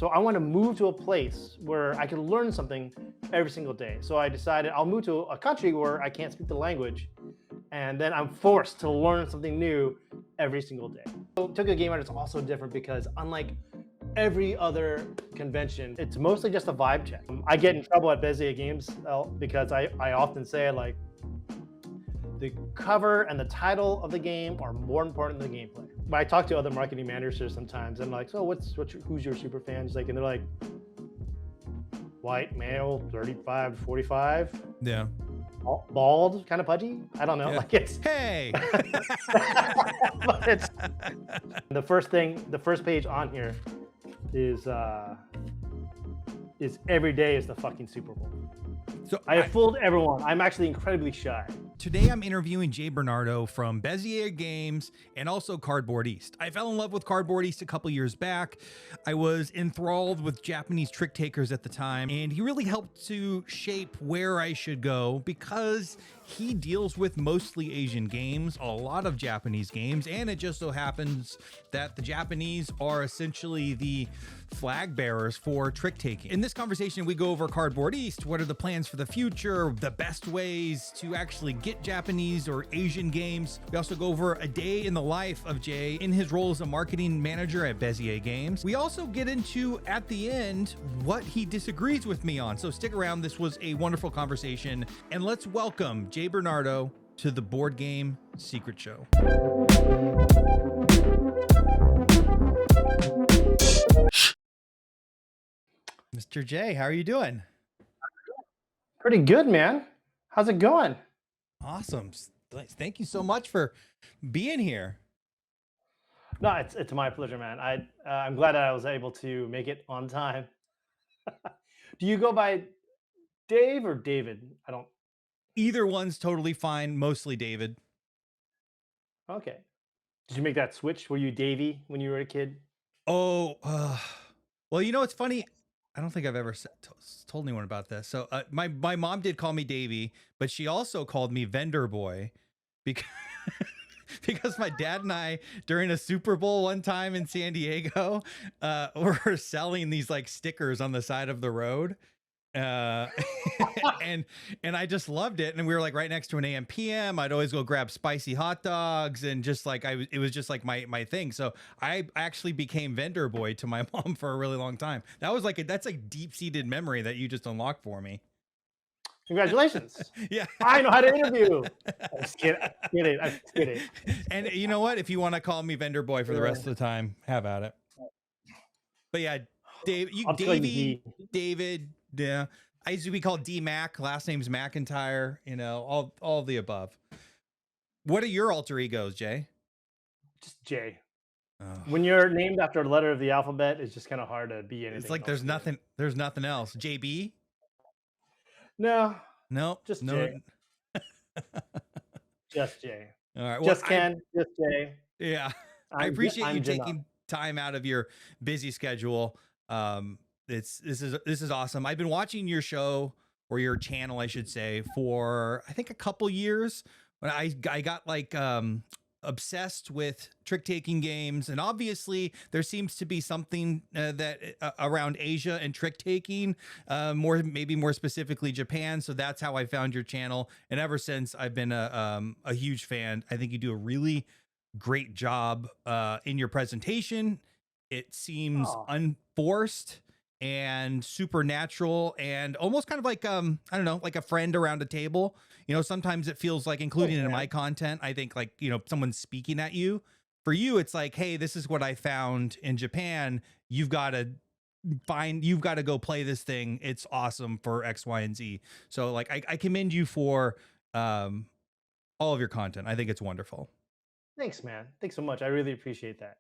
So I want to move to a place where I can learn something every single day. So I decided I'll move to a country where I can't speak the language, and then I'm forced to learn something new every single day. So Tokyo Game Art is also different because unlike every other convention, it's mostly just a vibe check. I get in trouble at Bézier Games because I often say like the cover and the title of the game are more important than the gameplay. But I talk to other marketing managers sometimes and I'm like, so who's your super fans like? And they're like, white male, 35 to 45. Yeah. Bald, kind of pudgy. I don't know. Yeah. Like it's hey. but it's the first page on here is every day is the fucking Super Bowl. So I have fooled everyone. I'm actually incredibly shy. Today I'm interviewing Jay Bernardo from Bézier Games and also Cardboard East. I fell in love with Cardboard East a couple years back. I was enthralled with Japanese trick takers at the time, and he really helped to shape where I should go because he deals with mostly Asian games, a lot of Japanese games, and it just so happens that the Japanese are essentially the flag bearers for trick taking. In this conversation, we go over Cardboard East. What are the plans for the future? The best ways to actually get Japanese or Asian games. We also go over a day in the life of Jay in his role as a marketing manager at Bézier Games. We also get into, at the end, what he disagrees with me on. So stick around. This was a wonderful conversation. And let's welcome Jay Bernardo to the Board Game Secret Show. Mr. Jay, how are you doing? Pretty good, man. How's it going? Awesome. Thank you so much for being here. No, it's my pleasure, man. I'm glad that I was able to make it on time. Do you go by Dave or David? I don't. Either one's totally fine. Mostly David. Okay. Did you make that switch? Were you Davey when you were a kid? Oh, well, you know, it's funny. I don't think I've ever told anyone about this. So my mom did call me Davey, but she also called me Vendor Boy because because my dad and I, during a Super Bowl one time in San Diego, were selling these like stickers on the side of the road. And I just loved it. And we were like right next to an AM PM. I'd always go grab spicy hot dogs and just like it was just like my thing. So I actually became Vendor Boy to my mom for a really long time. That was like that's like deep-seated memory that you just unlocked for me. Congratulations. Yeah. I know how to interview. I'm just kidding. And you know what? If you want to call me Vendor Boy for the rest of the time, have at it. But yeah, David. Yeah, I used to be called D Mac. Last name's McIntyre. You know, all of the above. What are your alter egos, Jay? Just Jay. Oh. When you're named after a letter of the alphabet, it's just kind of hard to be anything. It's like there's nothing else. JB? No, just Jay. Just Jay. All right. Well, just Jay. Yeah, I appreciate you taking time out of your busy schedule. This is awesome. I've been watching your show or your channel, I should say, for I think a couple years. When I got like obsessed with trick taking games, and obviously there seems to be something that around Asia and trick taking, maybe more specifically Japan. So that's how I found your channel, and ever since I've been a huge fan. I think you do a really great job in your presentation. It seems unforced and supernatural and almost kind of like I don't know, like a friend around a table. You know, sometimes it feels like, including in my content, I think like, you know, someone's speaking at you. For you, it's like, hey, this is what I found in Japan. You've got to go play this thing. It's awesome for X, Y, and Z. So like I commend you for all of your content. I think it's wonderful. Thanks, man. Thanks so much. I really appreciate that.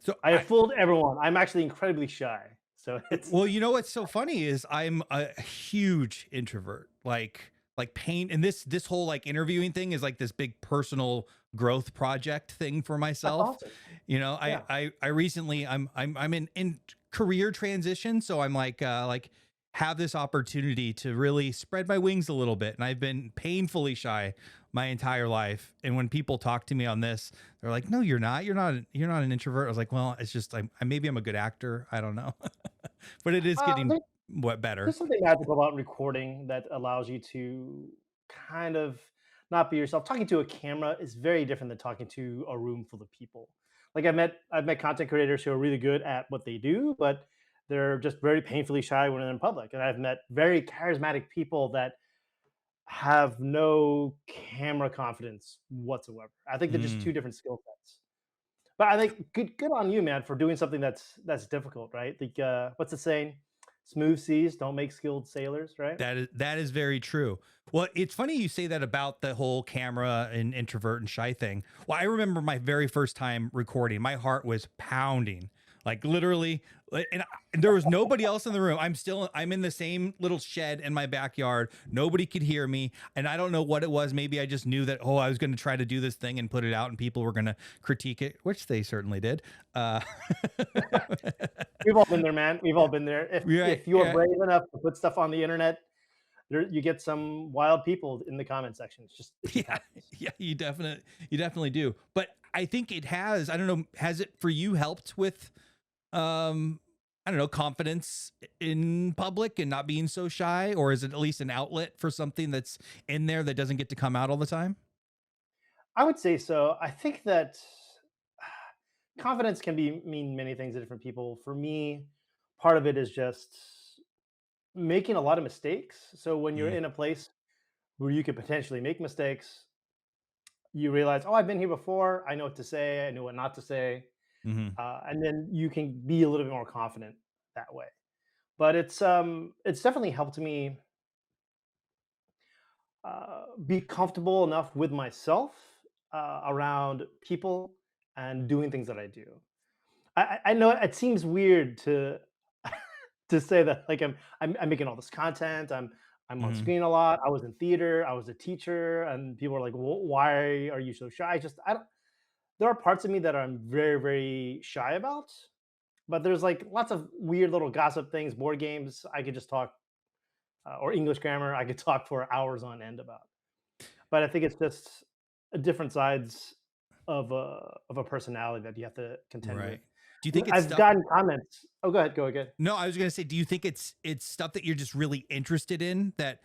So I have fooled everyone. I'm actually incredibly shy. So well, you know what's so funny is I'm a huge introvert, like pain, and this whole like interviewing thing is like this big personal growth project thing for myself. Awesome. You know, yeah. I recently I'm in career transition, so I'm like have this opportunity to really spread my wings a little bit. And I've been painfully shy my entire life. And when people talk to me on this, they're like, no, you're not, you're not an introvert. I was like, well, it's just, maybe I'm a good actor. I don't know, but it is getting There, what better. there's something magical about recording that allows you to kind of not be yourself. Talking to a camera is very different than talking to a room full of people. Like I've met content creators who are really good at what they do, but they're just very painfully shy when they're in public. And I've met very charismatic people that have no camera confidence whatsoever. I think they're just Mm. two different skill sets. But I think good on you, man, for doing something that's difficult, right? Like what's the saying? Smooth seas don't make skilled sailors, right? That is very true. Well, it's funny you say that about the whole camera and introvert and shy thing. Well, I remember my very first time recording. My heart was pounding, like literally, and there was nobody else in the room. I'm in the same little shed in my backyard. Nobody could hear me, and I don't know what it was. Maybe I just knew that I was going to try to do this thing and put it out, and people were going to critique it, which they certainly did. We've all been there, man. We've all been there. If Right. if you're Yeah. brave enough to put stuff on the internet, you get some wild people in the comment section. It just Yeah, happens. yeah, you definitely do. But I think it has, I don't know, has it for you helped with I don't know, confidence in public and not being so shy, or is it at least an outlet for something that's in there that doesn't get to come out all the time? I would say so. I think that confidence can mean many things to different people. For me, part of it is just making a lot of mistakes. So when you're Mm, in a place where you could potentially make mistakes, you realize, oh, I've been here before. I know what to say. I know what not to say, hmm. and then you can be a little bit more confident that way. But it's definitely helped me be comfortable enough with myself around people and doing things that I do. I know it seems weird to to say that like I'm making all this content. I'm on Hmm. screen a lot. I was in theater. I was a teacher, and people are like, "Why are you so shy?" I don't. There are parts of me that I'm very shy about, but there's like lots of weird little gossip things, board games. I could just talk or English grammar. I could talk for hours on end about. But I think it's just different sides of a personality that you have to contend with. Right. Do you think it's I've stuff? gotten comments. Oh, go ahead. Go again. No, I was gonna say, do you think it's stuff that you're just really interested in that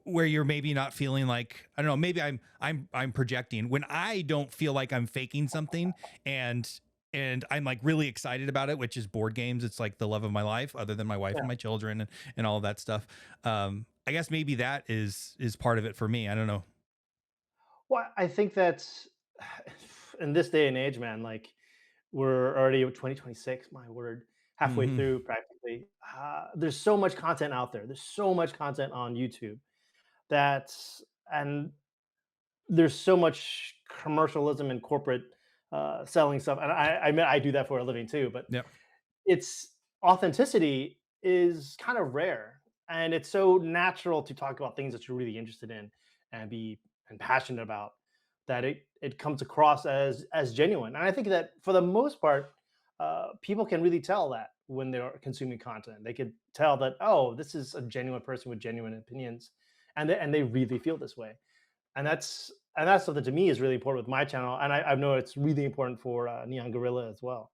where you're maybe not feeling like, I don't know, maybe I'm projecting when I don't feel like I'm faking something, and I'm like really excited about it, which is board games. It's like the love of my life, other than my wife and Yeah. my children and all of that stuff. I guess maybe that is part of it for me. I don't know. Well, I think that's in this day and age, man. Like we're already at 2026. My word, halfway Hmm. through practically. There's so much content out there. There's so much content on YouTube that's and there's so much commercialism and corporate selling stuff. And I mean, I do that for a living too. But Yep. it's authenticity is kind of rare, and it's so natural to talk about things that you're really interested in and be and passionate about that it comes across as genuine. And I think that for the most part, people can really tell that when they're consuming content. They could tell that, oh, this is a genuine person with genuine opinions, and they really feel this way. And that's something to me is really important with my channel, and I know it's really important for Neon Gorilla as well.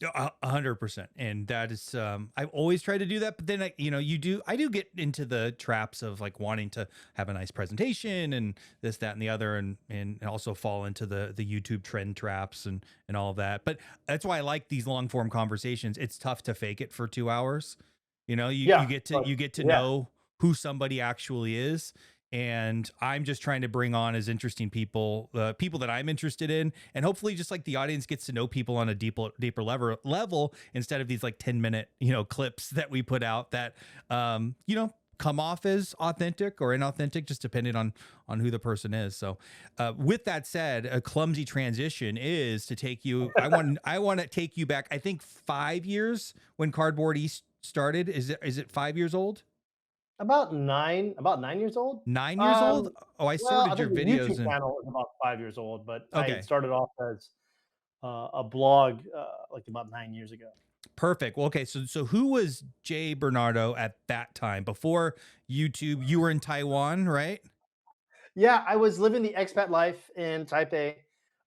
100%. And that is, I've always tried to do that, but then I do get into the traps of like wanting to have a nice presentation and this, that, and the other, and also fall into the YouTube trend traps and all of that. But that's why I like these long form conversations. It's tough to fake it for 2 hours. Yeah, You get to yeah. know who somebody actually is. And I'm just trying to bring on as interesting people, people that I'm interested in, and hopefully, just like the audience gets to know people on a deeper level instead of these like 10-minute clips that we put out that come off as authentic or inauthentic, just depending on who the person is. So, with that said, a clumsy transition is to take you. I want to take you back. I think 5 years when Cardboard East started. Is it 5 years old? About 9 years old. 9 years old? Oh, I Well, I sorted your think the videos YouTube and channel is about 5 years old, but I okay. started off as a blog like about 9 years ago. Perfect. Well, okay, so who was Jay Bernardo at that time before YouTube? You were in Taiwan, right? Yeah, I was living the expat life in Taipei.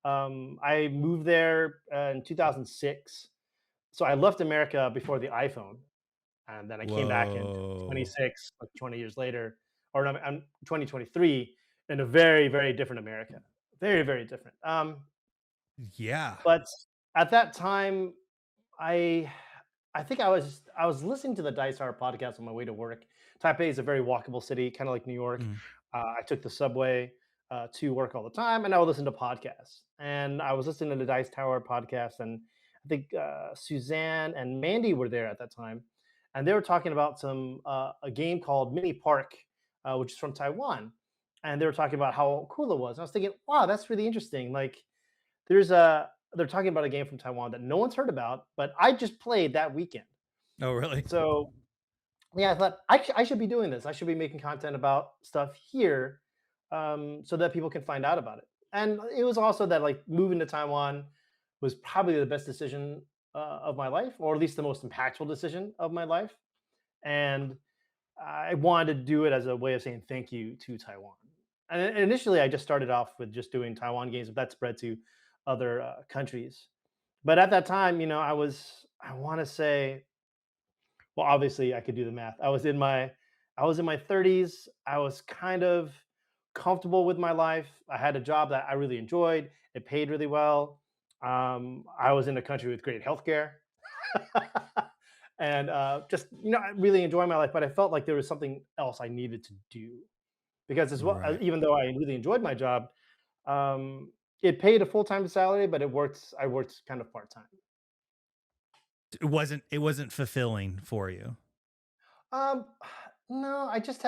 I moved there in 2006. So I left America before the iPhone, and then I came back in Whoa. 26, like 20 years later, or no, 2023, in a very, very different America. Very, very different. Yeah. But at that time, I I think I was listening to the Dice Tower podcast on my way to work. Taipei is a very walkable city, kind of like New York. Mm. I took the subway to work all the time, and I would listen to podcasts. And I was listening to the Dice Tower podcast, and I think Suzanne and Mandy were there at that time, and they were talking about a game called Mini Park, which is from Taiwan, and they were talking about how cool it was. And I was thinking, wow, that's really interesting. Like, they're talking about a game from Taiwan that no one's heard about, but I just played that weekend. Oh, really? So yeah, I thought I should be doing this. I should be making content about stuff here, so that people can find out about it. And it was also that like moving to Taiwan was probably the best decision of my life, or at least the most impactful decision of my life. And I wanted to do it as a way of saying thank you to Taiwan. And initially, I just started off with just doing Taiwan games, but that spread to other countries. But at that time, I want to say, well, obviously, I could do the math. I was in my 30s. I was kind of comfortable with my life. I had a job that I really enjoyed. It paid really well. I was in a country with great healthcare. And just I really enjoy my life, but I felt like there was something else I needed to do because as well, Right. even though I really enjoyed my job, um, it paid a full time salary, but I worked kind of part time. It wasn't fulfilling for you. Um, no, I just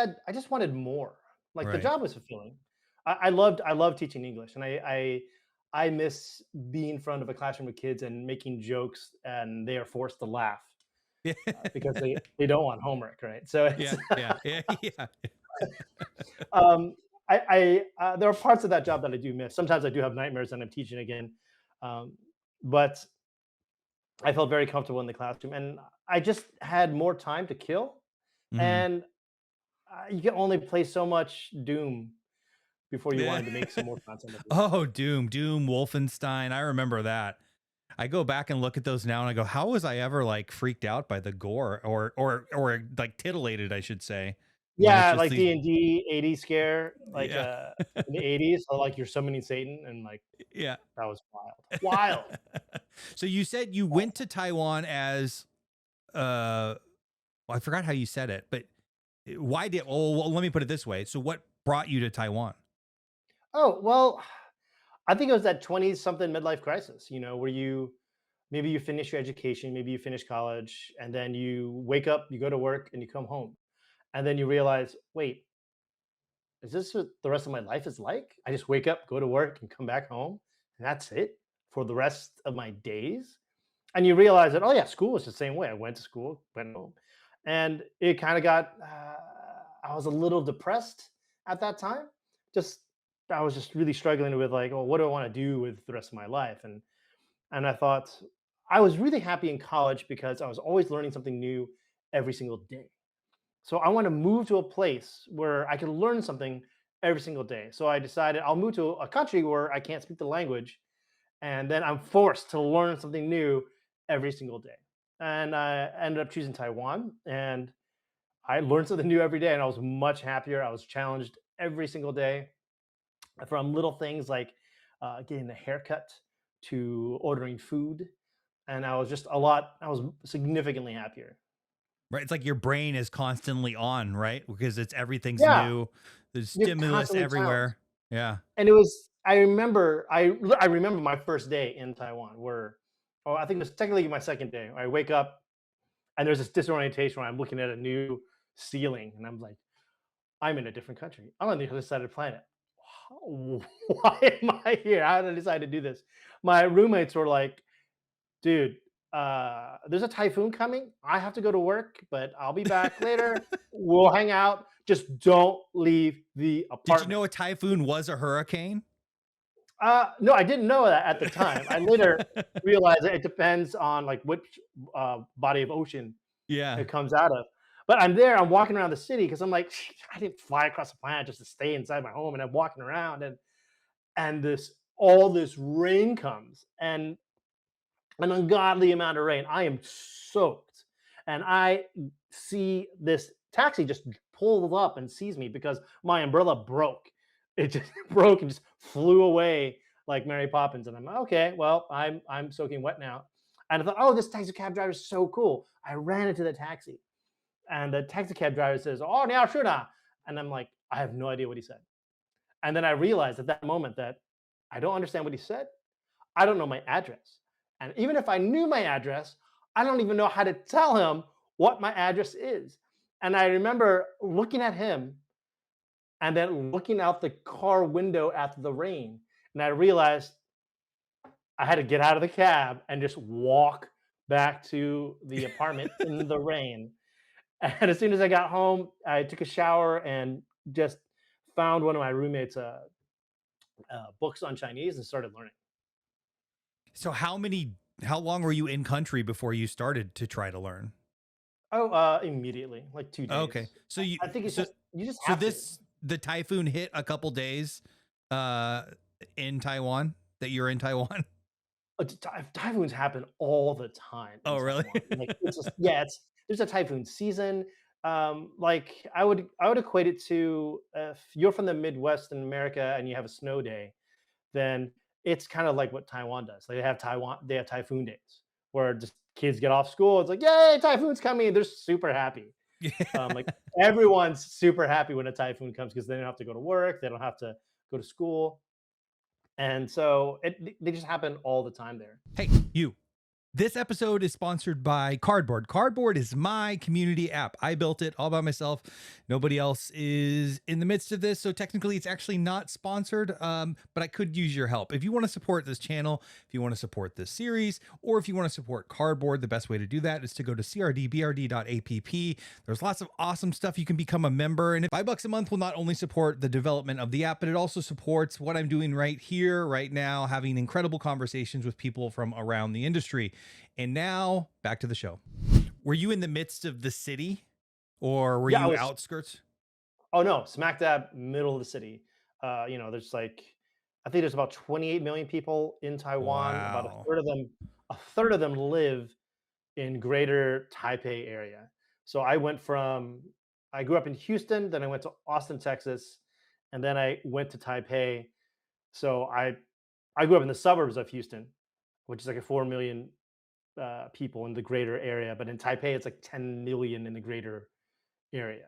wanted more. Like the Right. job was fulfilling. I loved teaching English, and I miss being in front of a classroom of kids and making jokes, and they are forced to laugh Yeah. because they don't want homework, right? So it's Yeah. Yeah. Yeah. Yeah. um, there are parts of that job that I do miss. Sometimes I do have nightmares, and I'm teaching again, um, but I felt very comfortable in the classroom, and I just had more time to kill, Mhm. and you can only play so much Doom before you Yeah. wanted to make some more content every day. Oh, Doom, Wolfenstein. I remember that. I go back and look at those now and I go, how was I ever like freaked out by the gore or like titillated, I should say, when it's Yeah, just like these. D&D 80s scare, like Yeah. in the 80s, so like you're summoning Satan, and like Yeah. that was wild, wild. So you said you went to Taiwan as well, I forgot how you said it, but why did well, let me put it this way. So what brought you to Taiwan? Oh well, I think it was that 20 something midlife crisis, where maybe you finish your education, maybe you finish college, and then you wake up, you go to work, and you come home, and then you realize, wait, is this what the rest of my life is like? I just wake up, go to work, and come back home, and that's it for the rest of my days. And you realize that, oh yeah, school was the same way. I went to school, went home, and it kind of got. I was a little depressed at that time. Just I was just really struggling with like, oh, what do I want to do with the rest of my life? And I thought I was really happy in college because I was always learning something new every single day. So I want to move to a place where I can learn something every single day. So I decided I'll move to a country where I can't speak the language, and then I'm forced to learn something new every single day. And I ended up choosing Taiwan, and I learned something new every day, and I was much happier. I was challenged every single day, from little things like getting a haircut to ordering food, and I was significantly happier. Right. It's like your brain is constantly on, right? Because everything's Yeah, new. There's you're stimulus constantly challenged. everywhere. Yeah. And it was I remember my first day in Taiwan where oh, I think it was technically my second day. I wake up and there's this disorientation where I'm looking at a new ceiling and I'm like, I'm in a different country. I'm on the other side of the planet. Why am I here? How did I decide to do this? My roommates were like, dude, there's a typhoon coming. I have to go to work, but I'll be back later. We'll hang out. Just don't leave the Did you apartment. know a typhoon was a hurricane? No, I didn't know that at the time. I later realized that it depends on like which body of ocean Yeah. it comes out of. But I'm there, I'm walking around the city because I'm like, I didn't fly across the planet just to stay inside my home, and I'm walking around, and this all this rain comes, and an ungodly amount of rain. I am soaked, and I see this taxi just pull up and sees me because my umbrella broke. It just broke and just flew away like Mary Poppins. And I'm like, okay, well, I'm soaking wet now. And I thought, oh, this taxi cab driver is so cool. I ran into the taxi, and the taxi cab driver says, "Oh, now shuna," and I'm like, I have no idea what he said. And then I realized at that moment that I don't understand what he said. I don't know my address. And even if I knew my address, I don't even know how to tell him what my address is. And I remember looking at him and then looking out the car window at the rain. And I realized I had to get out of the cab and just walk back to the apartment in the rain. And as soon as I got home, I took a shower and just found one of my roommates' books on Chinese and started learning. So how long were you in country before you started to try to learn? Oh, immediately, like Okay. 2 days. So you I think it's so just you just so have to. this the typhoon hit a couple days uh in Taiwan that you're in Taiwan? Typhoons happen all the time in Oh, really? Taiwan. Like it's just yeah, it's there's a typhoon season. Like I would equate it to if you're from the Midwest in America and you have a snow day, then it's kind of like what Taiwan does. They have typhoon days where just kids get off school. It's like, yay, typhoon's coming. They're super happy. Like Yeah. everyone's super happy when a typhoon comes because they don't have to go to work, they don't have to go to school, and so they just happen all the time there. Hey, you. This episode is sponsored by Cardboard. Cardboard is my community app. I built it all by myself. Nobody else is in the midst of this, so technically it's actually not sponsored, but I could use your help. If you want to support this channel, if you want to support this series, or if you want to support Cardboard, the best way to do that is to go to crdbrd.app. There's lots of awesome stuff. You can become a member, and $5 a month will not only support the development of the app, but it also supports what I'm doing right here, right now, having incredible conversations with people from around the industry. And now back to the show. Were you in the midst of the city or were Yeah, I you was. outskirts? Oh no, smack dab middle of the city. There's like I think there's about 28 million people in Taiwan. About a Wow. third of them, a third of them live in greater Taipei area. So I grew up in Houston, then I went to Austin, Texas, and then I went to Taipei. So I grew up in the suburbs of Houston, which is like a 4 million people in the greater area, but in Taipei it's like 10 million in the greater area,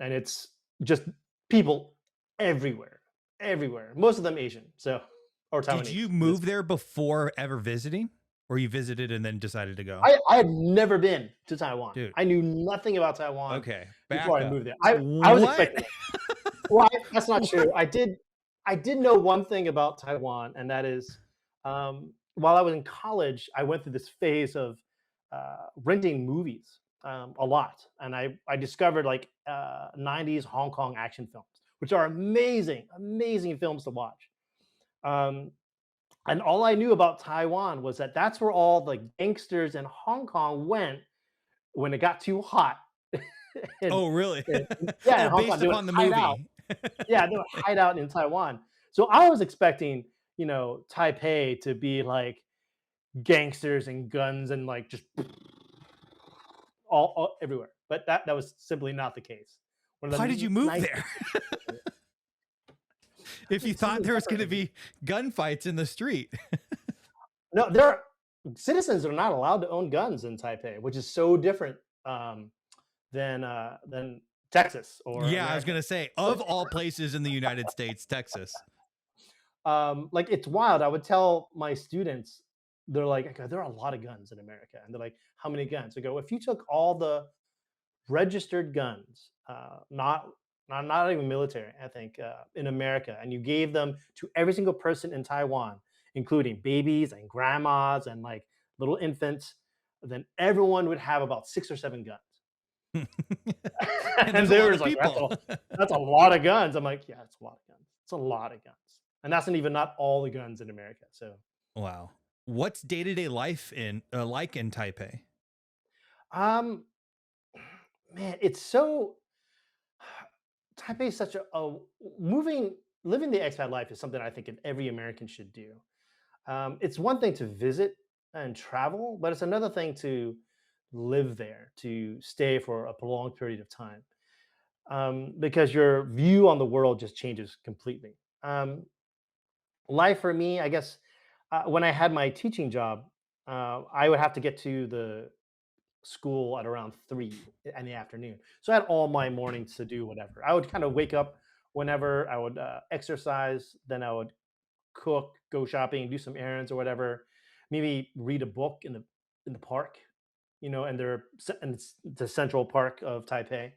and it's just people everywhere, everywhere. Most of them Asian, so or Did you Taiwanese. In this move case. there before ever visiting or you visited and then decided to go? I had never been to Taiwan. Dude, I knew nothing about Taiwan okay, before back I up. moved there. I was What? expecting it. Well, that's not true. What? I did know one thing about Taiwan, and that is, while I was in college, I went through this phase of renting movies a lot, and I discovered like '90s Hong Kong action films, which are amazing, amazing films to watch. Um, and all I knew about Taiwan was that that's where all the gangsters in Hong Kong went when it got too hot. and, Oh, really? and yeah, Oh, in Hong Kong, based they would upon the hide out. movie. Yeah, they would hide out in Taiwan. So I was expecting, Taipei to be like gangsters and guns and like just all everywhere. But that was simply not the case. One of Why did the you move nice there? If you thought something there was going to different. be gunfights in the street. No, there citizens are not allowed to own guns in Taipei, which is so different than Texas or Yeah, I was America. going to say, of all places in the United States, Texas. Like it's wild. I would tell my students, they're like, "Okay, there are a lot of guns in America," and they're like, "How many guns?" I go, "If you took all the registered guns, not even military, I think, in America, and you gave them to every single person in Taiwan, including babies and grandmas and like little infants, then everyone would have about 6 or 7 guns." And And there's a they were lot just of like, people. that's a lot of guns. I'm like, yeah, it's a lot of guns. It's a lot of guns. and that's not all the guns in America. So, Wow. What's day-to-day life in like in Taipei? um, man, it's so Taipei is such a moving living the expat life is something I think every American should do. It's one thing to visit and travel, but it's another thing to live there, to stay for a prolonged period of time, because your view on the world just changes completely. Um, Life for me, I guess, when I had my teaching job, I would have to get to the school at around 3 in the afternoon. So I had all my mornings to do whatever. I would kind of wake up whenever. I would exercise, then I would cook, go shopping, do some errands or whatever. Maybe read a book in the park, and and it's the central park of Taipei.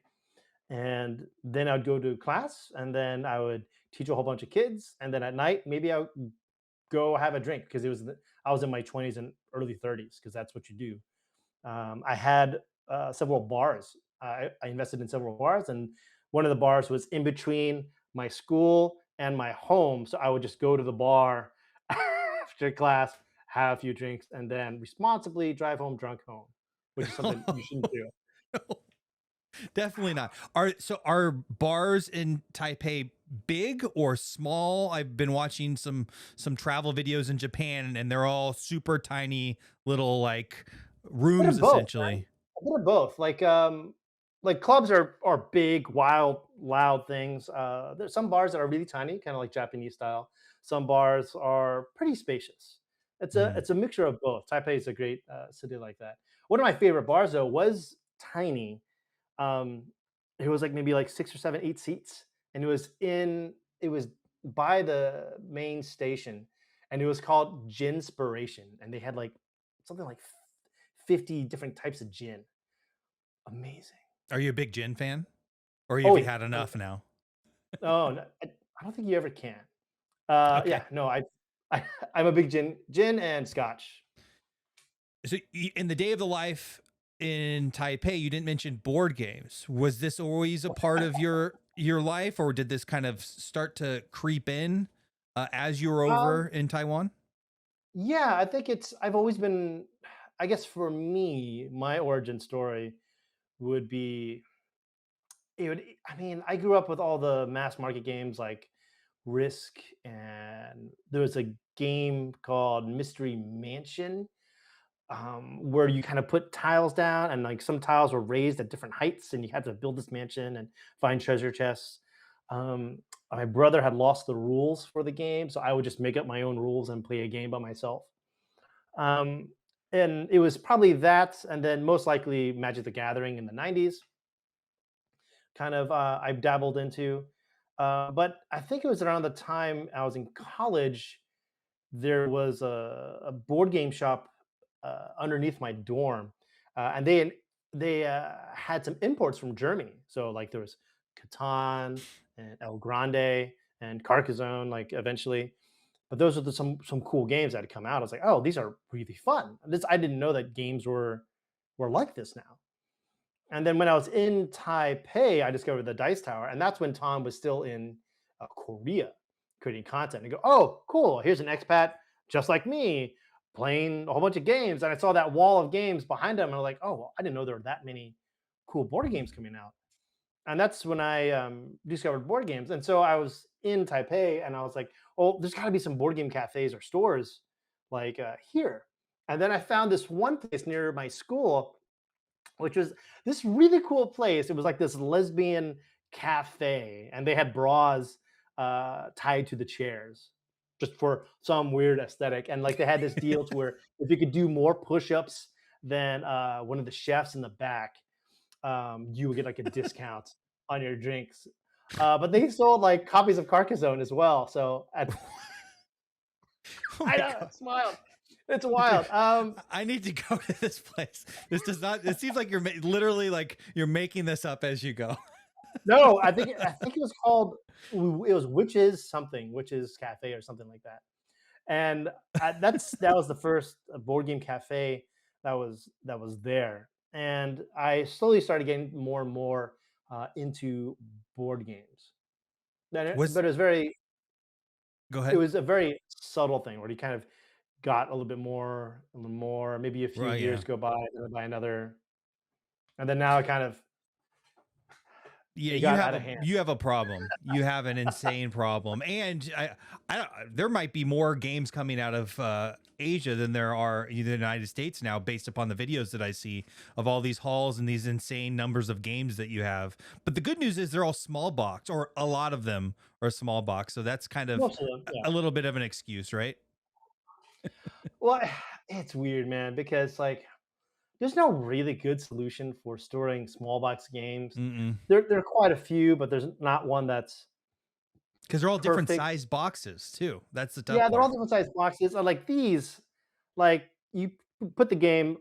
And then I'd go to class, and then I would teach a whole bunch of kids. And then at night, maybe I would go have a drink because I was in my 20s and early 30s because that's what you do. I had several bars. I invested in several bars, and one of the bars was in between my school and my home. So I would just go to the bar after class, have a few drinks, and then responsibly drive home drunk home, which is something you shouldn't do. Definitely not. Are bars in Taipei big or small? I've been watching some travel videos in Japan, and they're all super tiny little like A bit rooms of both, man. essentially. A bit of both. Like clubs are big, wild, loud things. There's some bars that are really tiny, kind of like Japanese style. Some bars are pretty spacious. Mm. It's a mixture of both. Taipei is a great city like that. One of my favorite bars though was tiny. Um, it was like maybe like 6 or 7, 8 seats, and it was by the main station, and it was called Ginspiration, and they had like something like 50 different types of gin. Amazing. Are you a big gin fan, or Oh have you yeah. had enough now? No, no, I don't think you ever can. Okay. Yeah, no, I I'm a big gin and scotch. So in the day of the life in Taipei, you didn't mention board games. Was this always a part of your life, or did this kind of start to creep in as you were over Um, in Taiwan? yeah, I think I've always been. I guess for me, my origin story would be I mean, I grew up with all the mass market games like Risk, and there was a game called Mystery Mansion, where you kind of put tiles down, and like some tiles were raised at different heights, and you had to build this mansion and find treasure chests. Um, my brother had lost the rules for the game, so I would just make up my own rules and play a game by myself. Um, and it was probably that, and then most likely Magic the Gathering in the 90s kind of I've dabbled into. But I think it was around the time I was in college, there was a board game shop underneath my dorm, and they had some imports from Germany. So like there was Catan and El Grande and Carcassonne, like eventually. But those are some cool games that had come out. I was like, oh, these are really fun. I didn't know that games were like this now. And then when I was in Taipei, I discovered the Dice Tower, and that's when Tom was still in Korea creating content. And go, oh, cool! Here's an expat just like me playing a whole bunch of games, and I saw that wall of games behind him, and I was like, oh, well, I didn't know there were that many cool board games coming out. And that's when I discovered board games. And so I was in Taipei, and I was like, oh, there's got to be some board game cafes or stores like here. And then I found this one place near my school which was this really cool place. It was like this lesbian cafe, and they had bras tied to the chairs just for some weird aesthetic. And like they had this deal to where if you could do more push-ups than one of the chefs in the back, you would get like a discount on your drinks. But they sold like copies of Carcassonne as well. So Oh I my know god. it's wild. It's Dude, wild. I need to go to this place. This does not. It seems like you're literally like you're making this up as you go. No, I think it was called it was Witches Cafe or something like that. And that was the first board game cafe that was there. And I slowly started getting more and more into board games. Was But it was very Go It ahead. was a very subtle thing where he kind of got a little more, maybe a few Right, yeah. years go by, then I buy another, and then now it kind of Yeah, it got out of hand. you have a problem. You have an insane problem, and I don't, there might be more games coming out of Asia than there are in the United States now, based upon the videos that I see of all these hauls and these insane numbers of games that you have. But the good news is they're all small box, or a lot of them are small box, so that's kind of Most of them, yeah. a little bit of an excuse, right? Well, it's weird, man, because like there's no really good solution for storing small box games. Mm-mm. There are quite a few, but there's not one that's Because they're all different perfect. size boxes too. That's the tough Yeah, they're all part. different size boxes. I like these, like you put the game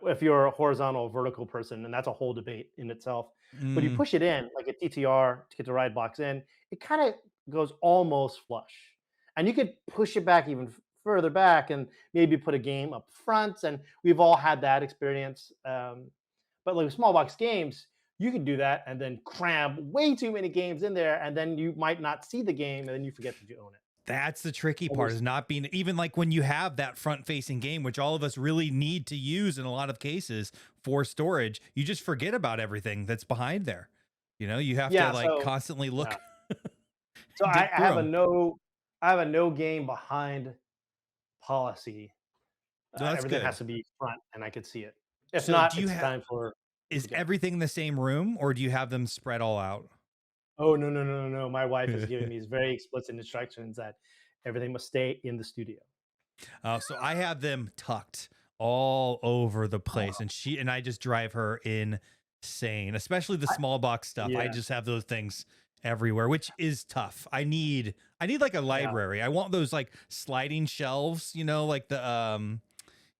if you're a horizontal or vertical person, and that's a whole debate in itself. But you Mm, push it in like a TTR to get the right box in, it kind of goes almost flush, and you could push it back even further back, and maybe put a game up front. And we've all had that experience. But like small box games, you can do that and then cram way too many games in there, and then you might not see the game, and then you forget that you own it. that's the tricky And part, there's is not being, even like when you have that front facing game, which all of us really need to use in a lot of cases for storage, you just forget about everything that's behind there. You know, you have to yeah, like so constantly yeah. look, So dig I through have a them. no I have a no game behind policy. That's Everything good. has to be front and I could see it. If So not, do you it's have, time for is to go. everything in the same room, or do you have them spread all out? Oh, no, no, no, no, no. My wife has given me these very explicit instructions that everything must stay in the studio. So I have them tucked all over the place, Oh, and she and I just drive her insane, especially the I, small box stuff. I yeah, just have those things everywhere, which is tough. I need like a yeah. library. I want those like sliding shelves, you know, like the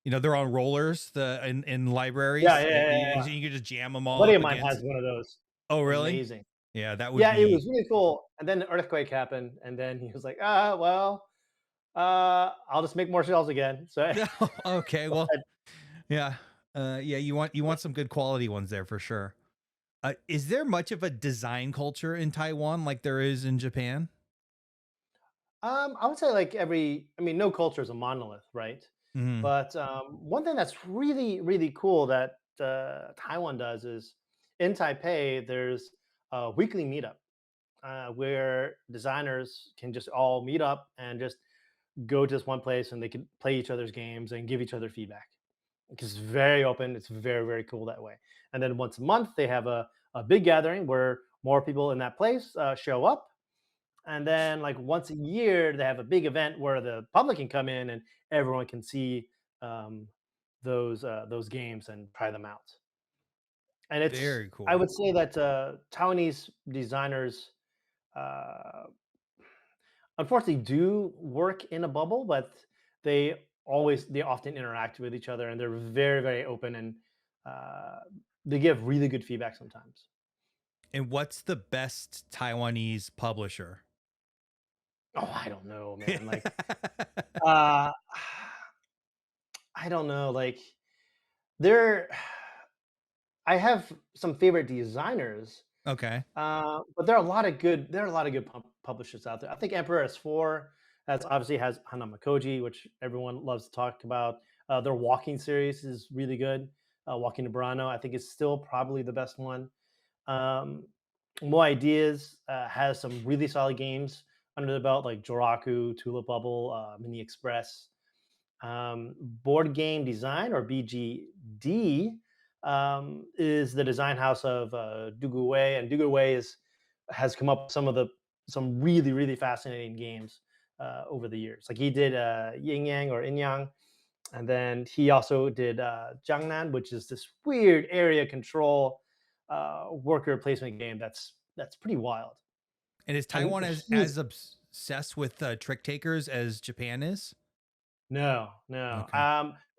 they're on rollers, in Yeah, libraries. yeah, yeah, yeah. You can just jam them A all buddy up of mine has against. one of those. Oh, really? Amazing. Yeah, that would Yeah, it was be. really cool. And then the earthquake happened, and then he was like, well, I'll just make more shelves again. So Okay, well, yeah. Yeah, you want some good quality ones there for sure. Is there much of a design culture in Taiwan like there is in Japan? I would say like I mean, no culture is a monolith, right? Mhm. But one thing that's really, really cool that Taiwan does is in Taipei, there's a weekly meetup where designers can just all meet up and just go to this one place and they can play each other's games and give each other feedback. Because it's very open, it's very, very cool that way. And then once a month, they have a big gathering where more people in that place show up, and then like once a year they have a big event where the public can come in and everyone can see um, those games and try them out. And it's Very I cool. would say that Taiwanese designers uh, unfortunately do work in a bubble, but they often interact with each other and they're very, very open, and uh, they give really good feedback sometimes. And what's the best Taiwanese publisher? Oh, I don't know, man. Like uh, I don't know, like there I have some favorite designers, Okay. but there are a lot of good publishers out there. I think Emperor S4 has obviously has Hanamakoji, which everyone loves to talk about. Their Walking series is really good. Walking to Burano, I think, is still probably the best one. Um, More Ideas has some really solid games under the belt, like Joraku, Tulip Bubble, Mini Express. Board Game Design, or BGD, is the design house of Dugu Wei, and Dugu Wei has come up with some really, really fascinating games over the years. Like he did Yin Yang or Yin Yang, and then he also did Jiangnan, which is this weird area control worker placement game that's pretty wild. And is And Taiwan he's as obsessed with trick takers as Japan is? No, no. Okay.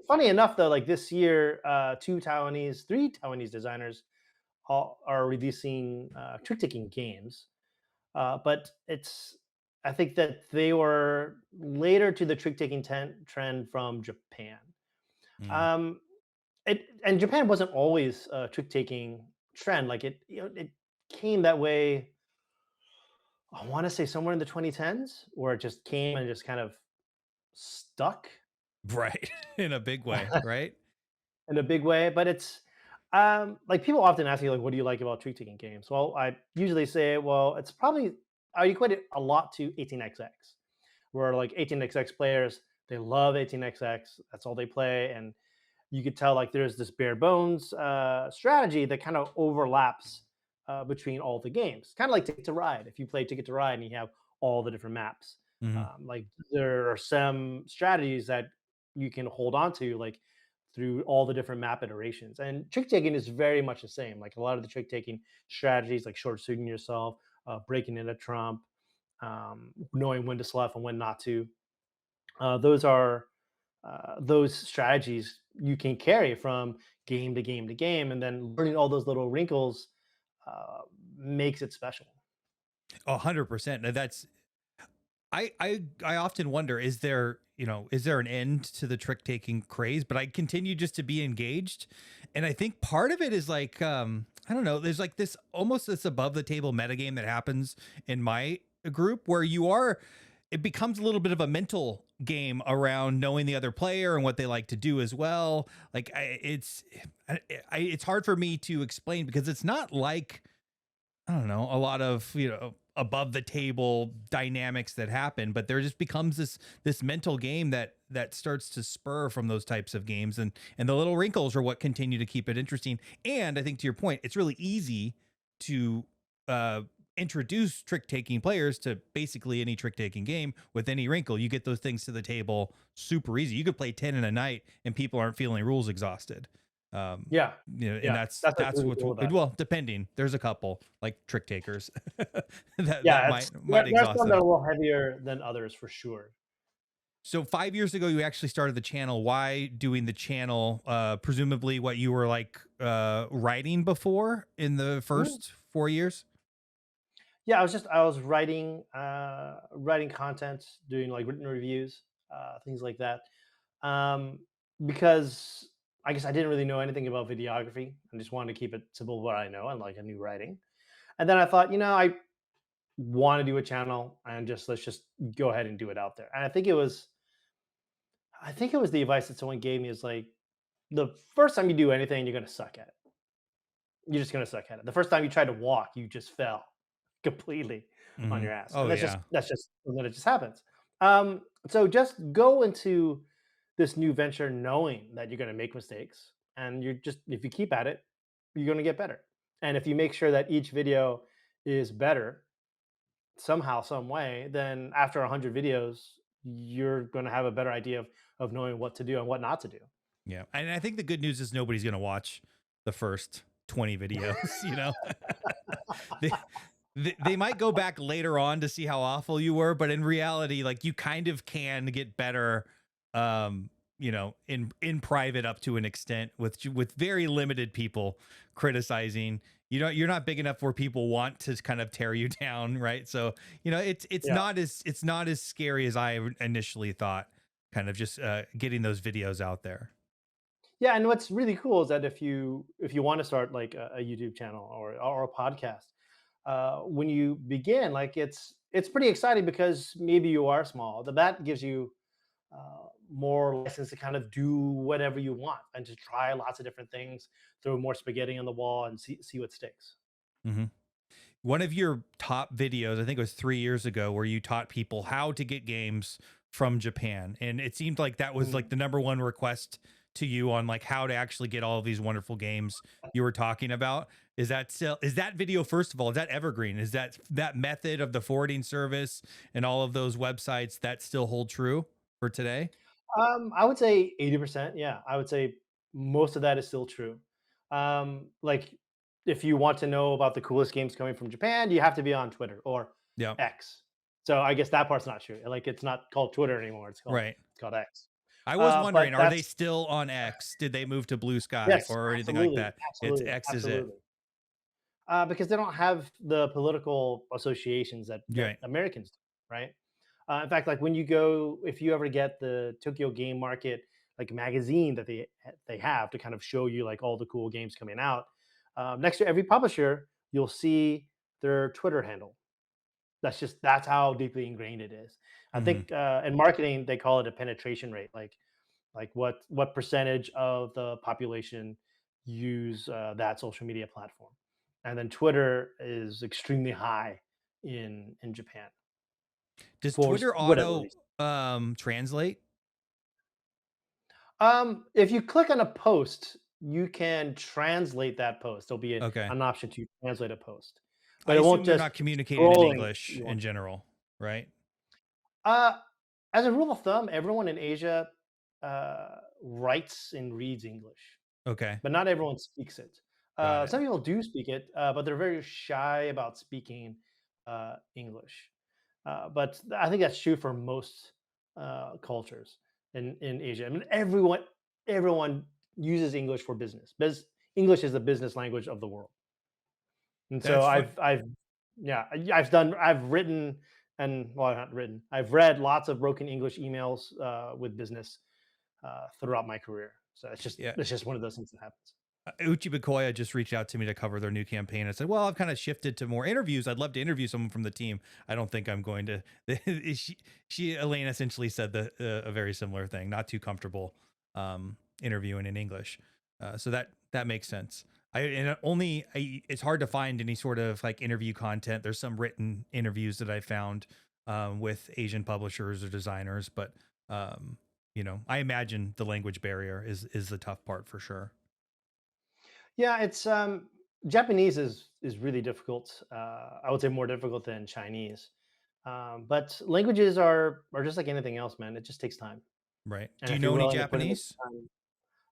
Funny enough, though, like this year, three Taiwanese designers all are releasing trick-taking games. But I think that they were later to the trick-taking trend from Japan. Mm. Um, and Japan wasn't always a trick-taking trend. Like it came that way I want to say somewhere in the 2010s, where it just came and just kind of stuck Right. In a big way, right? in a big way. But it's like people often ask me like, "What do you like about trick taking games?" Well, I usually say, "Well, it's probably I equate it a lot to 18xx, where like 18xx players they love 18xx. That's all they play, and you could tell like there's this bare bones strategy that kind of overlaps between all the games. Kind of like Ticket to Ride. If you play Ticket to Ride and you have all the different maps, Mhm. like there are some strategies that you can hold on to, like through all the different map iterations. And trick taking is very much the same. Like a lot of the trick taking strategies, like short shooting yourself, breaking in a trump, knowing when to slough and when not to. Those are those strategies you can carry from game to game to game, and then learning all those little wrinkles uh, makes it special. 100%. Now that's I often wonder, is there, is there an end to the trick taking craze? But I continue just to be engaged. And I think part of it is like, I don't know, there's like this almost this above the table metagame that happens in my group where it becomes a little bit of a mental game around knowing the other player and what they like to do as well. Like it's hard for me to explain because it's not like, I don't know, a lot of, above the table dynamics that happen, but there just becomes this mental game that starts to spur from those types of games, and the little wrinkles are what continue to keep it interesting. And I think to your point, it's really easy to uh introduce trick taking players to basically any trick taking game with any wrinkle. You get those things to the table super easy. You could play 10 in a night and people aren't feeling rules exhausted. um Yeah, and yeah, that's what's that's really what's cool about it. well, depending, there's a couple like trick takers that Yeah, might it's there are exhaust some that are them. a little heavier than others for sure. So 5 years ago you actually started the channel. Why doing the channel? Presumably what you were like writing before in the Mm. first 4 years. Yeah, I was writing writing content, doing like written reviews, things like that. Um, because I guess I didn't really know anything about videography. I just wanted to keep it simple what I know and like a new writing. And then I thought, I want to do a channel and just let's just go ahead and do it out there. And I think it was the advice that someone gave me is like the first time you do anything, you're gonna suck at it. You're just gonna suck at it. The first time you tried to walk, you just fell completely on Hmm. your ass. And Oh yeah. that's just then it just happens. So just go into this new venture knowing that you're gonna make mistakes and you're just if you keep at it, you're gonna get better. And if you make sure that each video is better somehow, some way, then after 100 videos, you're going to have a better idea of knowing what to do and what not to do. Yeah, and I think the good news is nobody's gonna watch the first 20 videos. they, they might go back later on to see how awful you were, but in reality, like you kind of can get better, in private up to an extent with very limited people criticizing. You're not big enough where people want to kind of tear you down, right? So Yeah. it's not as scary as I initially thought. Kind of just getting those videos out there. Yeah, and what's really cool is that if you want to start like a YouTube channel or a podcast, when you begin, like it's pretty exciting because maybe you are small. That gives you more license to kind of do whatever you want and to try lots of different things, throw more spaghetti on the wall and see what sticks. Hmm. One of your top videos, I think it was 3 years ago, where you taught people how to get games from Japan. And it seemed like that was like Mm. the number one request to you on like how to actually get all of these wonderful games you were talking about. Is that video, first of all, is that evergreen? Is that method of the forwarding service and all of those websites that still hold true for today? I would say 80%. Yeah, I would say most of that is still true. Like, if you want to know about the coolest games coming from Japan, you have to be on Twitter or Yeah. X. So I guess that part's not true. Like, it's not called Twitter anymore. Right. It's called X. I was But wondering, are they that's still on X? Did they move to Blue Sky yes, or anything like absolutely, that? It's absolutely, X is it. absolutely. Because they don't have the political associations that Right. Americans do, right? In fact, like when you go, if you ever get the Tokyo Game Market like magazine that they have to kind of show you like all the cool games coming out, next to every publisher, you'll see their Twitter handle. that's how deeply ingrained it is. I Hmm. think in marketing they call it a penetration rate, like what percentage of the population use that social media platform, and then Twitter is extremely high in Japan Does for Twitter whatever auto reason. translate? If you click on a post, you can translate that post. There'll be Okay. an option to translate a post, I but it won't assume they're just not communicating in scrolling. English You in won't. general, right? Uh, as a rule of thumb, everyone in Asia writes and reads English, Okay. but not everyone speaks it. Got it. Some people do speak it, but they're very shy about speaking English. But I think that's true for most cultures in Asia. I mean, everyone uses English for business. English is the business language of the world, and so That's fun. I've written and well, not written. I've read lots of broken English emails with business throughout my career. So Yeah. it's just one of those things that happens. Uchi Bakoya just reached out to me to cover their new campaign. I said, "Well, I've kind of shifted to more interviews. I'd love to interview someone from the team. I don't think I'm going to." Elaine essentially said a very similar thing. Not too comfortable interviewing in English, so that makes sense. It's hard to find any sort of like interview content. There's some written interviews that I found with Asian publishers or designers, but I imagine the language barrier is the tough part for sure. Yeah, it's Japanese is really difficult. I would say more difficult than Chinese. But languages are just like anything else, man. It just takes time, Right. and Do you if you're know any willing to put in the Japanese?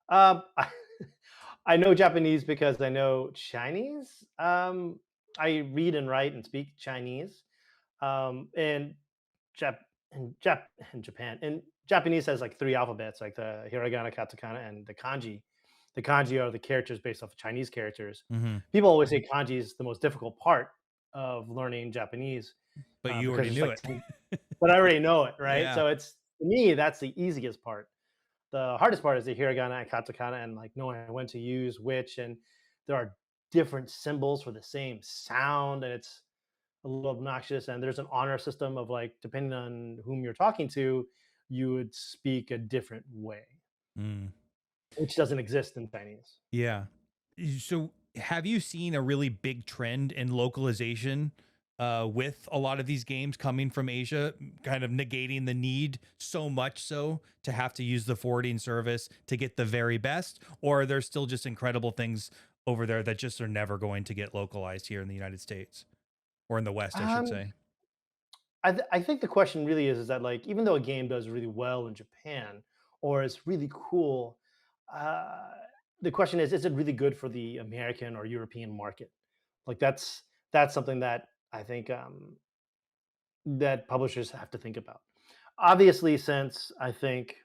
time. I, I know Japanese because I know Chinese. I read and write and speak Chinese. And Jap in Japan. And Japanese has like three alphabets, like the hiragana, katakana, and the kanji. The kanji are the characters based off of Chinese characters. Hmm. People always say kanji is the most difficult part of learning Japanese But you because already there's knew like it. 10, but I already know it, right? Yeah. So it's to me that's the easiest part. The hardest part is the hiragana and katakana and like knowing when to use which, and there are different symbols for the same sound, and it's a little obnoxious. And there's an honor system of like depending on whom you're talking to, you would speak a different way, Mm. which doesn't exist in Chinese. Yeah. So have you seen a really big trend in localization with a lot of these games coming from Asia, kind of negating the need so much so to have to use the forwarding service to get the very best? Or are there still just incredible things over there that just are never going to get localized here in the United States or in the West, I should Um, say? I think the question really is that like even though a game does really well in Japan or is really cool, uh, the question is it really good for the American or European market? Like that's something that I think that publishers have to think about. Obviously, since I think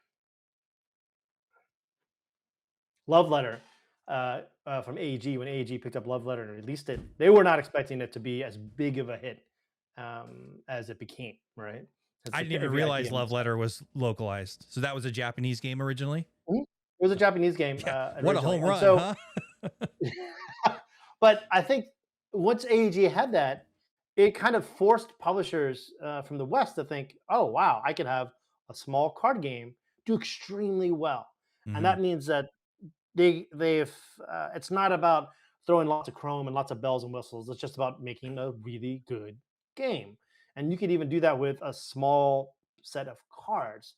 Love Letter from AEG, when AEG picked up Love Letter and released it, they were not expecting it to be as big of a hit as it became, right? It's I like didn't the, even every realize idea Love makes sense. Letter was localized. So that was a Japanese game originally? Mhm. It was a Japanese game Yeah. What a originally, home and run, so, huh? but I think once AEG had that, it kind of forced publishers from the West to think, "Oh, wow, I could have a small card game do extremely well," and Hmm. that means that they've it's not about throwing lots of chrome and lots of bells and whistles. It's just about making a really good game, and you could even do that with a small set of cards.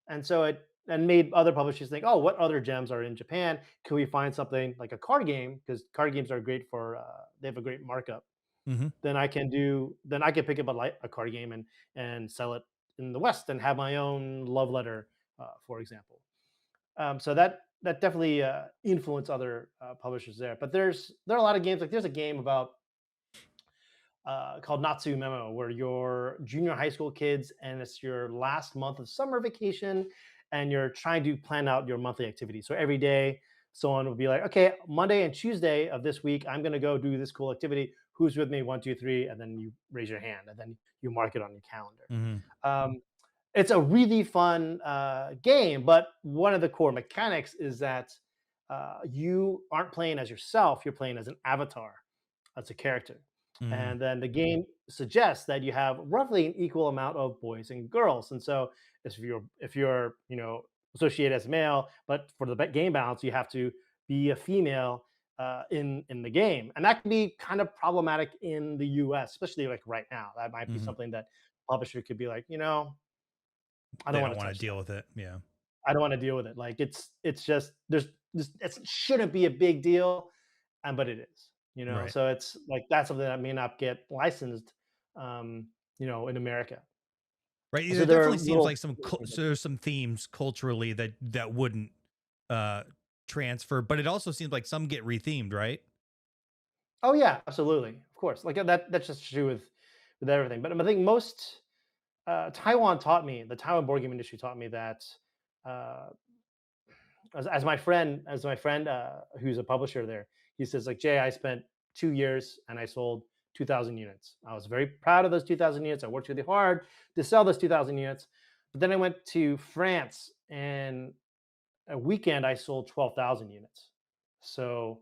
And so it and made other publishers think, oh, what other gems are in Japan? Can we find something like a card game? Because card games are great for they have a great markup. Hmm. Then I can pick up a card game and sell it in the West and have my own love letter, for example. So that definitely influenced other publishers there. But there are a lot of games, like there's a game about called Natsu Memo, where you're junior high school kids and it's your last month of summer vacation, and you're trying to plan out your monthly activities. So every day, someone will be like, "Okay, Monday and Tuesday of this week, I'm going to go do this cool activity. Who's with me? One, two, three," and then you raise your hand, and then you mark it on your calendar. Hmm. Um, it's a really fun game, but one of the core mechanics is that you aren't playing as yourself; you're playing as an avatar, as a character. Mhm. And then the game suggests that you have roughly an equal amount of boys and girls. And so if you're associated as male, but for the game balance, you have to be a female in the game, and that can be kind of problematic in the U.S., especially like right now. That might be Mhm. something that publisher could be like, I don't They want don't to want to touch deal that. with it. Yeah. I don't want to deal with it. Like it's just there's it shouldn't be a big deal, and but it is. Right. So it's like that's something that may not get licensed, in America. Right. So There there definitely are seems little. like so there's some themes culturally that wouldn't uh transfer, but it also seems like some get rethemed, right? Oh yeah, absolutely, of course. Like that's just true with everything. But I think most the Taiwan board game industry taught me that uh, as my friend who's a publisher there, he says like Jay, I spent 2 years and I sold 2,000 units. I was very proud of those 2,000 units. I worked really hard to sell those 2,000 units. But then I went to France and a weekend I sold 12,000 units. So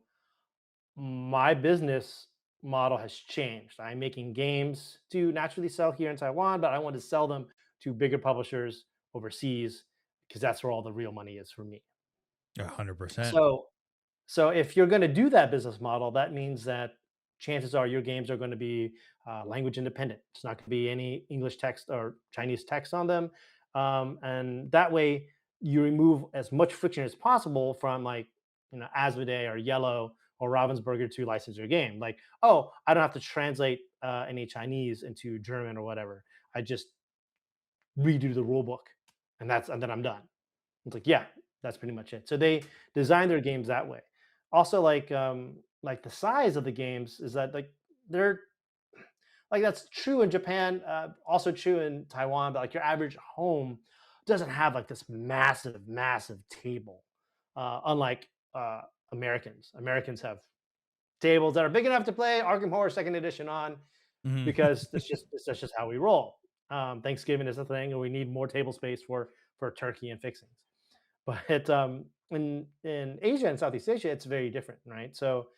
my business model has changed. I'm making games to naturally sell here in Taiwan, but I want to sell them to bigger publishers overseas because that's where all the real money is for me. 100%. So if you're going to do that business model, that means that chances are your games are going to be language independent. It's not going to be any English text or Chinese text on them, and that way you remove as much friction as possible from like Asmodee or Yellow or Ravensburger to license your game. Like, oh, I don't have to translate any Chinese into German or whatever. I just redo the rule book, and then I'm done. It's like, yeah, that's pretty much it. So they design their games that way. Also, like the size of the games is that like they're like that's true in Japan, also true in Taiwan, but like your average home doesn't have like this massive, massive table. Unlike Americans. Americans have tables that are big enough to play Arkham Horror Second Edition on Mhm. because that's just how we roll. Thanksgiving is a thing, and we need more table space for turkey and fixings. But in Asia and Southeast Asia, it's very different, right? So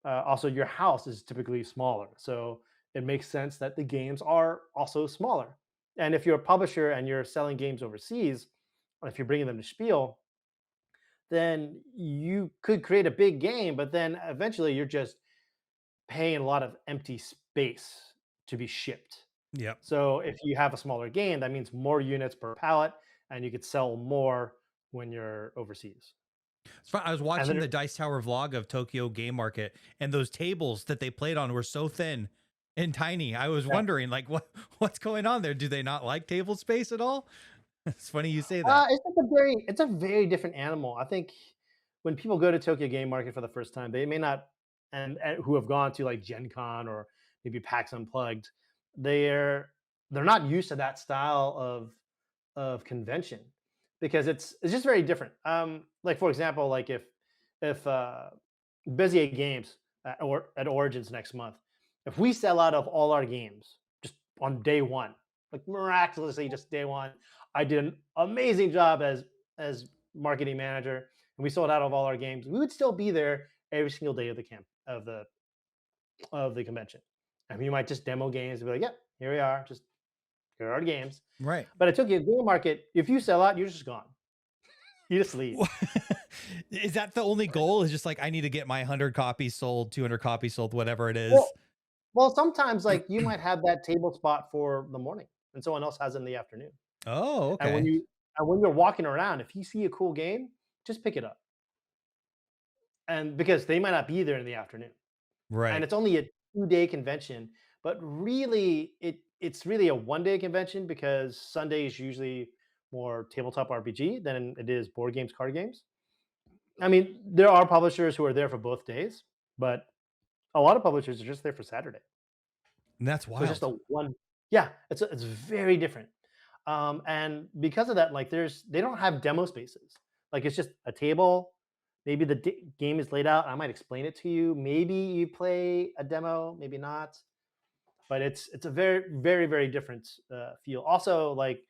also your house is typically smaller, so it makes sense that the games are also smaller. And if you're a publisher and you're selling games overseas, or if you're bringing them to Spiel, then you could create a big game, but then eventually you're just paying a lot of empty space to be shipped. Yep. So if you have a smaller game, that means more units per pallet, and you could sell more when you're overseas. It's fun. I was And watching then the Dice Tower vlog of Tokyo Game Market, and those tables that they played on were so thin and tiny. I was yeah. wondering, like, what's going on there? Do they not like table space at all? It's funny you say that. It's a very different animal. I think when people go to Tokyo Game Market for the first time, they may not, and who have gone to like Gen Con or maybe PAX Unplugged, they're they're not used to that style of convention because it's just very different. Like for example, like if Bézier Games or at Origins next month, if we sell out of all our games just on day one, like miraculously just day one, I did an amazing job as marketing manager, and we sold out of all our games. We would still be there every single day of the camp of the convention, and we might just demo games and be like, "Yep, here we are, just here are the games." Right. But at Tokyo Game Market, if you sell out, you're just gone. You just leave. Is that the only goal? Is just like I need to get my 100 copies sold, 200 copies sold, whatever it is. Well, well, sometimes like you might have that table spot for the morning, and someone else has it in the afternoon. Oh, And when okay. you and when you're walking around, if you see a cool game, just pick it up. And because they might not be there in the afternoon. And Right. it's only a 2-day convention, but really it's really a 1-day convention because Sunday is usually more tabletop RPG than it is board games, card games. I mean, there are publishers who are there for both days, but a lot of publishers are just there for Saturday. And that's So it's just wild. a one. Yeah, it's very different. And because of that, like they don't have demo spaces. Like it's just a table. Maybe the game is laid out. I might explain it to you. Maybe you play a demo, maybe not. But it's a very different feel. Also, like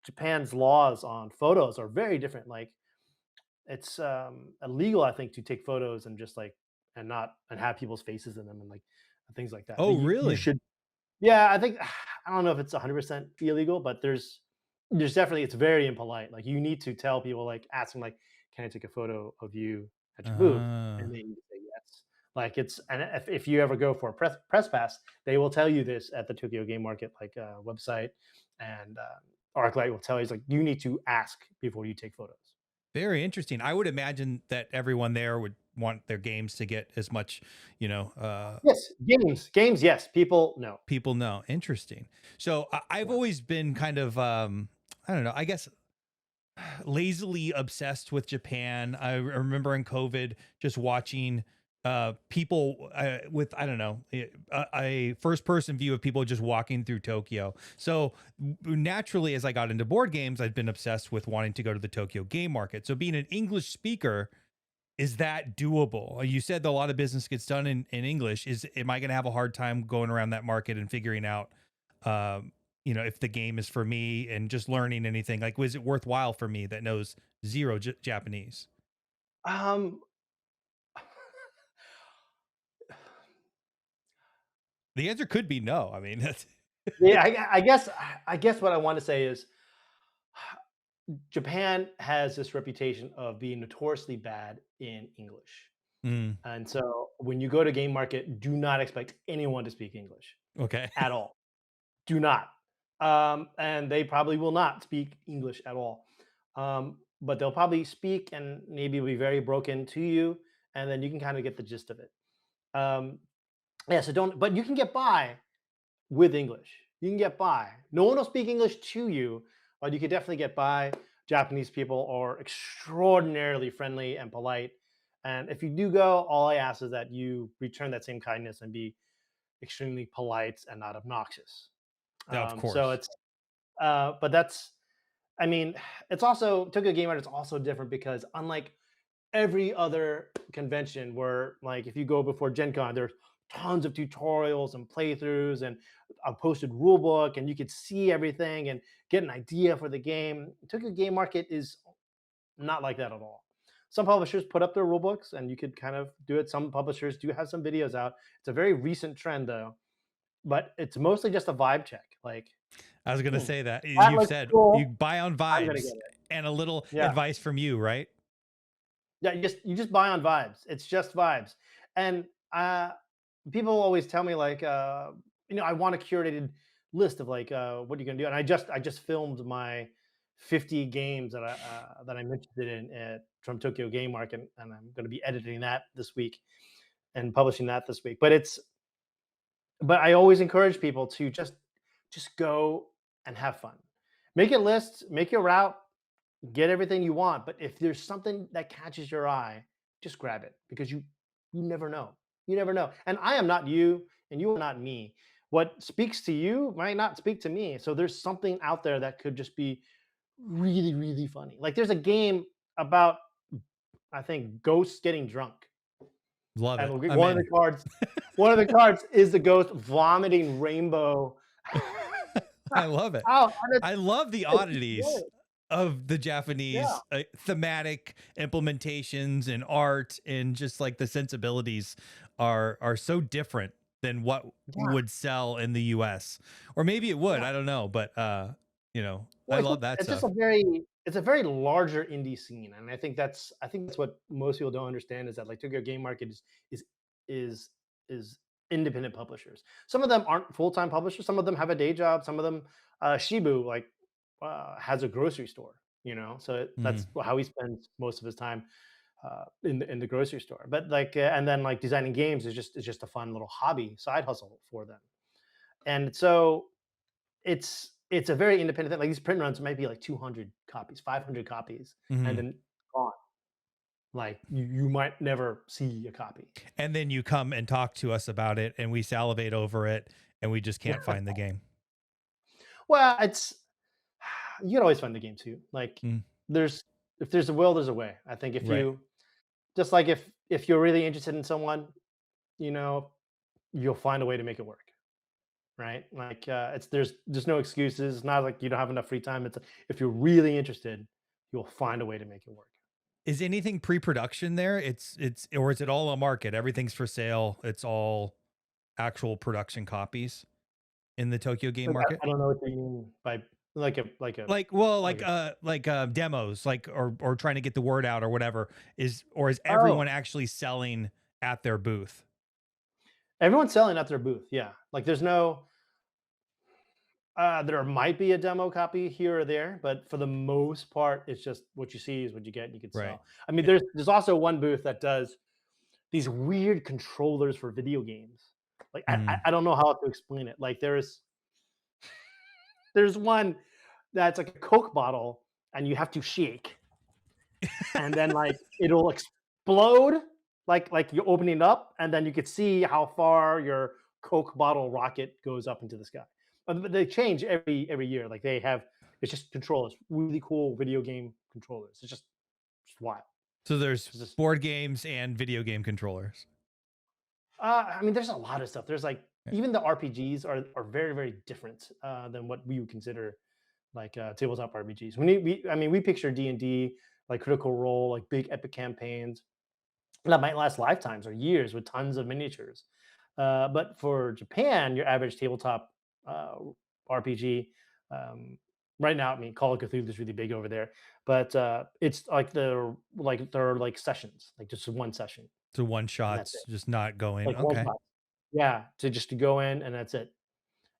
Japan's laws on photos are very different. Like it's illegal, I think, to take photos and just like and not and have people's faces in them. And like I things like that. Oh, You really? should. Yeah, I think I don't know if it's 100% illegal, but there's definitely it's very impolite. Like you need to tell people like ask them like, can I take a photo of you at your booth? Uh, And they need to say yes. Like it's and if you ever go for a press pass, they will tell you this at the Tokyo Game Market like website, and ArcLight will tell you it's like you need to ask before you take photos. Very interesting. I would imagine that everyone there would want their games to get as much, you know, Yes, games, yes. People no. people know. Interesting. So I've Yeah. always been kind of, I don't know, I guess lazily obsessed with Japan. I remember in COVID just watching people with I don't know a first person view of people just walking through Tokyo. So naturally, as I got into board games, I'd been obsessed with wanting to go to the Tokyo game market. So being an English speaker, is that doable? You said that a lot of business gets done in English. Am I going to have a hard time going around that market and figuring out, um, if the game is for me and just learning anything? Like, was it worthwhile for me that knows zero Japanese? Um, The answer could be no. I mean, that's yeah, I guess what I want to say is Japan has this reputation of being notoriously bad in English. mm, And so when you go to game market, do not expect anyone to speak English okay. at all. Do not. And they probably will not speak English at all. But they'll probably speak and maybe be very broken to you, and then you can kind of get the gist of it. Um, yeah, so don't, but you can get by with English. You can get by. No one will speak English to you, but you can definitely get by. Japanese people are extraordinarily friendly and polite. And if you do go, all I ask is that you return that same kindness and be extremely polite and not obnoxious. Yeah, of So course. it's, but that's, I mean, it's also Tokyo Game Art is also different because unlike every other convention where like if you go before Gen Con, there's tons of tutorials and playthroughs and a posted rule book and you could see everything and get an idea for the game. Tokyo Game Market is not like that at all. Some publishers put up their rule books and you could kind of do it. Some publishers do have some videos out. It's a very recent trend though, but it's mostly just a vibe check. Like, I was gonna hmm, say that that you've looks said you cool. buy on I'm gonna get vibes it. and a little Yeah. advice from you, right? Yeah, you just buy on vibes. It's just vibes. And people always tell me like I want a curated list of like what you're gonna do. And I just filmed my 50 games that I'm interested in from Tokyo Game Market, and I'm gonna be editing that this week and publishing that this week. But I always encourage people to just go and have fun. Make a list, make your route, get everything you want, but if there's something that catches your eye, just grab it because you never know. You never know. And I am not you and you are not me. What speaks to you might not speak to me. So there's something out there that could just be really really funny. Like there's a game about I think ghosts getting drunk. Love And it. I'm one of the in. cards is the ghost vomiting rainbow. I love it. Out, and I love the it's oddities hilarious. of the Yeah. Japanese thematic implementations and art, and just like the sensibilities are so different than what Yeah. would sell in the US. Or maybe it would, Yeah. I don't know, but I Well, love that it's just stuff. a very larger indie scene, and I think that's what most people don't understand is that like Tokyo Game Market is is is independent publishers. Some of them aren't full time publishers. Some of them have a day job. Some of them, Shibu like has a grocery store. So Mm. that's how he spends most of his time in the grocery store. But like, and then like designing games is just a fun little hobby side hustle for them. And so it's a very independent thing. Like these print runs might be like 200 copies, 500 copies, and Mhm. then gone. Like you might never see a copy. And then you come and talk to us about it, and we salivate over it, and we just can't find the game. Well, it's you can always find the game too. Like Mm, there's if there's a will, there's a way. I think if right. you just like if you're really interested in someone, you know, you'll find a way to make it work. Right? Like it's there's no excuses. It's not like you don't have enough free time. It's if you're really interested, you'll find a way to make it work. Is anything pre-production there? Or is it all a market? Everything's for sale. It's all. actual production copies in the Tokyo game Like, market? I don't know what you mean by Like, well, like a demos, like, or trying to get the word out or whatever, is oh, everyone actually selling at their booth? everyone's selling at their booth. Yeah, like there's no. There might be a demo copy here or there, but for the most part, it's just what you see is what you get, and you can Right. sell. I mean, Eh, there's also one booth that does these weird controllers for video games. Like mm. I don't know how to explain it. Like there's one that's like a Coke bottle, and you have to shake, and then like it'll explode, like you're opening it up, and then you could see how far your Coke bottle rocket goes up into the sky. But they change every year. Like they have, it's just controllers, really cool video game controllers. It's just wild. So there's It's just board games and video game controllers. I mean, there's a lot of stuff. There's like Yeah. even the RPGs are very different than what we would consider like tabletop RPGs. I mean, we picture D&D like Critical Role, like big epic campaigns that might last lifetimes or years with tons of miniatures. But for Japan, your average tabletop uh, RPG, um, right now, I mean, Call of Cthulhu is really big over there, but it's like they're like sessions, like just one session, So one and that's it. shots, just not going. Like one Okay. shot, yeah, to go in and that's it.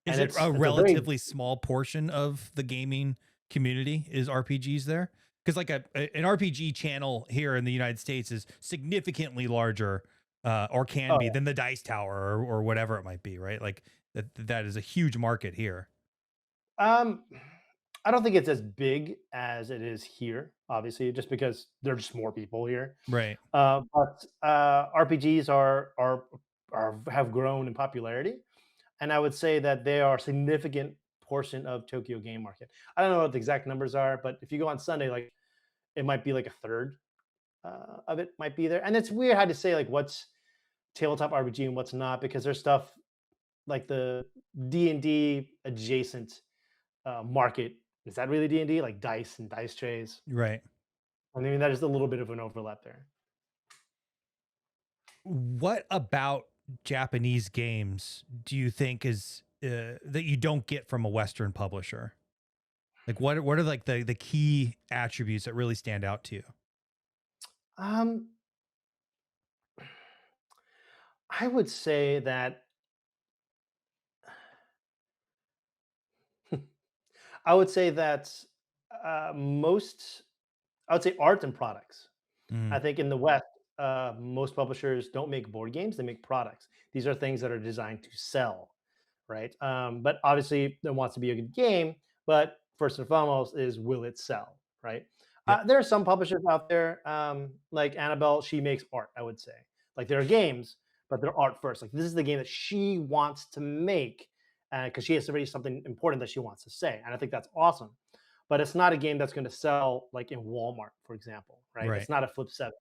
Is And it a it's a very relatively small portion of the gaming community is RPGs there? Because like an RPG channel here in the United States is significantly larger, or can be, oh than the Dice Tower or whatever it might be, right? Like that is a huge market here. yeah. I don't think it's as big as it is here, obviously, just because there's just more people here. Right. But RPGs are have grown in popularity, and I would say that they are a significant portion of Tokyo game market. I don't know what the exact numbers are, but if you go on Sunday, like it might be like a third of it might be there. And it's weird how to say like what's tabletop RPG and what's not because there's stuff like the D&D adjacent market. Is that really D&D? Like dice and dice trays? Right. I mean, that is a little bit of an overlap there. What about Japanese games do you think is that you don't get from a Western publisher? Like what are like the key attributes that really stand out to you? Um, I would say that I would say that most I would say art and products. I Mm, think in the West, most publishers don't make board games; they make products. These are things that are designed to sell, right? But obviously, there wants to be a good game. But first and foremost, is will it sell, right? yep. There are some publishers out there, like Annabelle. She makes art. I would say, like there are games, but they're art first. Like this is the game that she wants to make because she has already something important that she wants to say, and I think that's awesome. But it's not a game that's going to sell like in Walmart, for example, right? Right. It's not a Flip 7.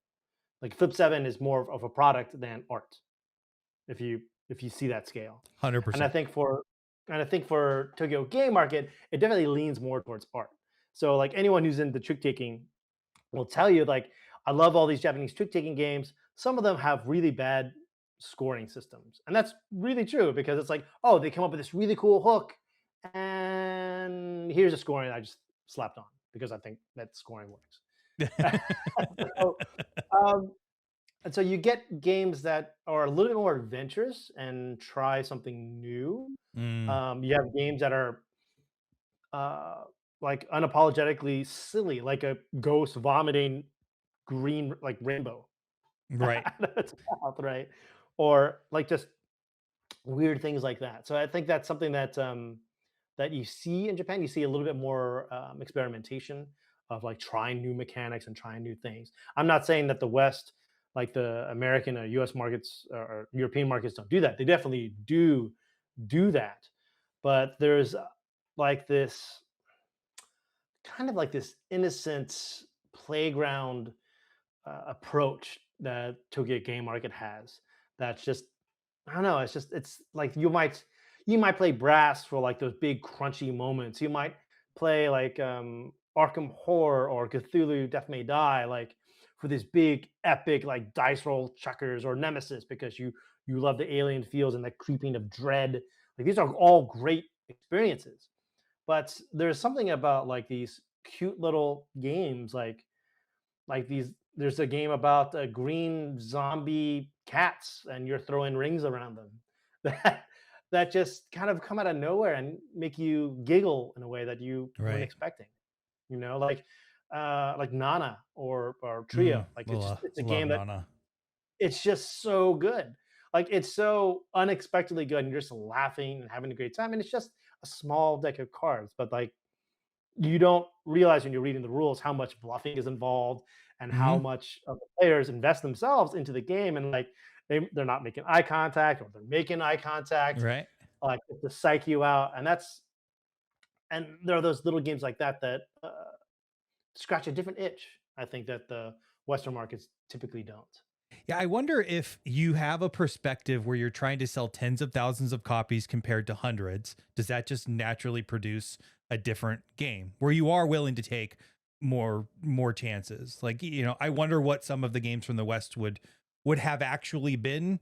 Like Flip 7 is more of a product than art, if you see that scale. And I 100%. think for Tokyo game market, it definitely leans more towards art. So like anyone who's into trick taking will tell you like I love all these Japanese trick taking games. Some of them have really bad scoring systems. And that's really true because it's like, oh, they come up with this really cool hook and here's a scoring I just slapped on because I think that scoring works. so, um, and so you get games that are a little bit more adventurous and try something new. Mm, You have games that are uh, like unapologetically silly, like a ghost vomiting green like rainbow right. out of its mouth, right? Or like just weird things like that. So I think that's something that that you see in Japan. You see a little bit more experimentation of like trying new mechanics and trying new things. I'm not saying that the West, like the American or U.S. markets or European markets, don't do that. They definitely do that, but there's like this kind of like this innocent playground approach that Tokyo Game Market has. That's just I don't know. It's just it's like you might play brass for like those big crunchy moments. You might play like Arkham Horror or Cthulhu Death May Die like for this big epic like dice roll checkers or Nemesis because you love the alien feels and the creeping of dread. Like these are all great experiences. But there's something about like these cute little games, like these. There's a game about green zombie cats, and you're throwing rings around them. That that just kind of come out of nowhere and make you giggle in a way that you weren't Right. expecting. Like Nana or Mm, Trio. Like it's a love game that Nana. it's just so good. Like it's so unexpectedly good, and you're just laughing and having a great time. And it's just a small deck of cards, but like you don't realize when you're reading the rules how much bluffing is involved and how Hmm. much of the players invest themselves into the game, and like they're not making eye contact or they're making eye contact, Right. like to psych you out. And there are those little games like that that scratch a different itch. I think that the Western markets typically don't. Yeah, I wonder if you have a perspective where you're trying to sell tens of thousands of copies compared to hundreds. Does that just naturally produce a different game where you are willing to take more chances? Like, I wonder what some of the games from the West would have actually been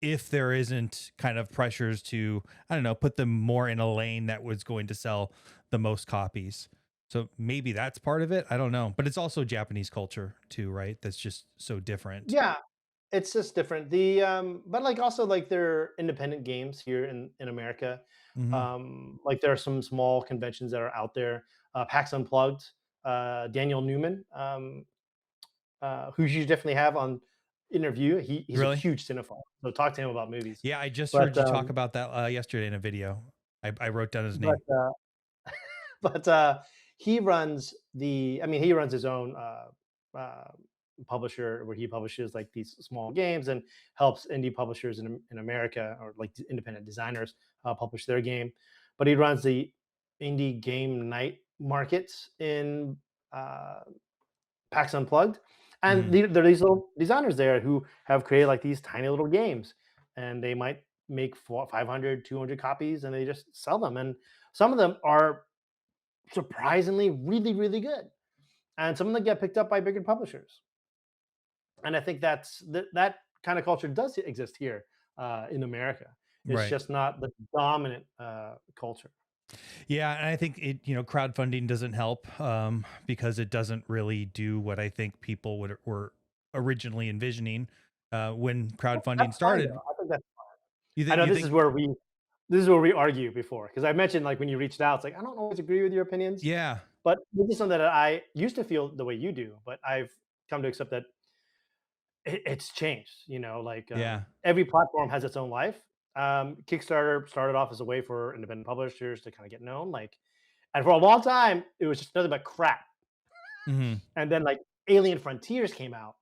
if there isn't kind of pressures to, I don't know, put them more in a lane that was going to sell the most copies. So maybe that's part of it. I don't know, but it's also Japanese culture too, right? That's just so different. Yeah, it's just different. But like also like they're independent games here in America. Hmm. Like there are some small conventions that are out there. PAX Unplugged, Daniel Newman, who you should definitely have on interview. He's a Really? huge cinephile, so talk to him about movies. Yeah, I just But heard you talk about that yesterday in a video. I wrote down his but name. but he runs the. I mean, he runs his own uh, publisher where he publishes like these small games and helps indie publishers in America or like independent designers publish their game. But he runs the indie game night markets in uh, PAX Unplugged, and Mm, there are these little designers there who have created like these tiny little games, and they might make 500, 200 copies, and they just sell them. And some of them are surprisingly really, really good, and some of them get picked up by bigger publishers. And I think that kind of culture does exist here in America. It's right. just not the dominant culture. Yeah, and I think crowdfunding doesn't help because it doesn't really do what I think people were originally envisioning when crowdfunding That's fine started. though. I think that's. You I think know you think this is where we argue before, because I mentioned like when you reached out, it's like I don't always agree with your opinions, yeah, but this is something that I used to feel the way you do, but I've come to accept that it's changed. Like yeah, every platform has its own life. Kickstarter started off as a way for independent publishers to kind of get known, like, and for a long time it was just nothing but crap. hmm, And then like Alien Frontiers came out,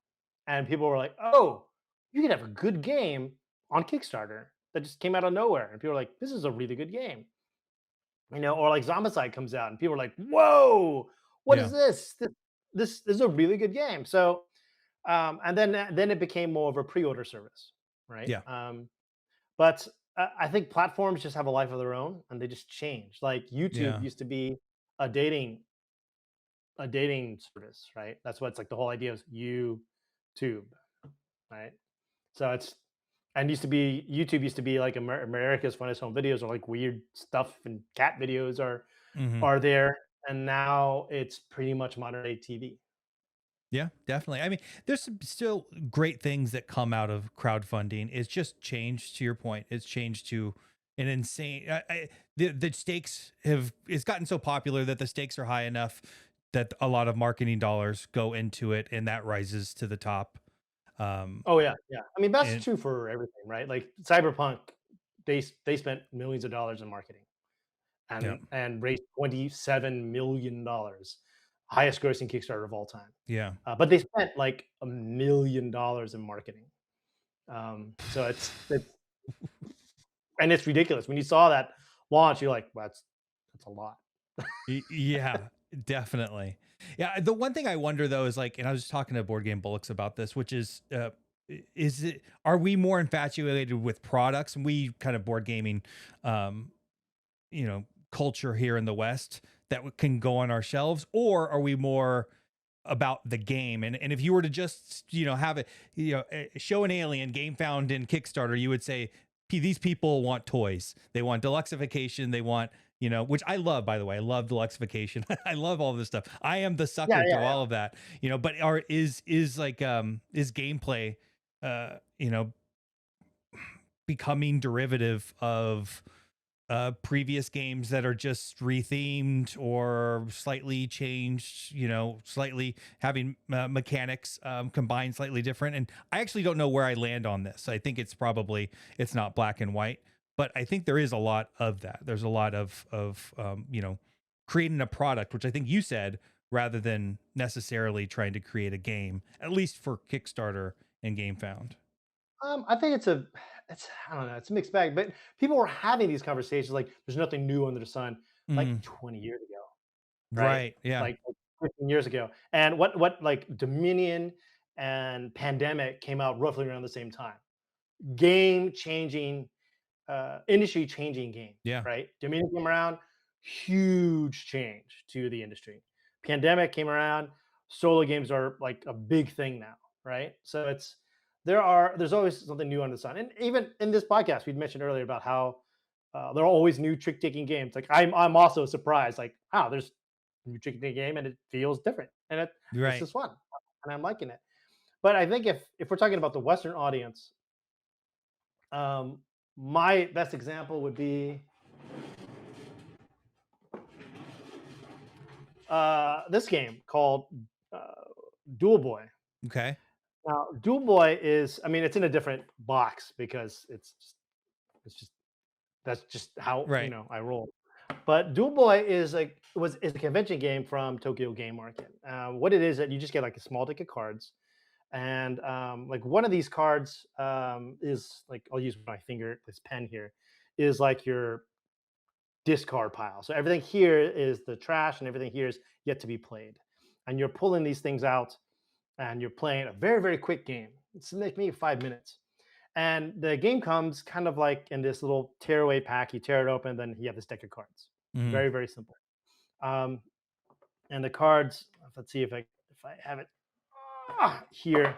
and people were like, "Oh, you can have a good game on Kickstarter that just came out of nowhere," and people were like, "This is a really good game." Or like Zombicide comes out, and people are like, "Whoa, what yeah, is this? This is a really good game." So, and then it became more of a pre-order service, right? yeah, But I think platforms just have a life of their own, and they just change. Like YouTube yeah. used to be a dating a dating service, right? That's what's like the whole idea is YouTube, right? So it's and used to be YouTube used to be like America's Funniest Home Videos, or like weird stuff and cat videos Hmm. are there, and now it's pretty much modern day TV. Yeah, definitely. I mean, there's still great things that come out of crowdfunding. It's just changed to your point. It's changed to an insane. The stakes have it's gotten so popular that the stakes are high enough that a lot of marketing dollars go into it, and that rises to the top. Um, Oh yeah, yeah. I mean that's and true for everything, right? Like Cyberpunk, they spent millions of dollars in marketing yeah, and raised $27 million, highest grossing Kickstarter of all time. yeah. But they spent like $1 million in marketing. So it's ridiculous. When you saw that launch, you're like, well, that's a lot. Yeah, definitely. Yeah, the one thing I wonder though is like, and I was just talking to Board Game Bullocks about this, which is it are we more infatuated with products and we kind of board gaming, um, you know, culture here in the West that can go on our shelves, or are we more about the game. And if you were to just, have it, show an alien game found in Kickstarter, you would say, these people want toys. They want deluxification. They want, which I love, by the way. I love deluxification. I love all this stuff. I am the Yeah, sucker to yeah, all of that, but is gameplay, you know, becoming derivative of previous games that are just rethemed or slightly changed, slightly having mechanics combined slightly different. And I actually don't know where I land on this. I think it's not black and white, but I think there is a lot of that. There's a lot of creating a product, which I think you said, rather than necessarily trying to create a game, at least for Kickstarter and GameFound. I think it's I don't know, it's a mixed bag. But people were having these conversations like there's nothing new under the sun, like 20 years ago, right? Right. Yeah. Like 15 years ago. And what like Dominion and Pandemic came out roughly around the same time. Game changing, industry changing games, Yeah. right? Dominion came around, huge change to the industry. Pandemic came around, solo games are like a big thing now, right? So there's always something new under the sun. And even in this podcast, we'd mentioned earlier about how there are always new trick taking games. Like I'm also surprised, like, oh, there's a new trick taking game and it feels different. And this Right. is fun. And I'm liking it. But I think if we're talking about the Western audience, um, my best example would be this game called uh, Dual Boy. Okay. Now, Dual Boy is, I mean, it's in a different box because it's just that's just how Right. I roll. But Dual Boy is a convention game from Tokyo Game Market. What it is that you just get like a small deck of cards, and like one of these cards is like I'll use my finger, this pen here, is like your discard pile. So everything here is the trash, and everything here is yet to be played. And you're pulling these things out, and you're playing a very very quick game. It's like maybe 5 minutes. And the game comes kind of like in this little tearaway pack. You tear it open, then you have this deck of cards. Mhm. Very very simple. Um, and the cards. Let's see if I have it here.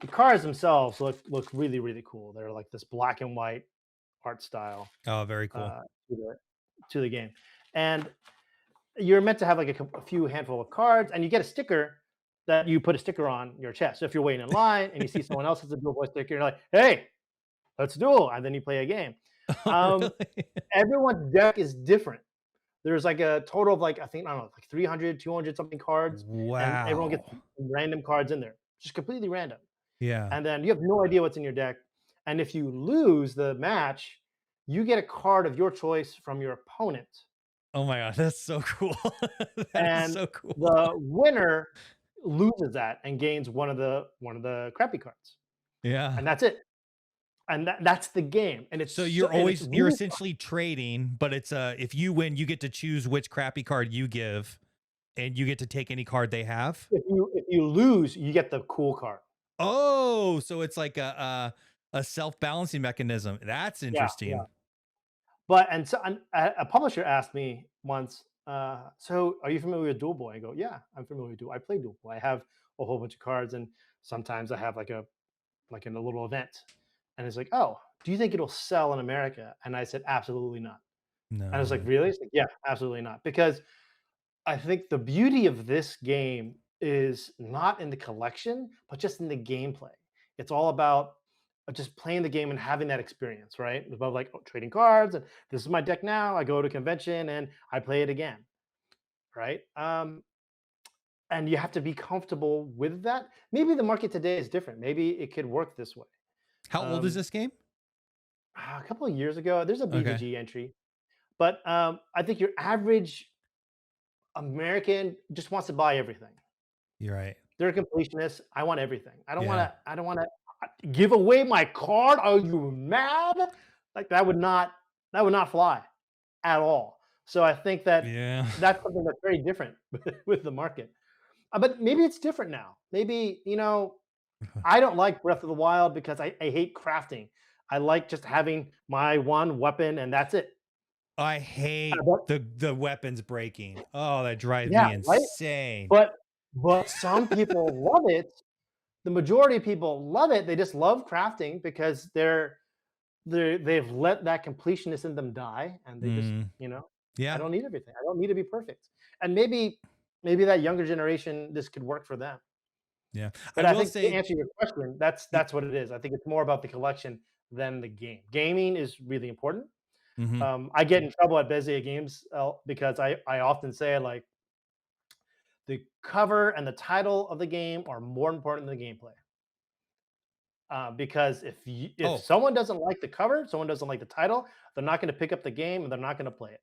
The cards themselves look really really cool. They're like this black and white art style Oh, very cool. uh, to the to the game, and you're meant to have like a few handful of cards, and you get a sticker that you put a sticker on your chest. So if you're waiting in line and you see someone else has a dual boy sticker, you're like, "Hey, let's duel," and then you play a game. Oh, Um, really? Everyone's deck is different. There's like a total of like I think I don't know like 300, 200 something cards, and everyone gets Wow. random cards in there, just completely random. Yeah. And then you have no idea what's in your deck. And if you lose the match, you get a card of your choice from your opponent, Oh my god, that's so cool. That is and so cool. the winner loses that and gains one of the crappy cards, Yeah. and that's it. And that's the game, and So it's you're really fun. essentially trading, but it's if you win, you get to choose which crappy card you give, and you get to take any card they have. If you lose, you get the cool card. Oh, so it's like a self-balancing mechanism. That's Yeah, yeah. interesting. But and so and a publisher asked me once, "So are you familiar with Dual Boy?" I go, "Yeah, I'm familiar with Dual. I play Dual Boy. I have a whole bunch of cards, and sometimes I have like in a little event." And it's like, "Oh, do you think it'll sell in America?" And I said, "Absolutely not." And I was like, No. "Really?" It's like, "Yeah, absolutely not." Because I think the beauty of this game is not in the collection, but just in the gameplay. It's all about just playing the game and having that experience, right? It's about like trading cards and this is my deck now. I go to convention and I play it again, right? And you have to be comfortable with that. Maybe the market today is different. Maybe it could work this way. How old is Um, this game? a couple of years ago, there's a Okay. BGG entry, but I think your average American just wants to buy everything. You're right. They're a completionist. I want everything. I don't Yeah. wanna I don't wanna give away my card. Are you mad? Like, that would not fly at all. So I think that Yeah. that's something that's very different with the market. But maybe it's different now. Maybe, I don't like Breath of the Wild because I hate crafting. I like just having my one weapon and that's it. I hate But the weapons breaking. Oh, that drives yeah, me right? insane. But But some people love it. The majority of people love it. They just love crafting because they've let that completionist in them die, and they just, Mm, I yeah, don't need everything. I don't need to be perfect. And maybe that younger generation, this could work for them. yeah. I But I will think to say, answer your question, that's what it is. I think it's more about the collection than the game. Gaming is really important. mhm. I get in trouble at Bézier Games because I often say like the cover and the title of the game are more important than the gameplay. Because if Oh, someone doesn't like the cover, someone doesn't like the title, they're not going to pick up the game and they're not going to play it.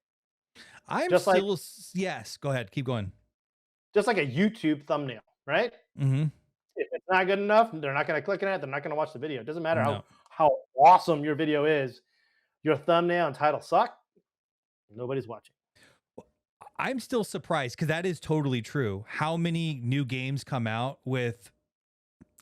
I'm Just like still yes, go ahead, keep going. just like a YouTube thumbnail, right? Mhm. If it's not good enough, they're not going to click on it. They're not going to watch the video. It doesn't matter No. how awesome your video is. Your thumbnail and title suck. Nobody's watching. I'm still surprised because that is totally true. How many new games come out with,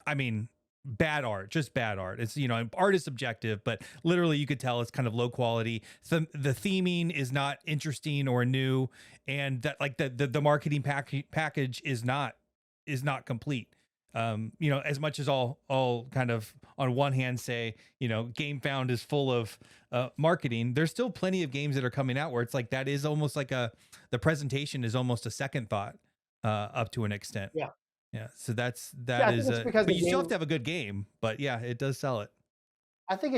I mean, bad art, just bad art. It's, art is subjective, but literally you could tell it's kind of low quality. The theming is not interesting or new, and that like the marketing package is not complete. As much as all kind of on one hand say, GameFound is full of marketing, there's still plenty of games that are coming out where it's like that is almost like the presentation is almost a second thought up to an extent. Yeah. Yeah, so that Yeah. I think is it's because but the you still have game, to have a good game, but yeah, it does sell it. I think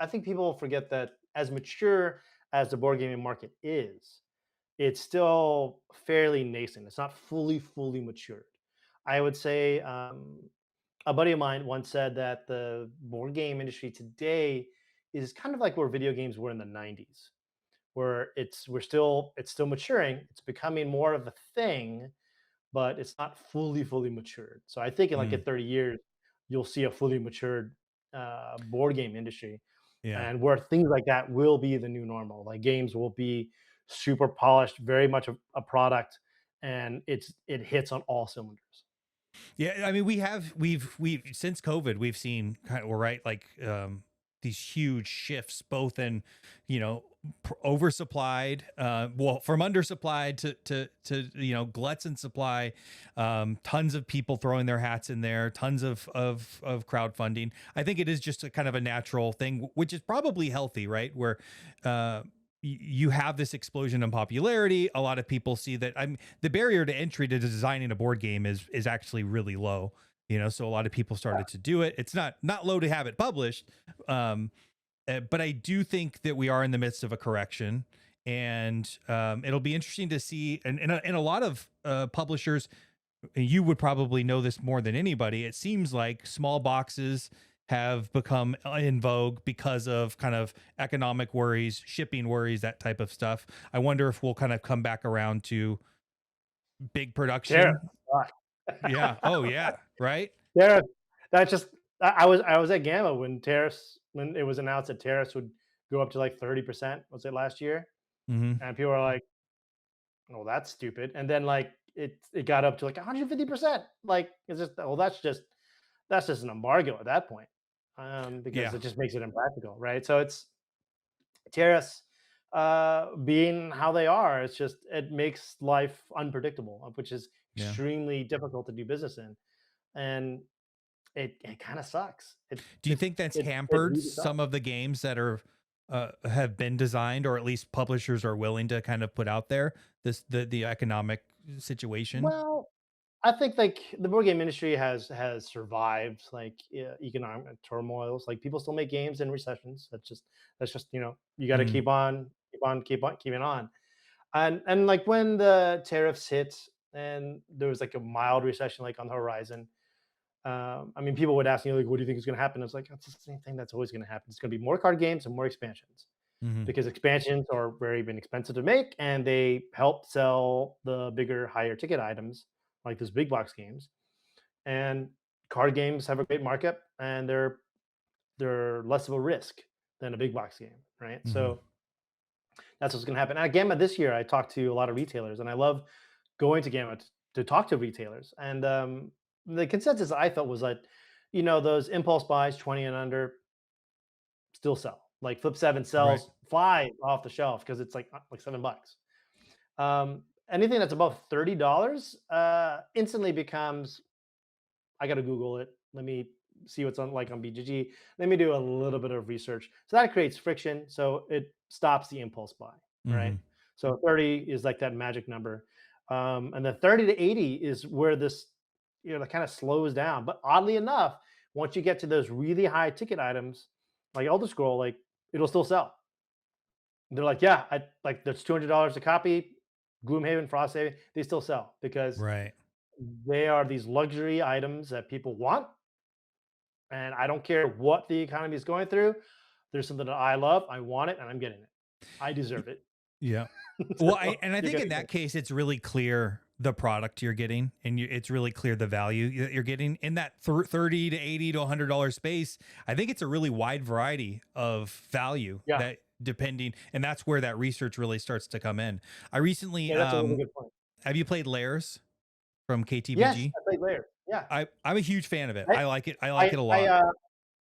I think people forget that as mature as the board gaming market is, it's still fairly nascent. It's not fully matured. I would say a buddy of mine once said that the board game industry today is kind of like where video games were in the 90s, where it's still maturing. It's becoming more of a thing, but it's not fully matured. So I think in like Mm, in 30 years, you'll see a fully matured board game industry, yeah. and where things like that will be the new normal. Like games will be super polished, very much a product, and it hits on all cylinders. Yeah, I mean, we've since COVID, we've seen kind of, we're right, like these huge shifts, both in, you know, oversupplied, well, from undersupplied to gluts in supply, tons of people throwing their hats in there, tons of crowdfunding. I think it is just a kind of a natural thing, which is probably healthy, right? Where uh, you have this explosion in popularity. A lot of people see that. The barrier to entry to designing a board game is actually really low. So a lot of people started to do it. It's not low to have it published, um, but I do think that we are in the midst of a correction, and it'll be interesting to see. And a lot of publishers, you would probably know this more than anybody. It seems like small boxes have become in vogue because of kind of economic worries, shipping worries, that type of stuff. I wonder if we'll kind of come back around to big Tariff. production. Fuck. Yeah. Oh yeah. Right. Tariff. That's just. I was at Gamma when it was announced that tariffs would go up to like 30%. Was it last year? Hmm. And people are like, "Oh, that's stupid." And then like it got up to like 150%. Like it's just well, that's just an embargo at that point, because Yeah. it just makes it impractical, right? So it's tariffs being how they are. It's just it makes life unpredictable, which is Yeah. extremely difficult to do business in, and it kind of sucks. Do you think that's It hampered really sucks. some of the games that have been designed, or at least publishers are willing to kind of put out there the economic situation? Well, I think like the board game industry has survived like economic turmoils. Like people still make games in recessions. That's just you got to Mm, keeping on. And like when the tariffs hit and there was like a mild recession like on the horizon. I mean, people would ask me like, "What do you think is going to happen?" It's like that's the same thing that's always going to happen. It's going to be more card games and more expansions hmm. because expansions are very been expensive to make and they help sell the bigger, higher ticket items like those big box games. And card games have a great markup and they're less of a risk than a big box game, right? Hmm. So that's what's going to happen. And again, this year I talked to a lot of retailers, and I love going to Gamma to talk to retailers. And the consensus I felt was that, those impulse buys 20 and under still sell. Like Flip 7 Right. sells 5 off the shelf because it's like $7. anything that's above $30 instantly becomes, I got to Google it. Let me see what's on like on BGG. Let me do a little bit of research. So that creates friction. So it stops the impulse buy, right? Hmm. So 30 is like that magic number. And the 30 to 80 is where this, that kind of slows down. But oddly enough, once you get to those really high ticket items, like Elder Scroll, like it'll still sell. They're like, yeah, I like there's $200 a copy. Gloomhaven, Frosthaven, they still sell because Right. they are these luxury items that people want, and I don't care what the economy is going through. There's something that I love, I want it, and I'm getting it. I deserve it. Yeah. Well, So I you're think in gonna get that it. case, it's really clear the product you're getting, and it's really clear the value that you're getting in that 30 to 80 to $100 space. I think it's a really wide variety of value Yeah, that depending, and that's where that research really starts to come in. I recently, yeah, that's a really good point. have you played Layers from Yes, KTBG? I played Layer. Yeah, I'm a huge fan of it. I, I like it. I like I, it a I, lot.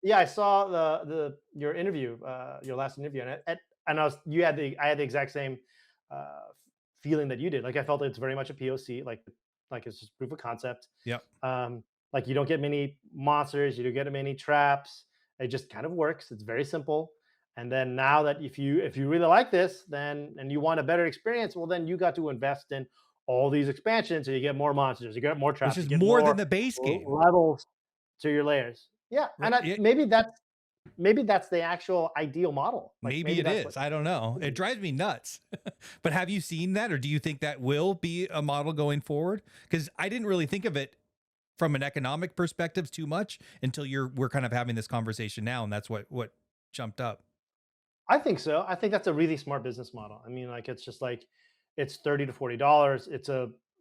yeah, I saw the your interview, your last interview, and I had the exact same feeling that you did. Like I felt it's very much a POC, like it's just proof of concept. Yep. Um, like you don't get many monsters, you don't get many traps. It just kind of works. It's very simple. And then now that if you really like this, then and you want a better experience, well, then you got to invest in all these expansions, so you get more monsters, you get more Which traps, is you get more than more the base game. levels to your layers. Yeah, Right. and Yeah, maybe that's the actual ideal model. Like maybe maybe it that's what. is. I don't know. It drives me nuts. But have you seen that, or do you think that will be a model going forward? Because I didn't really think of it from an economic perspective too much until we're kind of having this conversation now, and that's what jumped up. I think so. I think that's a really smart business model. I mean, like it's just like it's $30 to $40.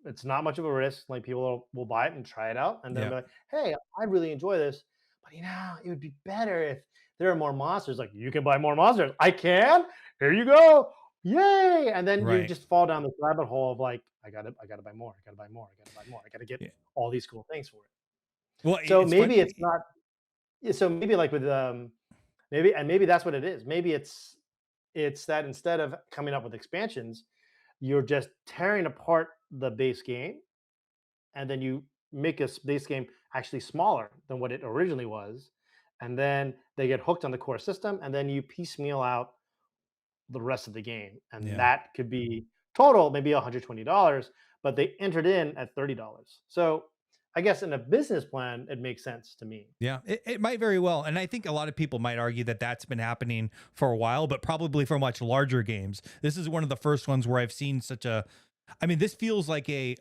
It's not much of a risk. Like people will buy it and try it out, and then Yeah. be like, "Hey, I really enjoy this, but it would be better if there are more monsters. Like you can buy more monsters. I can. Here you go. Yay!" And then you Right. just fall down this rabbit hole of like, I gotta buy more. I gotta buy more. I gotta buy more. I gotta get Yeah. all these cool things for it. Well, So it's maybe it's funny. not. Yeah, so maybe like with maybe that's what it is. Maybe it's that instead of coming up with expansions, you're just tearing apart the base game, and then you make a base game actually smaller than what it originally was, and then they get hooked on the core system, and then you piecemeal out the rest of the game, and Yeah. that could be total maybe $120, but they entered in at $30. So I guess in a business plan, it makes sense to me. Yeah, it might very well. And I think a lot of people might argue that that's been happening for a while, but probably for much larger games. This is one of the first ones where I've seen such a, I mean, this feels like a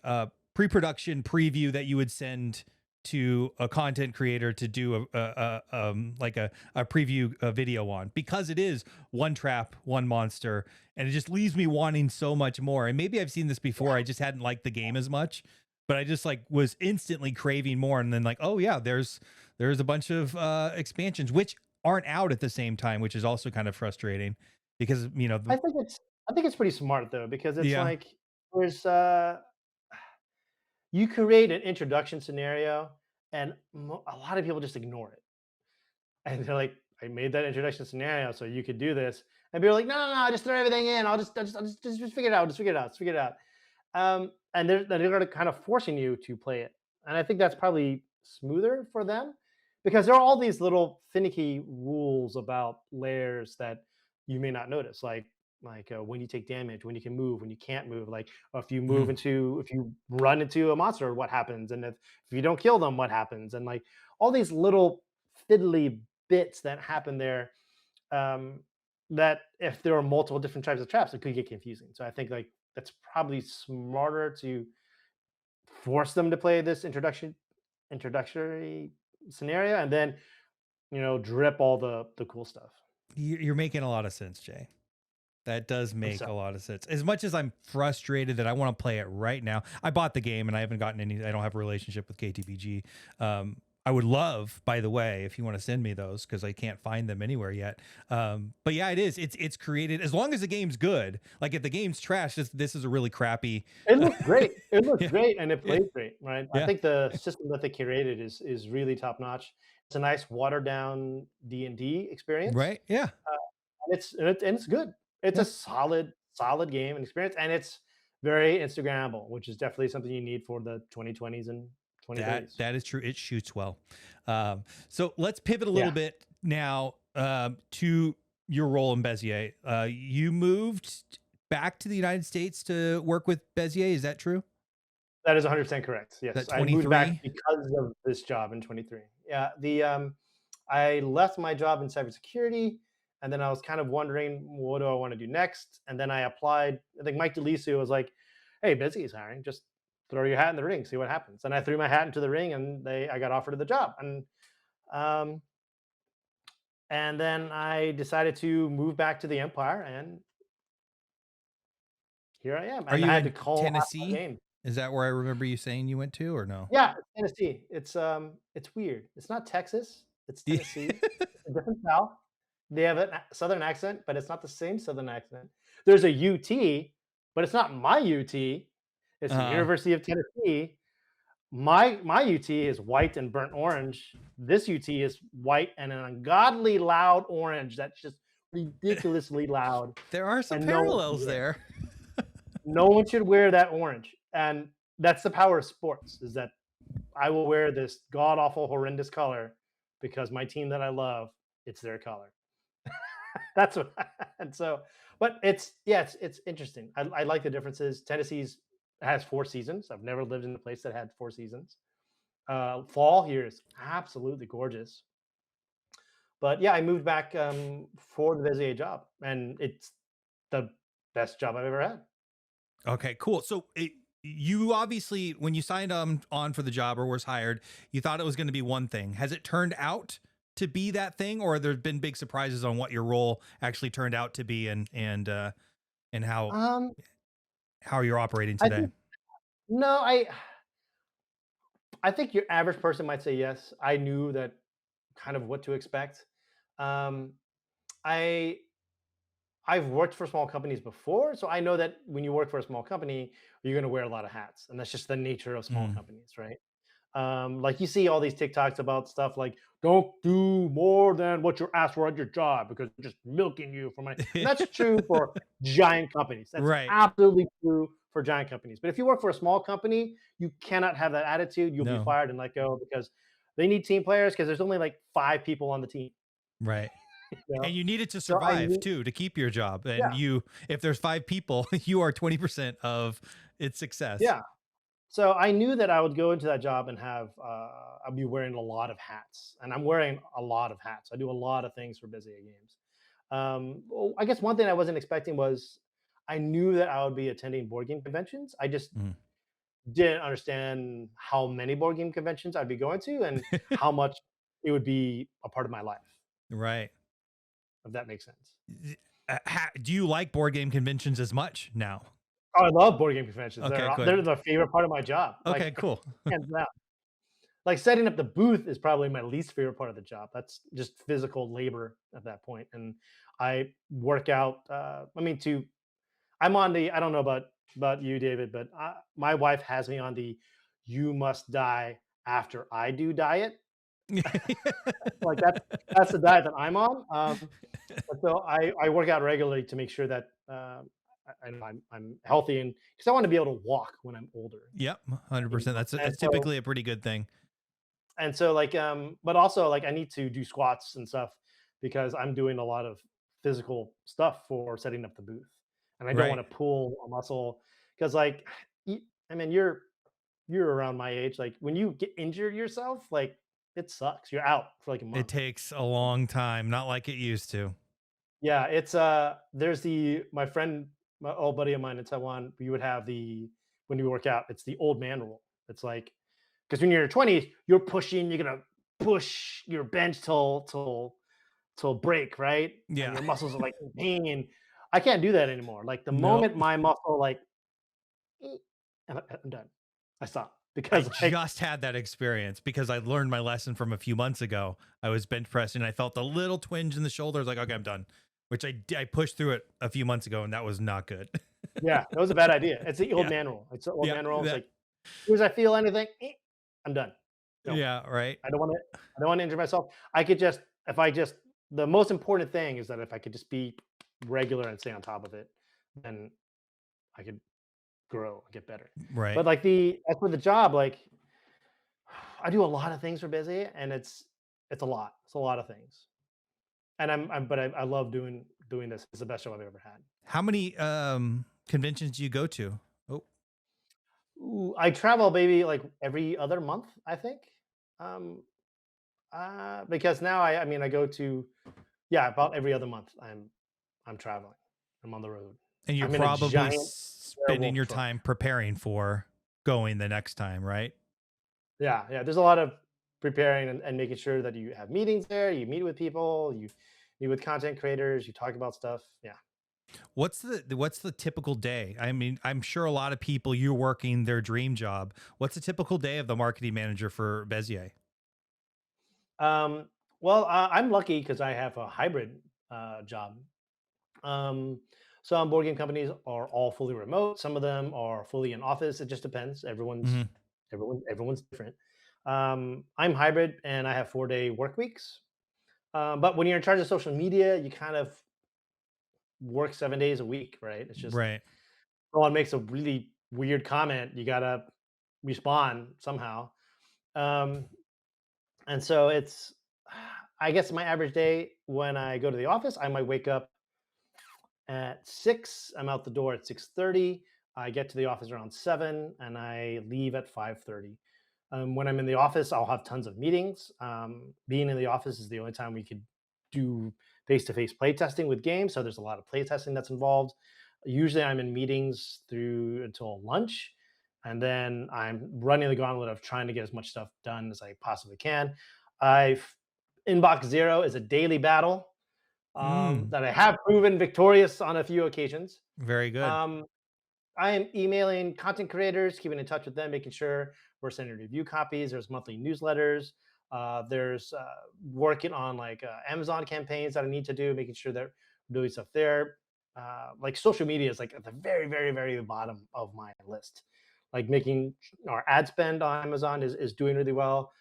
pre-production preview that you would send to a content creator to do like a preview video on, because it is one trap, one monster, and it just leaves me wanting so much more. And maybe I've seen this before. I just hadn't liked the game as much, but I just like was instantly craving more. And then like, oh yeah, there's a bunch of expansions which aren't out at the same time, which is also kind of frustrating because I think it's I think it's pretty smart though because it's yeah. like there's you create an introduction scenario and a lot of people just ignore it. And they're like, I made that introduction scenario so you could do this. And people are like, no, no, no, just throw everything in. I'll just figure it out. Just figure it out. Just figure it out. And they're kind of forcing you to play it. And I think that's probably smoother for them because there are all these little finicky rules about layers that you may not notice, like when you take damage, when you can move, when you can't move, like Mm, if you run into a monster, what happens, and if you don't kill them, what happens, and like all these little fiddly bits that happen there. Um, that if there are multiple different types of traps, it could get confusing. So I think like that's probably smarter to force them to play this introductory scenario, and then drip all the cool stuff. you're making a lot of sense, Jay. That does I'm make sorry. a lot of sense. As much as I'm frustrated that I want to play it right now, I bought the game and I haven't gotten any. I don't have a relationship with KTPG. I would love, by the way, if you want to send me those because I can't find them anywhere yet. But yeah, it is. It's created as long as the game's good. Like if the game's trash, this is a really crappy. It looks great. It looks Yeah, great, and it yeah, plays great, right? I yeah. think the system that they curated is really top notch. It's a nice watered down D&D experience. Right. Yeah. And it's good. It's a Yeah. solid game and experience, and it's very Instagrammable, which is definitely something you need for the 2020s and That 2030s. that is true. It shoots well. So let's pivot a little Yeah, bit now to your role in Bezier. You moved back to the United States to work with Bezier. Is that true? that is 100% correct. That Yes, I moved back 23. because of this job in 23. Yeah, I left my job in cybersecurity, and then I was kind of wondering, what do I want to do next? And then I applied. I think Mike DeLisio was like, "Hey, Busy is hiring. Just throw your hat in the ring, see what happens." And I threw my hat into the ring, and I got offered the job. Um, and then I decided to move back to the Empire, and here I am. Are And I you had to in call half my Tennessee? game. Is that where I remember you saying you went to, or no? Yeah, Tennessee. It's weird. It's not Texas. It's Yeah. Tennessee. It's a different South. They have a southern accent, but it's not the same southern accent. There's a UT, but it's not my UT. It's the uh, University of Tennessee. My UT is white and burnt orange. This UT is white and an ungodly loud orange that's just ridiculously loud, there are some and no one should parallels wear. there. No one should wear that orange. And that's the power of sports, is that I will wear this god awful, horrendous color because my team that I love, it's their color. That's what. And so, but it's yeah, it's interesting. I like the differences. Tennessee's has 4 seasons. I've never lived in a place that had 4 seasons. Fall here is absolutely gorgeous. But yeah, I moved back for the Bezier job, and it's the best job I've ever had. Okay, cool. So you obviously, when you signed on for the job or was hired, you thought it was going to be one thing. Has it turned out to be that thing, or there's been big surprises on what your role actually turned out to be, and Um, how you're operating I today? think no, I think your average person might say yes. I knew that kind of what to expect. Um, I I've worked for small companies before, so I know that when you work for a small company, you're going to wear a lot of hats, and that's just the nature of small Mm. companies, right? Like you see all these TikToks about stuff like "don't do more than what you're asked for at your job because they're just milking you for money," and that's true for giant companies. That's Right. absolutely true for giant companies. But if you work for a small company, you cannot have that attitude. You'll be No. fired and let go because they need team players because there's only like 5 people on the team. Right. You know? And you need it to So I survive knew, too, to keep your job. And yeah, if there's 5 people, you are 20% of its success. yeah. So I knew that I would go into that job and have I'll be wearing a lot of hats, and I'm wearing a lot of hats. I do a lot of things for Bézier Games. Well, I guess one thing I wasn't expecting was I knew that I would be attending board game conventions. I just Mm. didn't understand how many board game conventions I'd be going to and how much it would be a part of my life. Right. If that makes sense. Do you like board game conventions as much now? Oh, I love board game conventions. Okay, They're good. the favorite part of my job. Okay, Like cool. hands down. Like setting up the booth is probably my least favorite part of the job. That's just physical labor at that point. And I work out. I mean, to I'm on the. I don't know about you, David, but my wife has me on the "you must die after I do" diet. Like that's the diet that I'm on. But so I work out regularly to make sure that I'm healthy and because I want to be able to walk when I'm older. Yep, 100%. And That's so typically a pretty good thing. like but also like I need to do squats and stuff because I'm doing a lot of physical stuff for setting up the booth, and I don't Right. want to pull a muscle because like I mean you're around my age, like when you get injured yourself, like it sucks, you're out for like a It month. takes a long time, not like it used to. Yeah, it's there's the my friend, my old buddy of mine in Taiwan, we would have the when you work out, it's the old man rule. It's like because when you're in your 20s, you're pushing, you're gonna push your bench till break, right? And Yeah. your muscles are like in pain. I can't do that anymore. Like the moment Nope. my muscle like "Eh," I'm done. I stop I because like just had that experience because I learned my lesson from a few months ago. I was bench pressing and I felt a little twinge in the shoulder. I was like, okay, I'm done. Which I pushed through it a few months ago and that was not good. yeah, that was a bad idea. It's the old Yeah. man rule. It's the old Yeah. man rule. It's That, like as soon as I feel anything, I'm done. No, yeah. Right. I don't want to. I don't want to injure myself. I could just if I just the most important thing is that if I could just be regular and stay on top of it, then I could grow, get better. Right. But like the as for the job, like I do a lot of things for Busy, and it's a lot. It's a lot of things. And I love doing this. It's the best job I've ever had. How many conventions do you go to? Oh, Ooh, I travel maybe like every other month, I think. Um, because now I mean I go to yeah about every other month. I'm traveling. I'm on the road. and you're I'm in a probably giant spending werewolf your truck. time preparing for going the next time, right? Yeah, yeah. There's a lot of preparing and making sure that you have meetings there. You meet with people. You meet with content creators. You talk about stuff. Yeah. What's the typical day? I mean, I'm sure a lot of people you're working their dream job. What's a typical day of the marketing manager for Bezier? Um, well, I'm lucky because I have a hybrid job. Um, some board game companies are all fully remote. Some of them are fully in office. It just depends. Hmm. Everyone's different. I'm hybrid, and I have 4-day work weeks. But when you're in charge of social media, you kind of work 7 days a week, right? It's just Right. someone makes a really weird comment, you gotta respond somehow. Um, and so it's, I guess my average day when I go to the office, I might wake up at 6. I'm out the door at 6:30. I get to the office around 7, and I leave at 5:30. When I'm in the office, I'll have tons of meetings. Being in the office is the only time we could do face-to-face play testing with games. So there's a lot of play testing that's involved. Usually, I'm in meetings through until lunch, and then I'm running the gauntlet of trying to get as much stuff done as I possibly can. I've Inbox zero is a daily battle Mm, that I have proven victorious on a few occasions. very good. Um, I am emailing content creators, keeping in touch with them, making sure we're sending review copies. There's monthly newsletters. There's working on like Amazon campaigns that I need to do, making sure that we're doing stuff there. Like social media is like at the very, very, very bottom of my list. Like making our ad spend on Amazon is doing really well.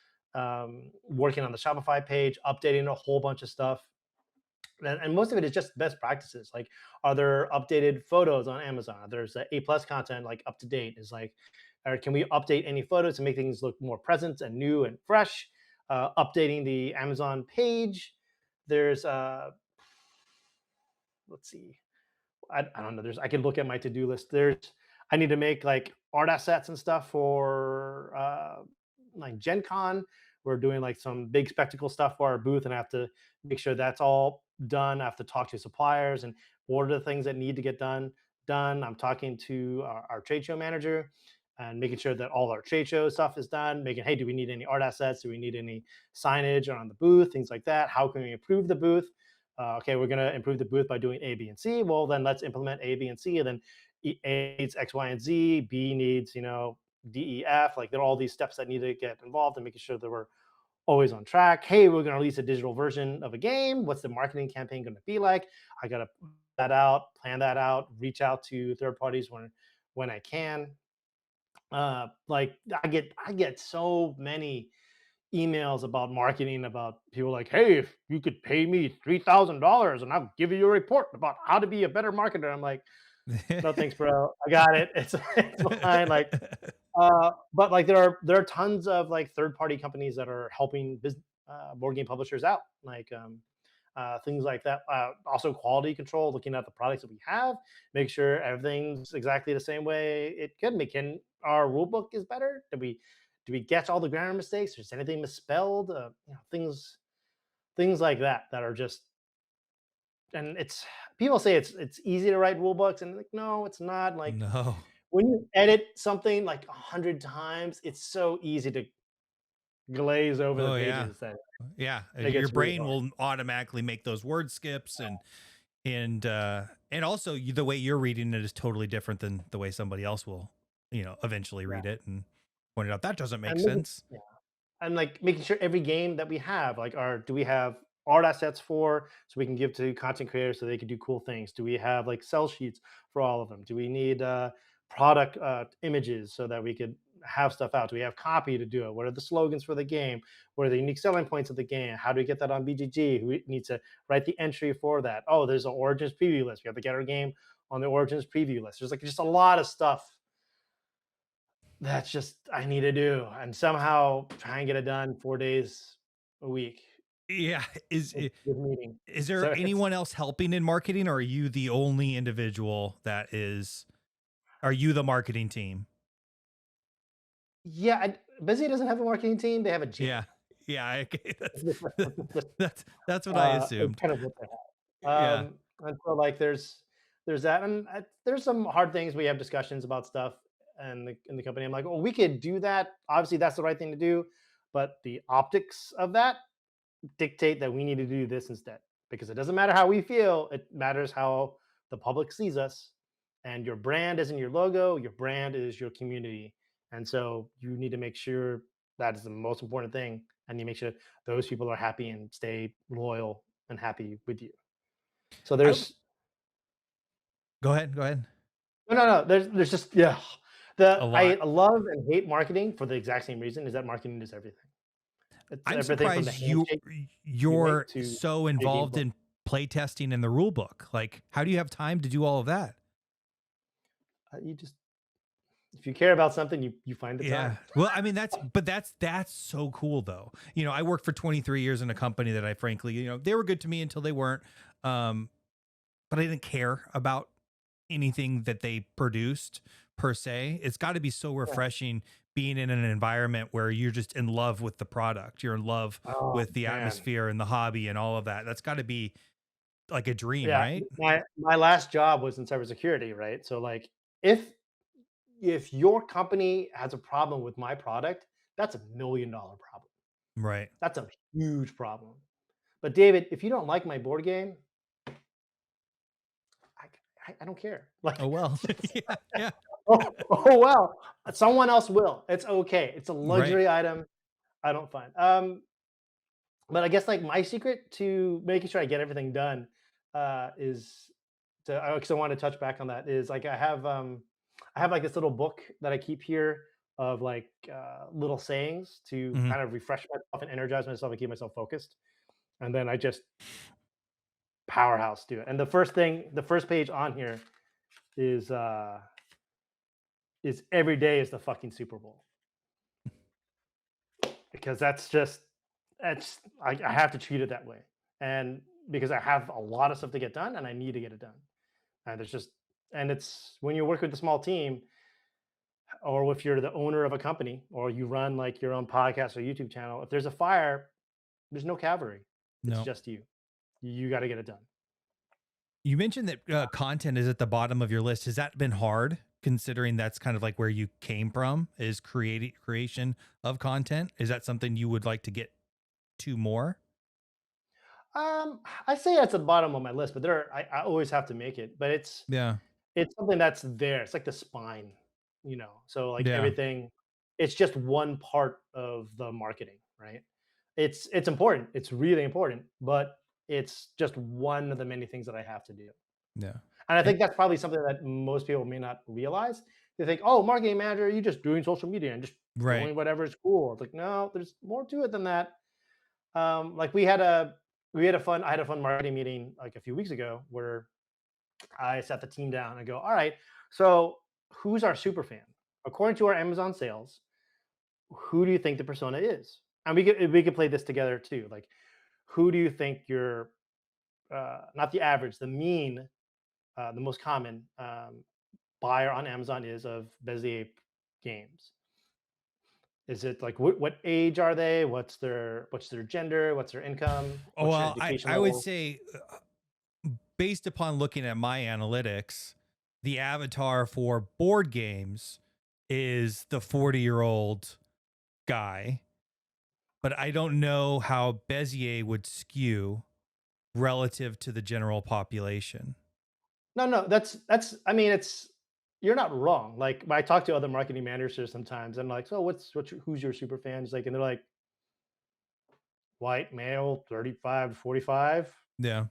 Working on the Shopify page, updating a whole bunch of stuff, and most of it is just best practices. Like, are there updated photos on Amazon? There's A plus content like up to date. Is like, or can we update any photos to make things look more present and new and fresh? Updating the Amazon page. There's let's see, I don't know. There's I can look at my to do list. There's I need to make like art assets and stuff for like Gen Con. We're doing like some big spectacle stuff for our booth, and I have to make sure that's all done. I have to talk to suppliers and order the things that need to get done. Done. I'm talking to our trade show manager and making sure that all our trade show stuff is done. Making, hey, do we need any art assets? Do we need any signage on the booth? Things like that. How can we improve the booth? Okay, we're going to improve the booth by doing A, B, and C. Well, then let's implement A, B, and C. And then A needs X, Y, and Z. B needs, D, E, F. Like there are all these steps that need to get involved and making sure that we're always on track. Hey, we're going to release a digital version of a game. What's the marketing campaign going to be like? I got to plan that out, reach out to third parties when I can. Like I get so many emails about marketing about people like, hey, if you could pay me $3,000 and I'll give you a report about how to be a better marketer. I'm like, no thanks, bro. I got it. It's fine. Like, but like there are tons of like third party companies that are helping board game publishers out, like things like that. Also, quality control, looking at the products that we have, make sure everything's exactly the same way it could. Making our rule book is better. Do we catch all the grammar mistakes? Is anything misspelled? Things like that are just, and it's people say it's easy to write rule books, and like no, it's not. Like No. when you edit something like 100 times, it's so easy to glaze over the Oh yeah. pages that Yeah. it Your gets really brain hard. will automatically make those word skips and also the way you're reading it is totally different than the way somebody else will, eventually Yeah, read it and point it out. That doesn't make and making, sense. yeah. And like making sure every game that we have, like, do we have art assets for so we can give to content creators so they can do cool things? Do we have like sell sheets for all of them? Do we need product images so that we could have stuff out? Do we have copy to do it? What are the slogans for the game? What are the unique selling points of the game? How do we get that on BGG? Who needs to write the entry for that? Oh, there's an Origins preview list. We have to get our game on the Origins preview list. There's like just a lot of stuff that's just I need to do, and somehow try and get it done 4 days a week Yeah. with meeting. Is there So it's anyone else helping in marketing, or are you the only individual that is, are you the marketing team? yeah, Busy doesn't have a marketing team. They have a gym. Yeah. Yeah. Okay. Just, That's what I it's assumed. kind of what they have. Yeah. And so like there's that, and there's some hard things. We have discussions about stuff, and in the company, I'm like, well, we could do that. Obviously, that's the right thing to do, but the optics of that dictate that we need to do this instead, because it doesn't matter how we feel, it matters how the public sees us. And your brand isn't your logo, your brand is your community. And so you need to make sure that is the most important thing, and you make sure those people are happy and stay loyal and happy with you. So I there's Go ahead. Go ahead. no, there's just yeah. The A I lot. love and hate marketing for the exact same reason, is that marketing is everything. It's I'm everything from the surprised handshake you make you're to so how your game involved plays. in playtesting and the rule book. Like, how do you have time to do all of that? You just if you care about something, you find the Yeah. time. Well, I mean, that's so cool though. You know, I worked for 23 years in a company that I frankly, they were good to me until they weren't. Um, but I didn't care about anything that they produced per se. It's got to be so Yeah. refreshing being in an environment where you're just in love with the product. You're in love Oh, with the man. atmosphere and the hobby and all of that. That's got to be like a dream, Yeah, right? my last job was in cybersecurity, right? So, like, if if your company has a problem with my product, that's $1 million problem. Right. That's a huge problem. But David, if you don't like my board game, I I don't care. Oh Like, well. Yeah. Yeah. oh, well, someone else will. It's okay. It's a Right. luxury item. I don't find. But I guess like my secret to making sure I get everything done is to because I want to touch back on that is like I have like this little book that I keep here of like little sayings to Mhm. kind of refresh myself and energize myself and keep myself focused, and then I just powerhouse do it. And the first page on here is uh is every day is the fucking Super Bowl, because that's I have to treat it that way, and because I have a lot of stuff to get done and I need to get it done. And there's just and it's when you work with a small team, or if you're the owner of a company, or you run like your own podcast or YouTube channel, if there's a fire, there's no cavalry. It's No. just you. You got to get it done. You mentioned that content is at the bottom of your list. Has that been hard, considering that's kind of like where you came from? Is creation of content? Is that something you would like to get to more? I say it's at the bottom of my list, but I always have to make it. But Yeah. it's something that's there. It's like the spine, So like Yeah. everything, it's just one part of the marketing, right? It's important. It's really important, but it's just one of the many things that I have to do. Yeah. And I And think that's probably something that most people may not realize. They think, "Oh, marketing manager, you're just doing social media and just right. doing whatever is cool." It's like, no, there's more to it than that. Like we had a fun I had a fun marketing meeting like a few weeks ago where I sat the team down and I go, all right, so who's our super fan? According to our Amazon sales, who do you think the persona is? And we could play this together too. Like, who do you think your not the average, the mean, the most common buyer on Amazon is of Bézier Games? Is it like what age are they? What's their gender? What's their income? Oh, What's your well, education I would level? say, based upon looking at my analytics, the avatar for board games is the 40-year-old guy, but I don't know how Bezier would skew relative to the general population. No, no, that's. I mean, it's you're not wrong. Like when I talk to other marketing managers sometimes, I'm like, so who's your super fans? Like, and they're like, white male, 35 to 45, Yeah.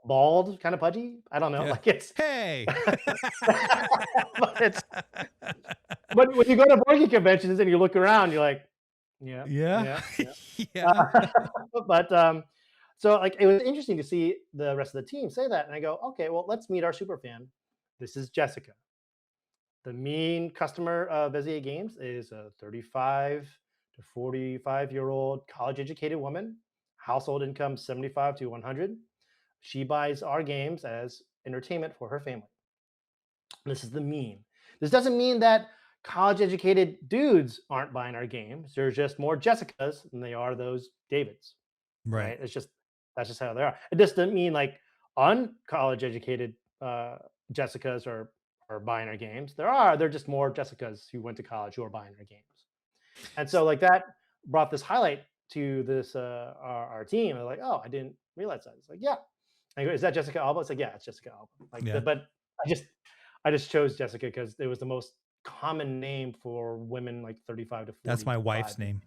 bald, kind of pudgy. I don't know. Yeah. Like it's, Hey. but it's, but when you go to board game conventions and you look around, you're like, yeah, Yeah. yeah, yeah. Yeah. But so like it was interesting to see the rest of the team say that, and I go, okay, well, let's meet our super fan. This is Jessica. The mean customer of Bézier Games is a 35 to 45-year-old college-educated woman, household income 75 to 100. She buys our games as entertainment for her family. This is the mean. This doesn't mean that college-educated dudes aren't buying our games. There's just more Jessicas than they are those Davids, Right. right? That's just how they are. It just doesn't mean like uncollege educated Jessicas are buying our games. They're just more Jessicas who went to college who are buying our games. And so like that brought this highlight to this our team. They're like, oh, I didn't realize that. It's like, yeah. I go, is that Jessica Alba? It's like, yeah, it's Jessica Alba. Like, Yeah. but I just chose Jessica because it was the most common name for women like 35 to 40. That's my wife's name.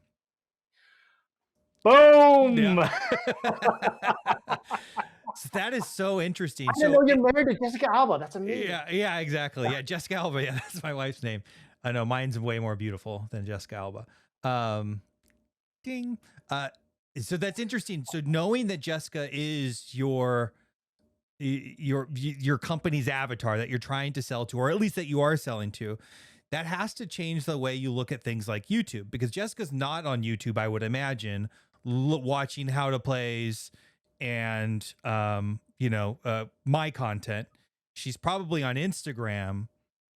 Boom! Yeah. So that is so interesting. I didn't know you're married to Jessica Alba. That's amazing. Yeah, exactly. Yeah, Jessica Alba. Yeah, that's my wife's name. I know mine's way more beautiful than Jessica Alba. Ding. So that's interesting. So knowing that Jessica is your company's avatar that you're trying to sell to, or at least that you are selling to, that has to change the way you look at things like YouTube, because Jessica's not on YouTube, I would imagine, watching how to plays and my content. She's probably on Instagram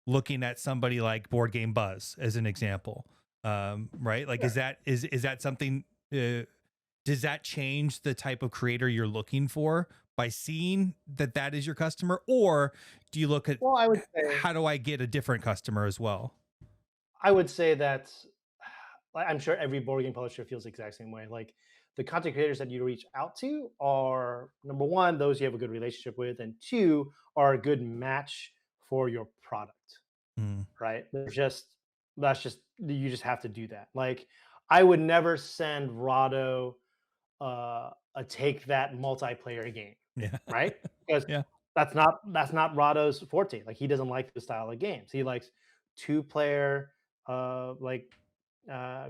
looking at somebody like Board Game Buzz as an example, right? Like, Yeah. is that something? Does that change the type of creator you're looking for by seeing that is your customer, or do you look at, Well, I would say how do I get a different customer as well? that like, I'm sure every board game publisher feels the exact same way. Like the content creators that you reach out to are number one, those you have a good relationship with, and two, are a good match for your product, Mm, right? That's just you just have to do that. Like I would never send Rado a take that multiplayer game, yeah. right? Because Yeah. that's not Rado's forte. Like he doesn't like the style of games. He likes two-player like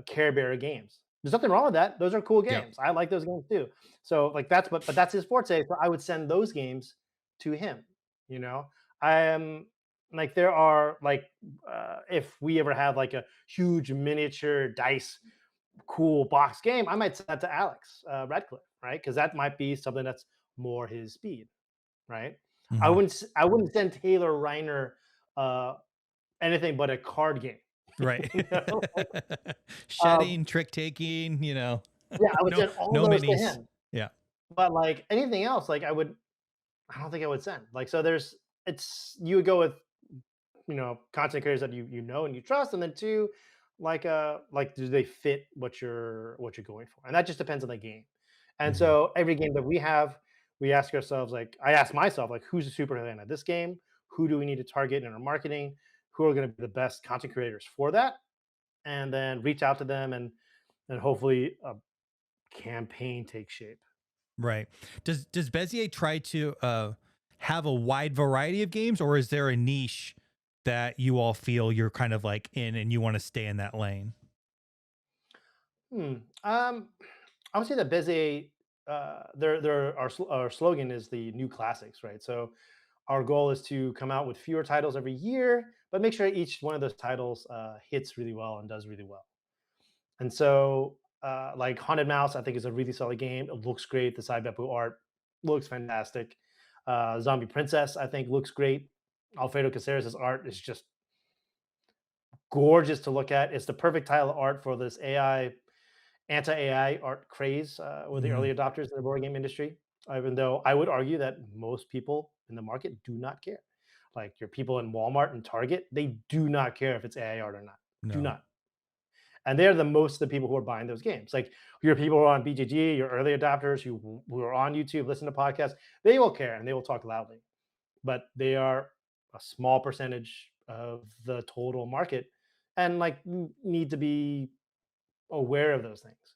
Care Bear games. There's nothing wrong with that. Those are cool Yep. games. I like those games too. So like but that's his forte. So I would send those games to him. You know, I am like there are like if we ever have like a huge miniature dice cool box game, I might send that to Alex Radcliffe, right? Because that might be something that's more his speed, right? Mhm. I wouldn't send Taylor Reiner uh, anything but a card game. Right. You know? Um, Shedding, trick taking, yeah, I would no, send all no those to minis. him. Yeah. But like anything else, I don't think I would send. Like so, you would go with content creators that you know and you trust, and then two, like do they fit what you're going for, and that just depends on the game. And Mhm. so every game that we have, we ask ourselves, like I ask myself, like who's a super fan of this game? Who do we need to target in our marketing? Who are going to be the best content creators for that? And then reach out to them, and hopefully a campaign takes shape. Right. Does Bezier try to have a wide variety of games, or is there a niche that you all feel you're kind of like in and you want to stay in that lane? Hmm. I would say that Bezier, our slogan is the new classics, right? So our goal is to come out with fewer titles every year, but make sure each one of those titles hits really well and does really well. And so, like Haunted Mouse, I think is a really solid game. It looks great. The side beppu art looks fantastic. Zombie Princess, I think, looks great. Alfredo Caceres' art is just gorgeous to look at. It's the perfect title of art for this anti-AI art craze with the Hmm. early adopters in the board game industry. Even though I would argue that most people in the market do not care. Like your people in Walmart and Target, they do not care if it's AI art or not. Do No. not. And they're the most of the people who are buying those games. Like your people who are on BGG, your early adopters who are on YouTube, listen to podcasts, they will care and they will talk loudly. But they are a small percentage of the total market, and like need to be aware of those things.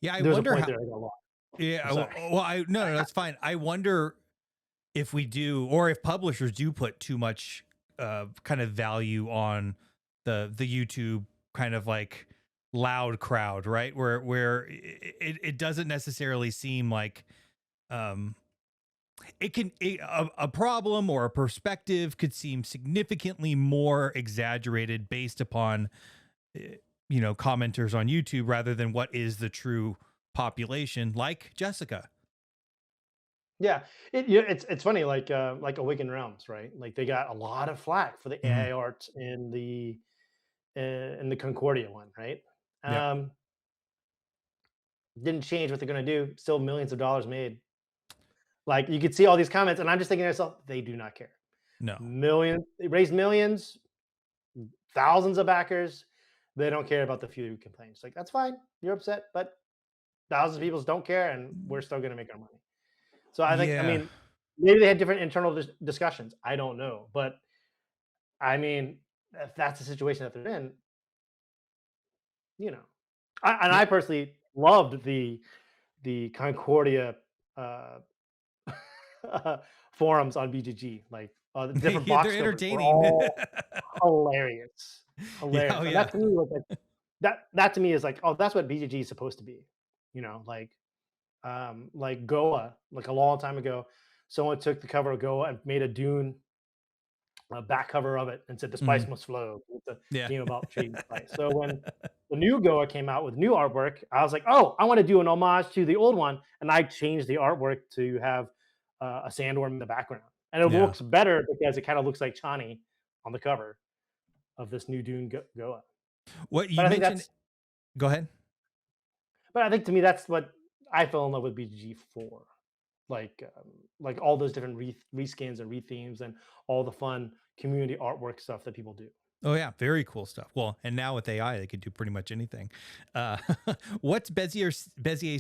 Yeah, I There's a wonder point how. there I got lost. I'm Yeah, sorry. well, no, that's fine. I wonder if we do, or if publishers do put too much kind of value on the YouTube kind of like loud crowd, right? Where it doesn't necessarily seem like um a problem or a perspective could seem significantly more exaggerated based upon commenters on YouTube rather than what is the true population, like Jessica. Yeah, it's funny, like Awakened Realms, right? Like they got a lot of flack for the Hmm. AI art in the Concordia one, right? Yep. Um, didn't change what they're gonna do. Still millions of dollars made. Like you could see all these comments, and I'm just thinking to myself, they do not care. No. Millions, they raised millions, thousands of backers. They don't care about the few who complain. It's like that's fine. You're upset, but thousands of people don't care, and we're still gonna make our money. So I think, I Yeah. mean, maybe they had different internal discussions. I don't know, but I mean, if that's the situation that they're in, you know, and Yeah. I personally loved the Concordia uh, forums on BGG. Like the different Yeah, they're box covers were entertaining. all hilarious, Yeah. Oh hilarious, and yeah. that to me was like that to me is like, oh, that's what BGG is supposed to be. You know, like Goa, like a long time ago, someone took the cover of Goa and made a Dune back cover of it and said the Hmm. spice must flow. It's a Yeah. game about trading spice. So when the new Goa came out with new artwork, I was like, oh, I want to do an homage to the old one, and I changed the artwork to have a sandworm in the background, and it Yeah. looks better because it kind of looks like Chani on the cover of this new Dune Goa. What you But I think mentioned. that's, Go ahead. but I think to me that's what I fell in love with BGG for. Like all those different reskins and rethemes and all the fun community artwork stuff that people do. Oh yeah, very cool stuff. Well, and now with AI, they could do pretty much anything. Uh, what's Bezier's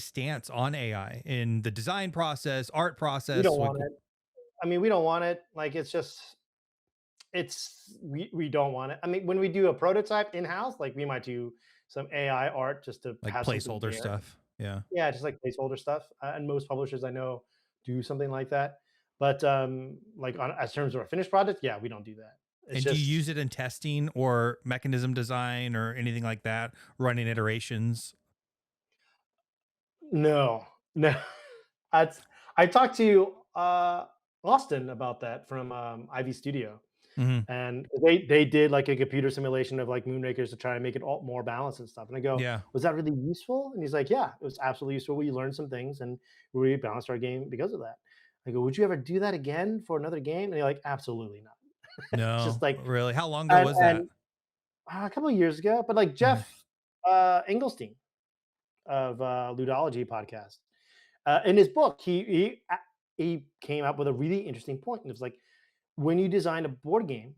stance on AI in the design process, art We process? don't want it. I mean, we don't want it. Like it's just we don't want it. I mean, when we do a prototype in house, like we might do some AI art just to Like have something placeholder there. stuff? Yeah. Yeah, just like placeholder stuff. And most publishers I know do something like that. But like on as terms of a finished product, yeah, we don't do that. It's And do you just use it in testing or mechanism design or anything like that? Running iterations? no, no. That's I talked to Austin about that from Ivy Studio, Hmm. and they did like a computer simulation of like Moonrakers to try and make it all more balanced and stuff. And I go, Yeah. was that really useful? And he's like, yeah, it was absolutely useful. We learned some things and we rebalanced our game because of that. I go, would you ever do that again for another game? And they're like, absolutely not. It's just No, like, really. How long ago was that? and a couple of years ago, but like Hmm. Jeff Engelstein of Ludology podcast, in his book, he came up with a really interesting point. And it was like, when you design a board game,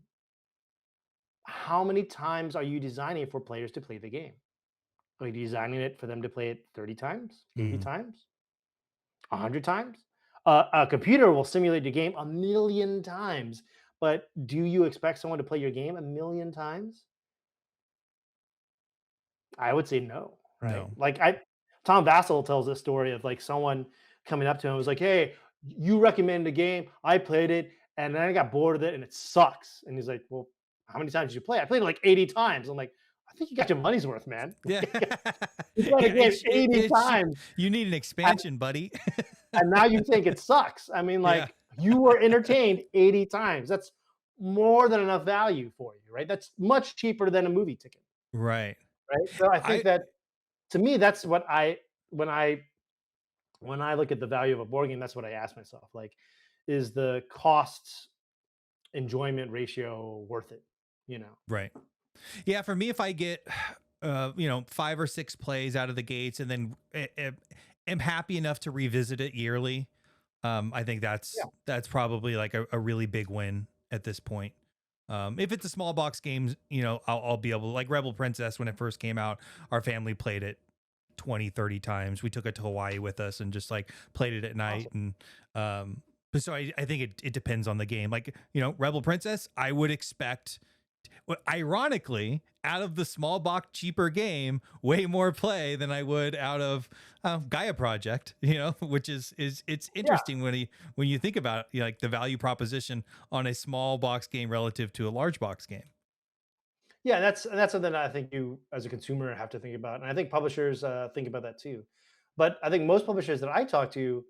how many times are you designing for players to play the game? Are you designing it for them to play it 30 times, 80 Hmm. times, 100 times? A computer will simulate your game a million times, but do you expect someone to play your game a million times? I would say no, right? No. Tom Vassell tells this story of like someone coming up to him and was like, "Hey, you recommended a game. I played it, and then I got bored of it, and it sucks." And he's like, "Well, how many times did you play? I played it like 80 times." I'm like, "I think you got your money's worth, man. Yeah. You played a Yeah. game 80 times, You need an and, expansion, buddy. and now you think it sucks. I mean, Yeah. like you were entertained 80 times. That's more than enough value for you, right? That's much cheaper than a movie ticket, Right. right? So I think I that to me, that's what when I when I look at the value of a board game, that's what I ask myself. Like, is the cost enjoyment ratio worth it? You know? Right. Yeah, for me, if I get, 5 or 6 plays out of the gates and then am happy enough to revisit it yearly, I think Yeah. that's probably like a really big win at this point. If it's a small box games, I'll be able, like Rebel Princess, when it first came out, our family played it 20, 30 times. We took it to Hawaii with us and just like played it at night. Awesome. And, but so I think it depends on the game. Like, Rebel Princess, I would expect, well, ironically, out of the small box cheaper game, way more play than I would out of Gaia Project. Which is it's Yeah. interesting when you think about it, like the value proposition on a small box game relative to a large box game. Yeah. That's something that I think you, as a consumer, have to think about, and I think publishers think about that too. But I think most publishers that I talk to,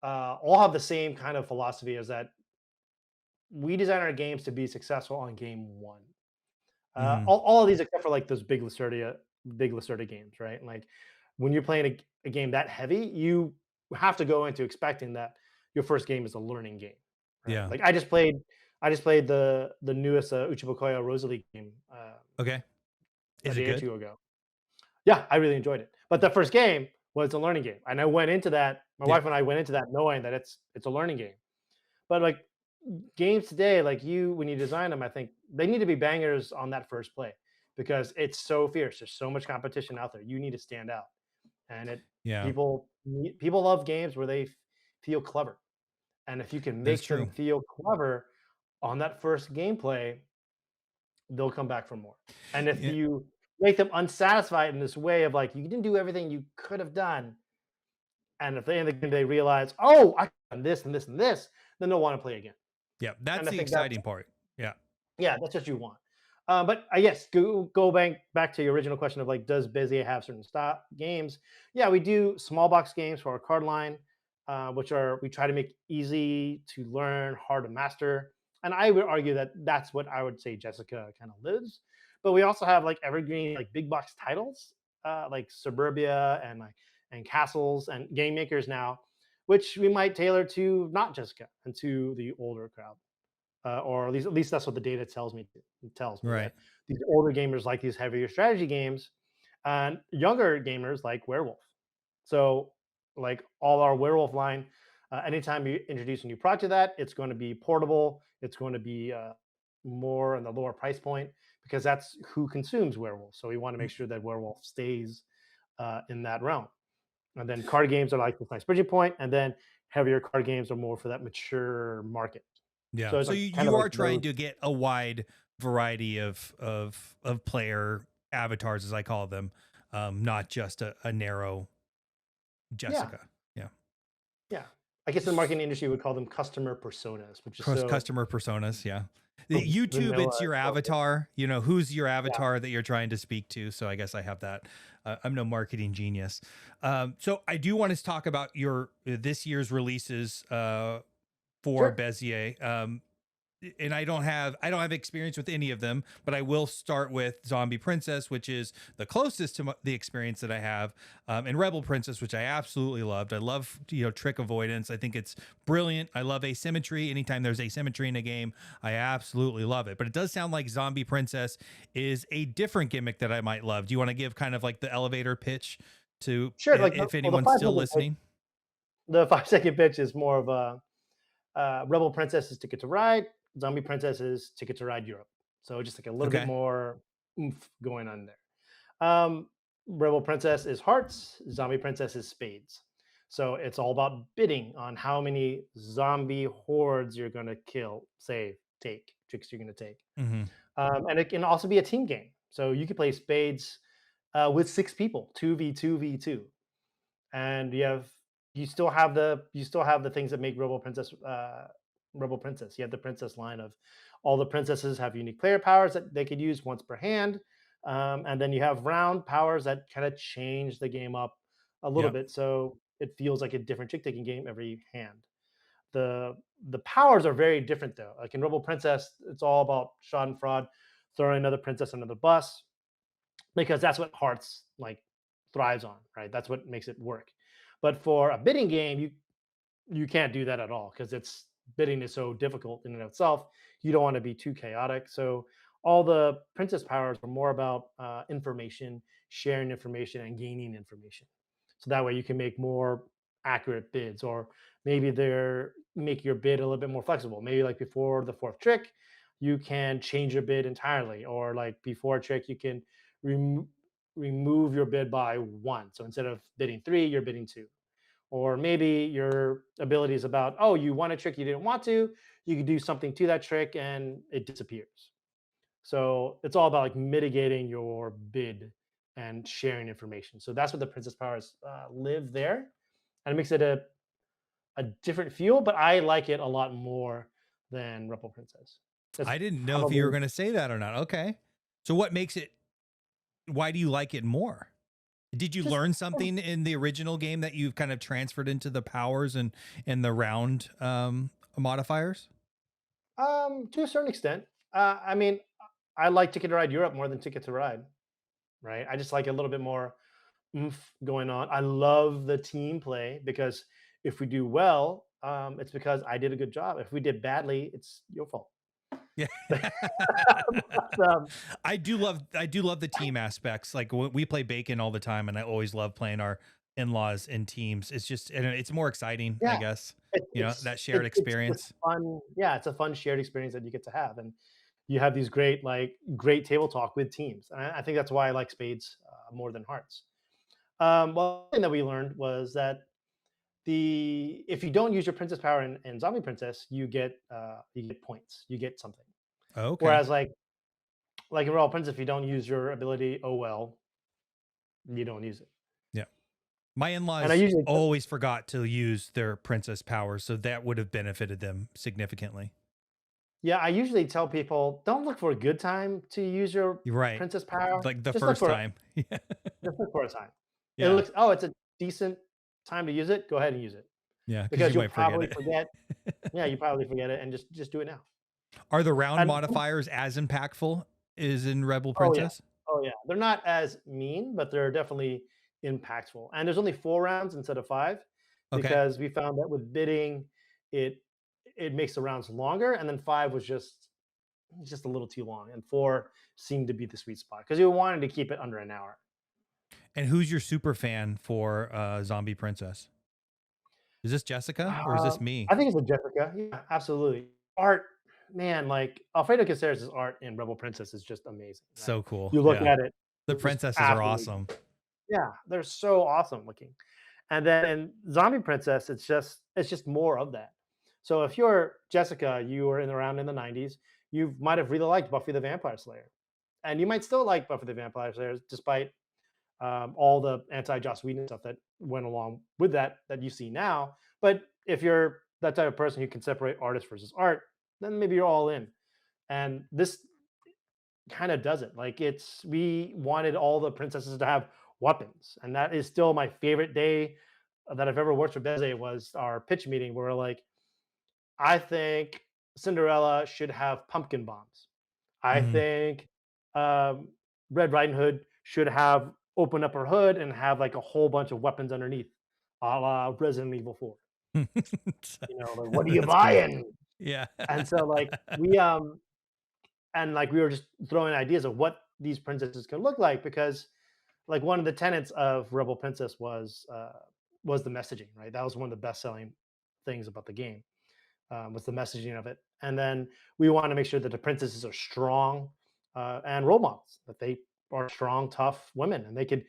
all have the same kind of philosophy, is that we design our games to be successful on game one. Mhm. All of these except for like those big Lacerda games, right? Like when you're playing a game that heavy, you have to go into expecting that your first game is a learning game, right? Yeah. Like I just played the newest Uchibukoya Rosalie game Okay. a Is it day or good? two ago. Yeah, I really enjoyed it. But the first game was a learning game, and I went into that. My Yeah. wife and I went into that knowing that it's a learning game. But like games today, like you when you design them, I think they need to be bangers on that first play because it's so fierce. There's so much competition out there. You need to stand out, and Yeah. people love games where they feel clever, and if you can That is make them true. feel clever on that first gameplay, they'll come back for more. And if Yeah. you make them unsatisfied in this way of like you didn't do everything you could have done, and at the end of the game they realize, oh, I done this and this and this, then they'll want to play again. Yeah. That's And I the think that's exciting part. Yeah. yeah, that's what you want. But yes, go back to your original question of like, does Bezier have certain stop games? Yeah, we do small box games for our card line, which are we try to make easy to learn, hard to master. And I would argue that that's what I would say Jessica kind of lives. But we also have like evergreen, like big box titles, like Suburbia and Castles and Game Makers now, which we might tailor to not Jessica and to the older crowd, or at least that's what the data tells me. It tells me Right. that these older gamers like these heavier strategy games, and younger gamers like Werewolf. So, like all our Werewolf line, anytime you introduce a new product to that, it's going to be portable. It's going to be more in the lower price point because that's who consumes Werewolf. So we want to make Mm, sure that Werewolf stays in that realm. And then card games are like this nice bridging point, and then heavier card games are more for that mature market. yeah. So it's So like you, kind of you like are trying those. to get a wide variety of player avatars, as I call them, not just a narrow Yeah, Jessica. Yeah. yeah. I guess in the marketing industry we would call them customer personas, which is so Customer personas. Yeah. The YouTube, vanilla it's your and focused. avatar. You know, who's your Yeah, avatar that you're trying to speak to. So I guess I have that. I'm no marketing genius. So I do want to talk about your this year's releases for sure. Bezier. And I don't have experience with any of them, but I will start with Zombie Princess, which is the closest to the experience that I have, and Rebel Princess, which I absolutely loved. I love trick avoidance. I think it's brilliant. I love asymmetry. Anytime there's asymmetry in a game, I absolutely love it. But it does sound like Zombie Princess is a different gimmick that I might love. Do you want to give kind of like the elevator pitch to Sure. Like if well, anyone's still listening? the 5 second pitch is more of a Rebel Princess is Ticket to Ride, Zombie Princess is Ticket to Ride Europe. So just like a little bit Okay. more oomph going on there. Rebel Princess is hearts, Zombie Princess is spades. So it's all about bidding on how many zombie hordes you're going to kill, save, take, tricks you're going to take. Hmm. And it can also be a team game. So you can play spades with 6 people, 2v2v2, and you still have the things that make Rebel Princess. You have the princess line of all the princesses have unique player powers that they could use once per hand, and then you have round powers that kind of change the game up a little Yep. bit, so it feels like a different trick taking game every hand. The the powers are very different though. Like in Rebel Princess, it's all about shot and fraud, throwing another princess under the bus because that's what Hearts like thrives on, right? That's what makes it work. But for a bidding game, you can't do that at all because it's bidding is so difficult in and of itself. You don't want to be too chaotic. So all the princess powers are more about information, sharing information, and gaining information. So that way you can make more accurate bids, or maybe they're make your bid a little bit more flexible. Maybe like before the fourth trick, you can change your bid entirely, or like before a trick, you can remo- remove your bid by one. So instead of bidding three, you're bidding two. Or maybe your ability is about, oh, you want a trick you didn't want to, you could do something to that trick and it disappears. So it's all about like mitigating your bid and sharing information. So that's what the princess powers live there, and it makes it a different feel. But I like it a lot more than Rebel Princess. That's I didn't know if you were probably going to say that or not. Okay. So what makes it, why do you like it more? Did you Just learn something in the original game that you've kind of transferred into the powers and the round modifiers? to a certain extent. I mean, I like Ticket to Ride Europe more than Ticket to Ride, right? I just like a little bit more oomph going on. I love the team play because if we do well, it's because I did a good job. If we did badly, it's your fault. Yeah. um, I do love the team aspects. Like we play Bacon all the time, and I always love playing our in-laws in teams. It's just, and it's more exciting, I yeah, guess. it, That it's shared it's just experience. fun. Yeah, it's a fun shared experience that you get to have, and you have these great table talk with teams. And I think that's why I like spades more than hearts. Well, one thing that we learned was that the if you don't use your princess power in Zombie Princess, you get points, you get something. Okay. Whereas like in Royal Prince, if you don't use your ability, oh well, you don't use it. Yeah. My And I in-laws usually always forgot to use their princess powers, so that would have benefited them significantly. yeah, I usually tell people don't look for a good time to use your You're right. princess power. Like the Just look first for time. Yeah. just look for a time. It Yeah. looks oh, it's a decent time to use it. Go ahead and use it Yeah. Because because you you'll might forget probably it. forget. Yeah, you probably forget it, and just do it now. Are the round And modifiers as impactful as in Rebel oh yeah, Princess? oh yeah, they're not as mean, but they're definitely impactful. And there's only 4 rounds instead of 5 Okay. because we found that with bidding, it it makes the rounds longer, and then 5 was just a little too long, and 4 seemed to be the sweet spot because you wanted to keep it under an hour. And who's your super fan for Zombie Princess? Is this Jessica or is this me? I think it's a Jessica. Yeah, absolutely. Art, man, like Alfredo Caceres' art in Rebel Princess is just amazing, right? So cool. You look Yeah. at it, The just princesses are absolutely, awesome. yeah, they're so awesome looking. And then in Zombie Princess, it's just more of that. So if you're Jessica, you were around in the 90s, you might have really liked Buffy the Vampire Slayer. And you might still like Buffy the Vampire Slayer despite all the anti-Joss Whedon stuff that went along with that you see now. But if you're that type of person who can separate artist versus art, then maybe you're all in. And this kind of does it. Like we wanted all the princesses to have weapons, and that is still my favorite day that I've ever worked for Bézier was our pitch meeting where we're like, I think Cinderella should have pumpkin bombs. I Mhm. think um, Red Riding Hood should have opened up her hood and have like a whole bunch of weapons underneath, a la Resident Evil 4. Like what are you That's great. buying? Yeah. And so like we were just throwing ideas of what these princesses can look like because like one of the tenets of Rebel Princess was the messaging, right? That was one of the best selling things about the game was the messaging of it. And then we want to make sure that the princesses are strong and role models, that they are strong, tough women, and they could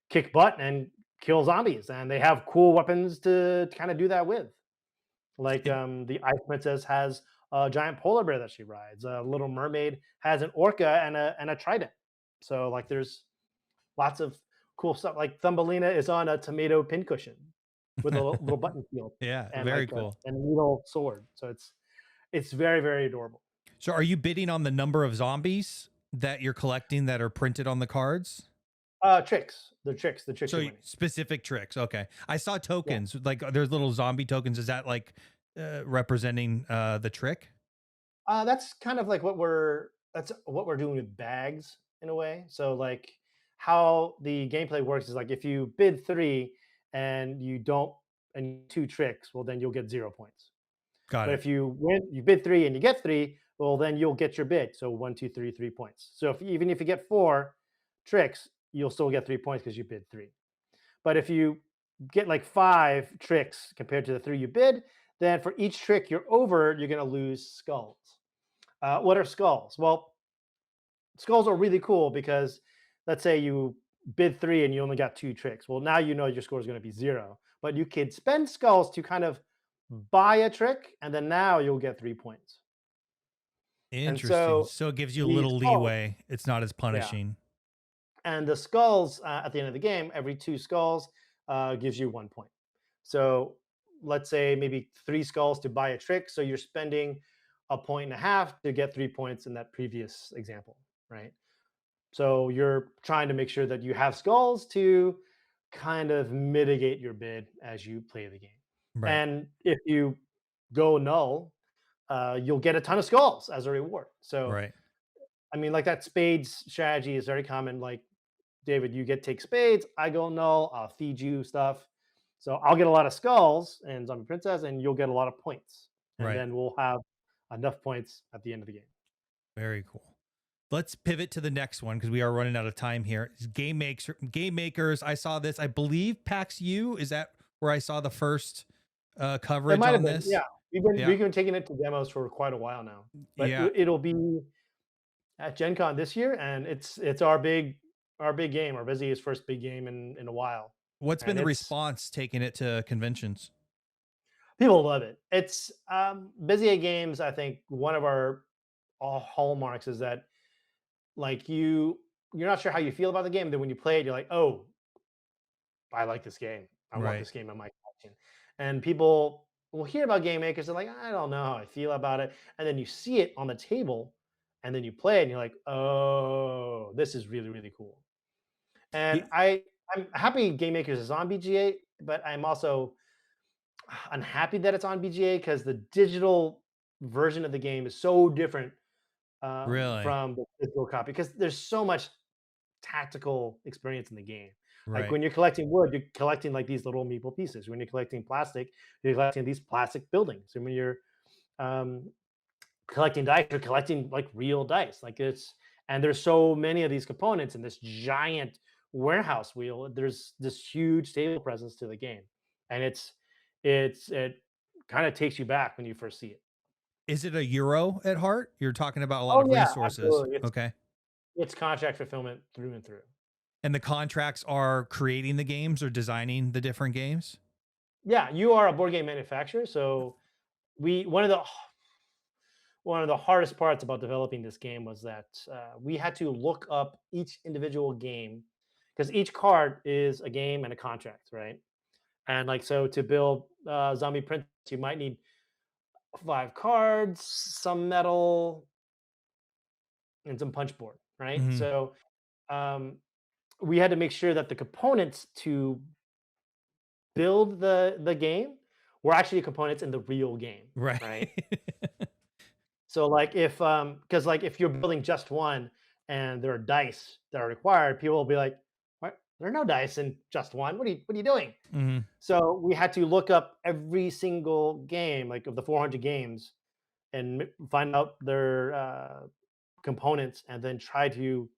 kick butt and kill zombies, and they have cool weapons to kind of do that with. Like It the Ice Princess has a giant polar bear that she rides. Little Mermaid has an orca and a trident. So like there's lots of cool stuff. Like Thumbelina is on a tomato pincushion with a little button field Yeah, and very like cool. a needle sword. So it's very very adorable. So are you bidding on the number of zombies that you're collecting that are printed on the cards? Tricks. The tricks you're So winning. specific tricks. Okay. I saw Yeah. tokens, like there's little zombie tokens. Is that like representing the trick? That's kind of like that's what we're doing with bags in a way. So like how the gameplay works is like if you bid 3 and you don't and 2 tricks, well then you'll get 0 points. Got But it. if you bid 3 and you get 3, well then you'll get your bid. So 1, 2, 3, 3 points. So even if you get 4 tricks, you'll still get 3 points because you bid 3. But if you get like 5 tricks compared to the 3 you bid, then for each trick you're over, you're going to lose skulls. What are skulls? Well, skulls are really cool because let's say you bid 3 and you only got 2 tricks. Well, now you know your score is going to be 0, but you could spend skulls to kind of buy a trick, and then now you'll get 3 points. And Interesting. so So it gives you a the little skulls, leeway. It's not as yeah, punishing. and the skulls at the end of the game, every 2 skulls gives you 1 point. So let's say maybe 3 skulls to buy a trick. So you're spending a point and a half to get 3 points in that previous example, right? So you're trying to make sure that you have skulls to kind of mitigate your bid as you play the game. Right. And if you go null, you'll get a ton of skulls as a reward. So, Right. I mean, like that spades strategy is very common. Like, David, you get take spades, I go null, I'll feed you stuff. So I'll get a lot of skulls and Zombie Princess, and you'll get a lot of points. And Right. then we'll have enough points at the end of the game. Very cool. Let's pivot to the next one because we are running out of time here. It's game makers. I saw this. I believe PAX U. Is that where I saw the first It coverage might have on been, this? yeah. Yeah. We've been taking it to demos for quite a while now, but Yeah. it'll be at Gen Con this year, and it's our big game, our busiest first big game in a while, What's been and the it's response taking it to conventions? people love it. It's Bézier Games. I think one of our hallmarks is that like you're not sure how you feel about the game. Then when you play it, you're like, oh, I like this game. I want Right. this game in my collection. And people will hear about game makers. They're like, I don't know how I feel about it. And then you see it on the table, and then you play it, and you're like, oh, this is really really cool. And Y- I'm happy Game Makers is on BGA, but I'm also unhappy that it's on BGA because the digital version of the game is so different Really? from the physical copy because there's so much tactical experience in the game. Like Right. when you're collecting wood, you're collecting like these little meeple pieces. When you're collecting plastic, you're collecting these plastic buildings. And when you're um, collecting dice, you're collecting like real dice. Like it's and there's so many of these components in this giant warehouse wheel. There's this huge table presence to the game, and it kind of takes you back when you first see it. Is it a euro at heart? You're talking about a lot Oh of yeah, resources. absolutely. Okay. It's contract fulfillment through and through. And the contracts are creating the games or designing the different games? Yeah, you are a board game manufacturer, so we one of the hardest parts about developing this game was that we had to look up each individual game because each card is a game and a contract, right? And like so, to build Zombie Prince, you might need 5 cards, some metal, and some punch board, right? Hmm. So um, we had to make sure that the components to build the game were actually components in the real game, Right. right? So like if because like if you're building just one and there are dice that are required, people will be like, "What? There are no dice in just one. What are you doing?" Hmm. So we had to look up every single game, like of the 400 games, and find out their components, and then try to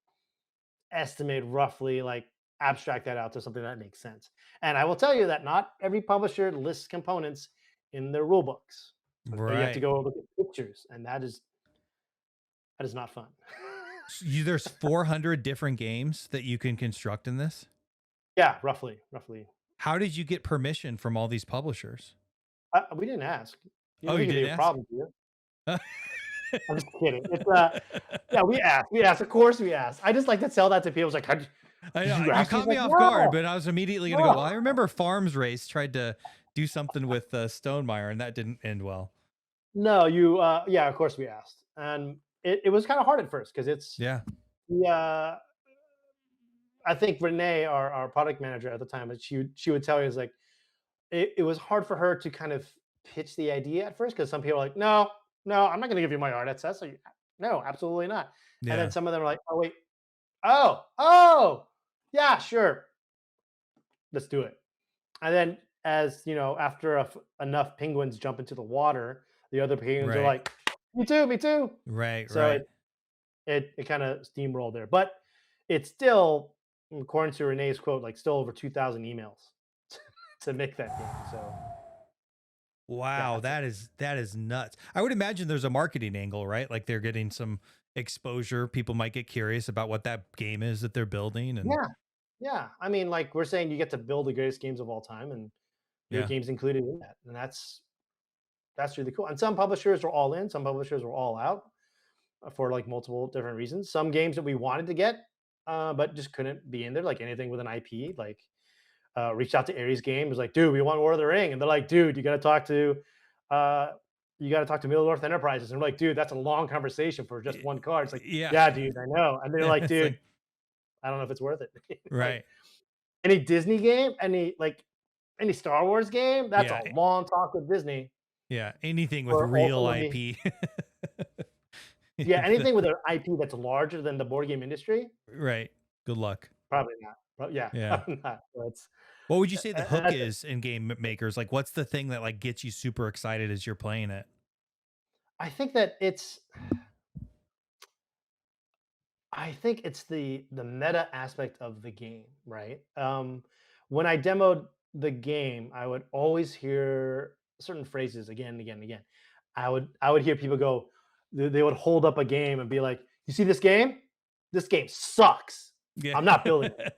estimate roughly, like abstract that out to something that makes sense. And I will tell you that not every publisher lists components in their rule books. So you have to Right. go look at pictures, and that is not fun. There's 400 different games that you can construct in this. Yeah, roughly. How did you get permission from all these publishers? We didn't ask. You Oh, don't you think it'd be didn't a ask? problem, do you? I'm just kidding. It's yeah, we asked. We asked. Of course, we asked. I just like to tell that to people. It's like, I did know you you ask? He's caught me like, off guard, no, but I was immediately going to go, no, well, I remember Farms Race tried to do something with Stonemeyer and that didn't end well. no. You, yeah, of course we asked, and it was kind of hard at first because it's Yeah. yeah. I think Renee, our product manager at the time, she would tell you is like it was hard for her to kind of pitch the idea at first because some people are like, no, no, I'm not going to give you my art access. So no, absolutely not. And then Yeah. some of them are like, oh wait, oh, yeah, sure, let's do it. And then as you know, after enough penguins jump into the water, the other penguins are Right. like, me too, me too. Right. So Right. it kind of steamrolled there, but it's still, according to Renee's quote, like still over 2,000 emails to make that game. So yeah, Wow, that's it. that is nuts. I would imagine there's a marketing angle, right? Like they're getting some exposure. People might get curious about what that game is that they're building and Yeah, yeah. I mean, like we're saying, you get to build the greatest games of all time, and your yeah. game's included in that, and that's really cool. And some publishers were all in, some publishers were all out for like multiple different reasons. Some games that we wanted to get, but just couldn't be in there, like anything with an IP. Like reached out to Aries Game, was like, dude, we want War of the Ring, and they're like, dude, uh, you got to talk to Middle Earth Enterprises, and we're like, dude, that's a long conversation for just Y- one card. It's like, Yeah. yeah, dude, I know, and they're like, It's dude, like I don't know if it's worth it. Like, right. any Disney game, any Star Wars game, that's a Yeah, long talk with Disney yeah, anything with for real ultimately, IP. yeah, If the anything with an IP that's larger than the board game industry, right. Good luck. probably not. But yeah, Yeah. probably not. So it's What would you say the hook and is in game makers? Like, what's the thing that like gets you super excited as you're playing it? I think that it's I think it's the meta aspect of the game, right? When I demoed the game, I would always hear certain phrases again and again and again. I would hear people go, they would hold up a game and be like, "You see this game? This game sucks. Yeah. I'm not building it."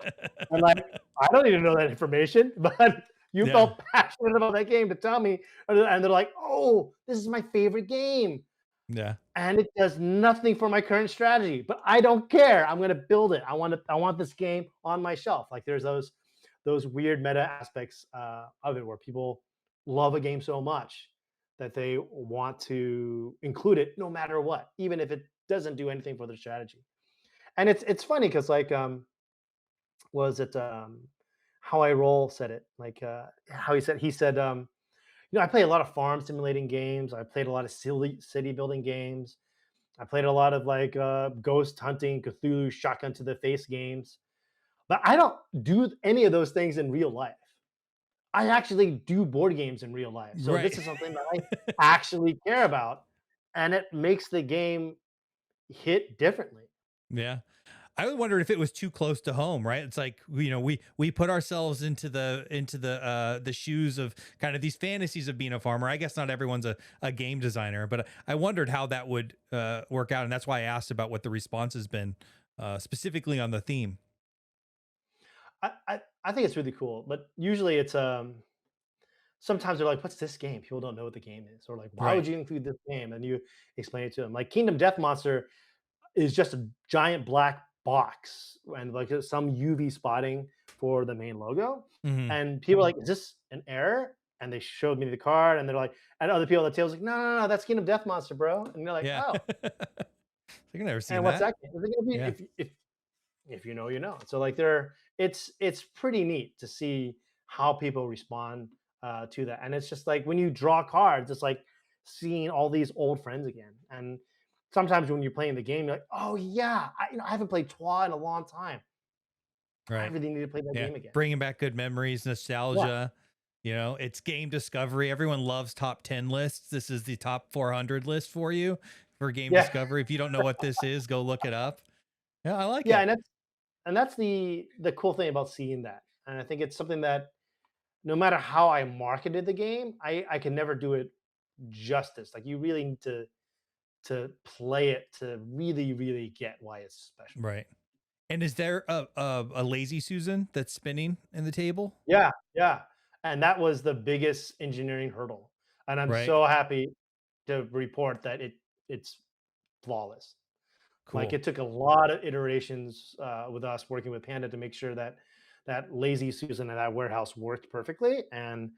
I'm like, I don't even know that information, but you Yeah. felt passionate about that game to tell me, and they're like, "Oh, this is my favorite game." Yeah. And it does nothing for my current strategy, but I don't care. I'm going to build it. I want this game on my shelf. Like there's those weird meta aspects of it where people love a game so much that they want to include it no matter what, even if it doesn't do anything for their strategy. And it's funny because like was it how I roll said it like how he said I play a lot of farm simulating games. I played a lot of city building games. I played a lot of like ghost hunting, Cthulhu, shotgun to the face games, but I don't do any of those things in real life. I actually do board games in real life. So Right. this is something that I actually care about, and it makes the game hit differently. Yeah. I wondered if it was too close to home, right? It's like, we put ourselves into the shoes of kind of these fantasies of being a farmer. I guess not everyone's a game designer, but I wondered how that would work out. And that's why I asked about what the response has been specifically on the theme. I think it's really cool, but usually it's sometimes they're like, "What's this game?" People don't know what the game is, or like, "Why would Right. you include this game?" And you explain it to them. Like Kingdom Death Monster is just a giant black box and like some UV spotting for the main logo. Hmm. And people are like, "Is this an error?" And they showed me the card, and they're like, and other people at the table like, "No, no, no, that's Kingdom Death Monster, bro." And you're like, Yeah. "Oh, I've never seen and what's that. that game?" Is it gonna be Yeah. if you know, you know. So like it's pretty neat to see how people respond to that, and it's just like when you draw cards, it's like seeing all these old friends again. And sometimes when you're playing the game, you're like, "Oh yeah, I haven't played Twa in a long time. I Right. really need to play that Yeah. game again." Bringing back good memories, Yeah, nostalgia. It's game discovery. Everyone loves top 10 lists. This is the top 400 list for you for game yeah, discovery. If you don't know what this is, go look it up. Yeah, I like yeah, it. and that's the cool thing about seeing that. And I think it's something that no matter how I marketed the game, I can never do it justice. Like you really need to play it to really really get why it's special. Right. And is there a lazy Susan that's spinning in the table? Yeah, yeah, and that was the biggest engineering hurdle, and I'm Right. so happy to report that it's flawless. Like, Cool. it took a lot of iterations, with us working with Panda to make sure that that lazy Susan and that warehouse worked perfectly, and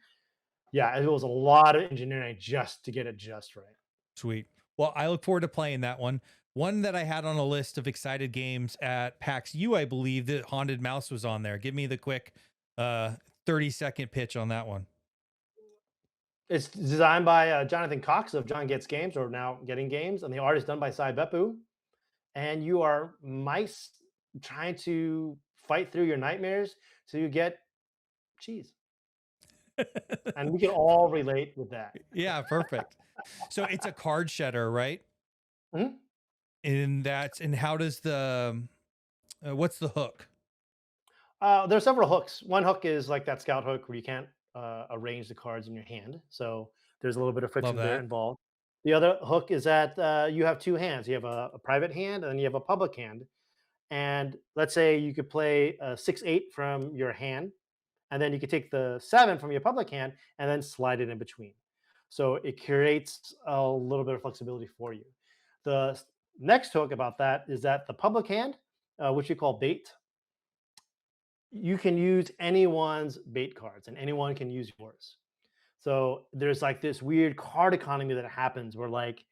yeah, it was a lot of engineering just to get it just right. Sweet. Well, I look forward to playing that one. One that I had on a list of excited games at PAX U, I believe that Haunted Mouse was on there. Give me the quick uh 30-second pitch on that one. It's designed by, Jonathan Cox of John Gets Games, or now Getting Games, and the art is done by Sai Beppu, and you are mice trying to fight through your nightmares so you get cheese. And we can all relate with that. Yeah, perfect. So it's a card shedder, right? Mhm. And how does the what's the hook? There's several hooks. One hook is like that scout hook where you can't arrange the cards in your hand, so there's a little bit of Love friction there that. involved. The other hook is that you have two hands. You have a private hand and then you have a public hand. And let's say you could play a 6-8 from your hand, and then you could take the 7 from your public hand and then slide it in between. So it creates a little bit of flexibility for you. The next hook about that is that the public hand, which we call bait, you can use anyone's bait cards and anyone can use yours. So there's like this weird card economy that happens where like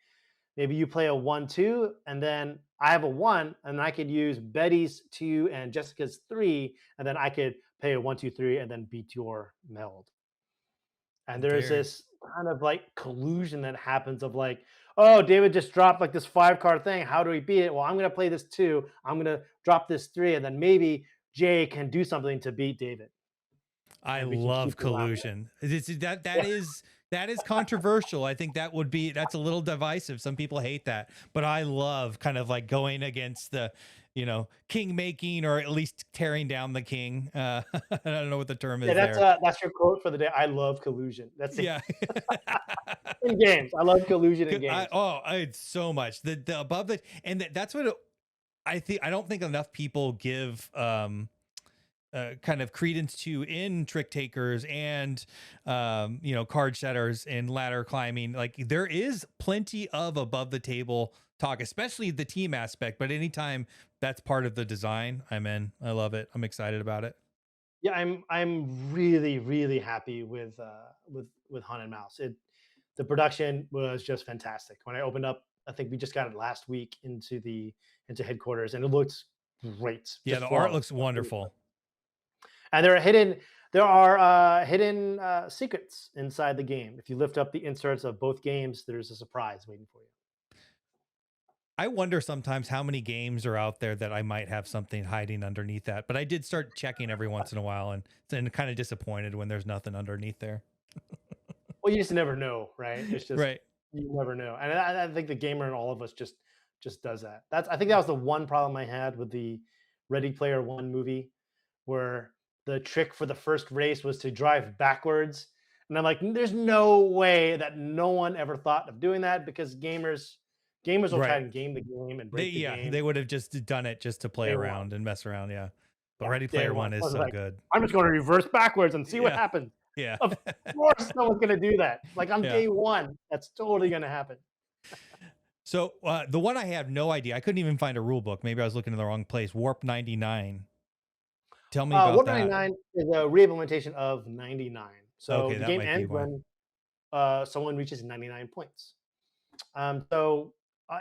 maybe you play a 1-2, and then I have a 1, and I could use Betty's 2 and Jessica's 3, and then I could play a 1-2-3 and then beat your meld. And there's Very. this kind of like collusion that happens of like, oh, David just dropped like this 5 card thing. How do we beat it? Well, I'm gonna play this 2. I'm gonna drop this 3, and then maybe Jay can do something to beat David, I and we can love keep allowing it. collusion. That Yeah, that is controversial. I think that's a little divisive. Some people hate that, but I love kind of like going against the, king making, or at least tearing down the king. I don't know what the term yeah, is there. that's your quote for the day. I love collusion. That's it. Yeah. In games. I love collusion in games. I so much the above the, and that's what I don't think enough people give kind of credence to in trick takers and card setters and ladder climbing. Like there is plenty of above the table talk, especially the team aspect, but anytime that's part of the design, I'm in. I love it. I'm excited about it. Yeah, I'm really really happy with Haunted Mouse. The production was just fantastic. When I opened up, I think we just got it last week into headquarters, and it looks great, Yeah, just the art flawless. looks wonderful. And there are hidden secrets inside the game. If you lift up the inserts of both games, there's a surprise waiting for you. I wonder sometimes how many games are out there that I might have something hiding underneath that. But I did start checking every once in a while, and then kind of disappointed when there's nothing underneath there. Well, you just never know, right? It's just Right. you never know, and I think the gamer in all of us just does that. I think that was the one problem I had with the Ready Player One movie, where the trick for the first race was to drive backwards, and I'm like, there's no way that no one ever thought of doing that, because gamers will try Right. and game the game and break the They game. would have just done it just to play Day one, around and mess around. Yeah. But yeah, Ready day Player one. One I is was so like, good. I'm just going to reverse backwards and see what Yeah. happens. Yeah. Of course, no one's going to do that. Like on Yeah. day one, that's totally going to happen. So the one I have no idea. I couldn't even find a rule book. Maybe I was looking in the wrong place. Warp 99. Tell me about Warp that. 99 is a re-implementation of 99. So Okay, the that game might be ends one. when someone reaches 99 points. So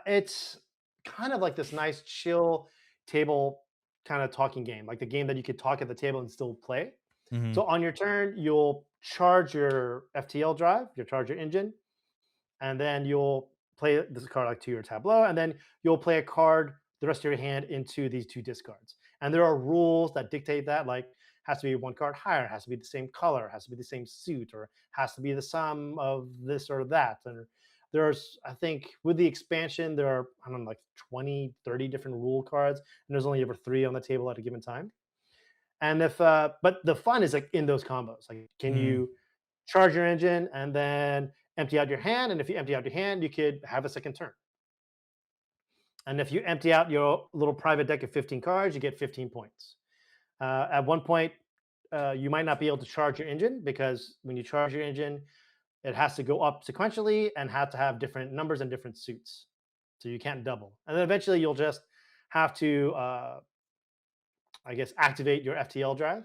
it's kind of like this nice, chill table kind of talking game, like the game that you could talk at the table and still play. Hmm. So on your turn, you'll charge your FTL drive, you'll charge your engine, and then you'll play this card like to your tableau, and then you'll play a card the rest of your hand into these 2 discards. And there are rules that dictate that, like has to be 1 card higher, has to be the same color, has to be the same suit, or has to be the sum of this or that. And there's, I think, with the expansion, there are, I don't know, like 20, 30 different rule cards, and there's only ever 3 on the table at a given time. And but the fun is like in those combos. Like, can Mm. you charge your engine and then empty out your hand? And if you empty out your hand, you could have a second turn. And if you empty out your little private deck of 15 cards, you get 15 points. At one point, you might not be able to charge your engine, because when you charge your engine, it has to go up sequentially and have to have different numbers and different suits. So you can't double. And then eventually you'll just have to, I guess, activate your FTL drive.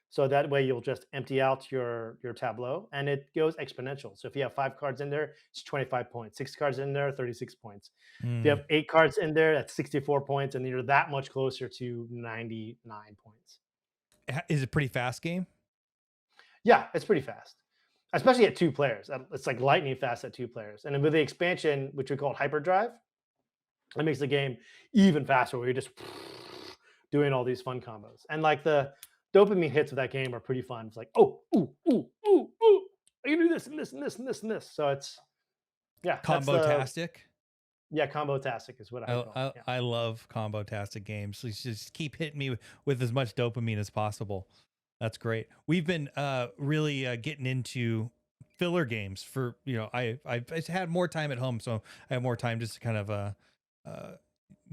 So that way you'll just empty out your tableau, and it goes exponential. So if you have 5 cards in there, it's 25 points. 6 cards in there, 36 points. If you Mm. have 8 cards in there, that's 64 points, and you're that much closer to 99 points. Is it a pretty fast game? Yeah, it's pretty fast, especially at 2 players. It's like lightning fast at 2 players. And then with the expansion, which we call Hyperdrive, it makes the game even faster, where you're just doing all these fun combos. And like the dopamine hits of that game are pretty fun. It's like, oh, ooh, ooh, ooh, ooh, I can do this and this and this and this and this. So it's, yeah, that's Combo the, tastic. yeah, combo tastic is what I would call it. Yeah. I love combo tastic games. So just keep hitting me with as much dopamine as possible. That's great. We've been really getting into filler games for, I've had more time at home, so I have more time just to kind of uh,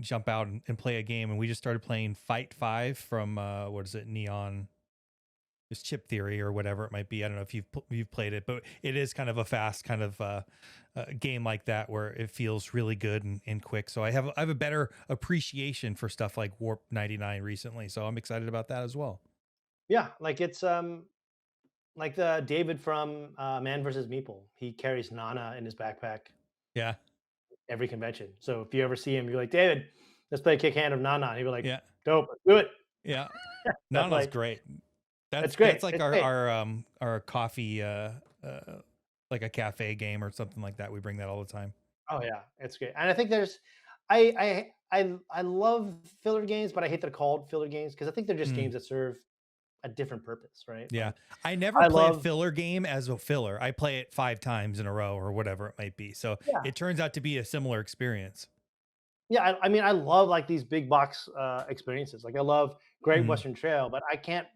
jump out and play a game. And we just started playing Fight 5 from what is it, Neon? It's Chip Theory or whatever it might be. I don't know if you've played it, but it is kind of a fast kind of game like that, where it feels really good and quick. So I have a better appreciation for stuff like Warp 99 recently. So I'm excited about that as well. Yeah, like it's like the David from Man versus Meeple. He carries Nana in his backpack. Yeah. every convention. So if you ever see him, you're like, David, let's play Kick Hand of Nana. He'll be like, Yeah. dope, let's do it. Yeah. That's Nana's like, great. it's That's great. like It's great. our coffee like a cafe game or something like that. We bring that all the time. Oh yeah, it's great. And I think there's, I love filler games, but I hate they're called filler games because I think they're just Mm, games that serve a different purpose, right? yeah. Like I never I play a love, filler game as a filler. I play it 5 times in a row or whatever it might be. So yeah, it turns out to be a similar experience. yeah. I mean, I love like these big box experiences. Like I love Great Mm, Western Trail, but I can't.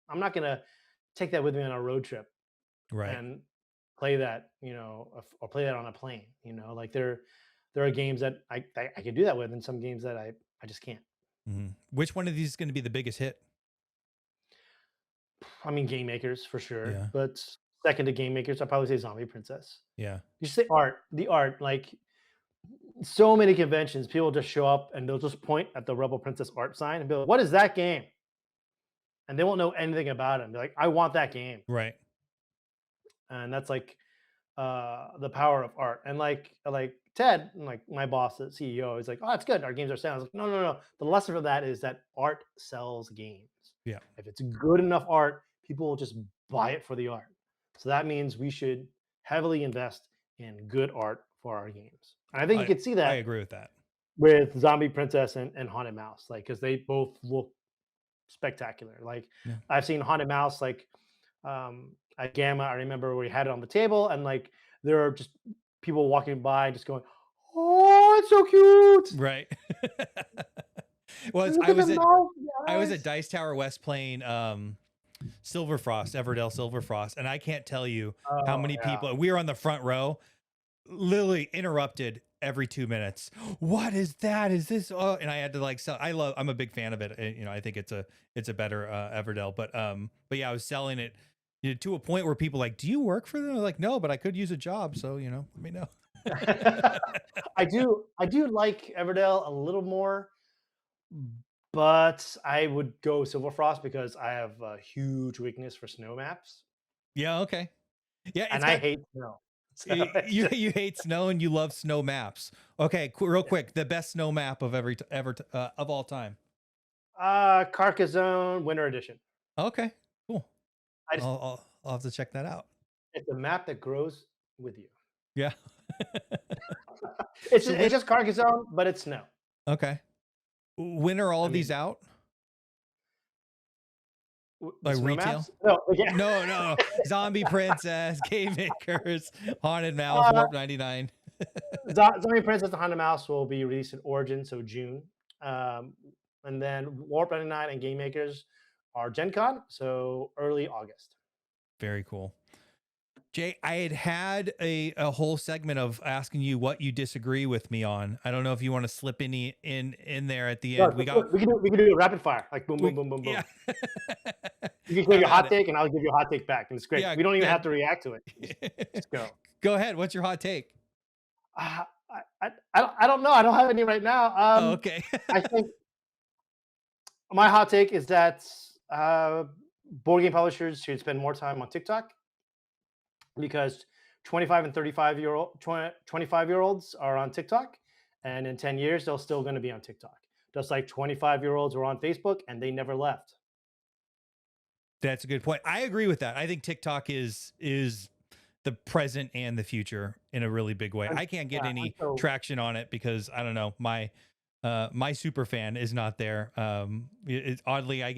I'm not gonna take that with me on a road trip right. and play that, or play that on a plane. Like there are games that I can do that with, and some games that I just can't. Which one of these is going to be the biggest hit? I mean, game makers for sure, Yeah. but second to game makers, I'd probably say Zombie Princess. Yeah. You say art, the art, like so many conventions, people just show up and they'll just point at the Rebel Princess art sign and be like, "What is that game?" And they won't know anything about it. And be like, "I want that game," Right. and that's like the power of art. And like Ted, like my boss, the CEO, is like, "Oh, it's good. Our games are selling." I was like, "No, no, no. The lesson for that is that art sells games. Yeah. If it's good enough art, people will just buy it for the art. So that means we should heavily invest in good art for our games." And I think you I could see I that agree with that. with Zombie Princess and Haunted Mouse, like because they both look spectacular. Like Yeah. I've seen Haunted Mouse like at Gamma. I remember we had it on the table, and like there are just people walking by, just going, "Oh, it's so cute! Right. Well, Look at the mouth, I was at guys!" Dice Tower West playing Silverfrost, Everdell Silverfrost, and I can't tell you how Oh many yeah. people we were on the front row, literally interrupted every 2 minutes. What is that? Is this? Oh, and I had to like sell. I'm a big fan of it. I think it's a better Everdell, but yeah, I was selling it to a point where people like, do you work for them? I'm like, no, but I could use a job, so let me know. I do like Everdell a little more, but I would go Silverfrost because I have a huge weakness for snow maps, Yeah, okay. Yeah, it's and I got hate snow. So it's you just you hate snow and you love snow maps. Okay, real quick, the best snow map of of all time. Carcassonne Winter Edition. Okay, cool. I just I'll have to check that out. It's a map that grows with you. Yeah. It's So it's just Carcassonne, but it's snow. okay. When are all I of these mean, out? the Like snow retail? maps? No, yeah. No, no. Zombie Princess, Game Makers, Haunted Mouse, Uh, Warp 99. Zombie Princess and Haunted Mouse will be released in Origin, so June. Um, and then Warp 99 and Game Makers are Gen Con, so early August. Very cool. Jay, I had a whole segment of asking you what you disagree with me on. I don't know if you want to slip any in there at the No, end. we can do a rapid fire, like boom, boom, We boom, boom, yeah. boom. You can give Have your at hot it. take, and I'll give you a hot take back, and it's great. Yeah, We don't even have good. to react to it. Just go. Go ahead. What's your hot take? I don't know. I don't have any right now. Oh, okay. I think my hot take is that board game publishers should spend more time on TikTok because 25 and 25-year-olds are on TikTok, and in 10 years they're still going to be on TikTok. Just like 25-year-olds were on Facebook and they never left. That's a good point. I agree with that. I think TikTok is the present and the future in a really big way. And, I can't get yeah, any so traction on it because I don't know, my super fan is not there. Oddly I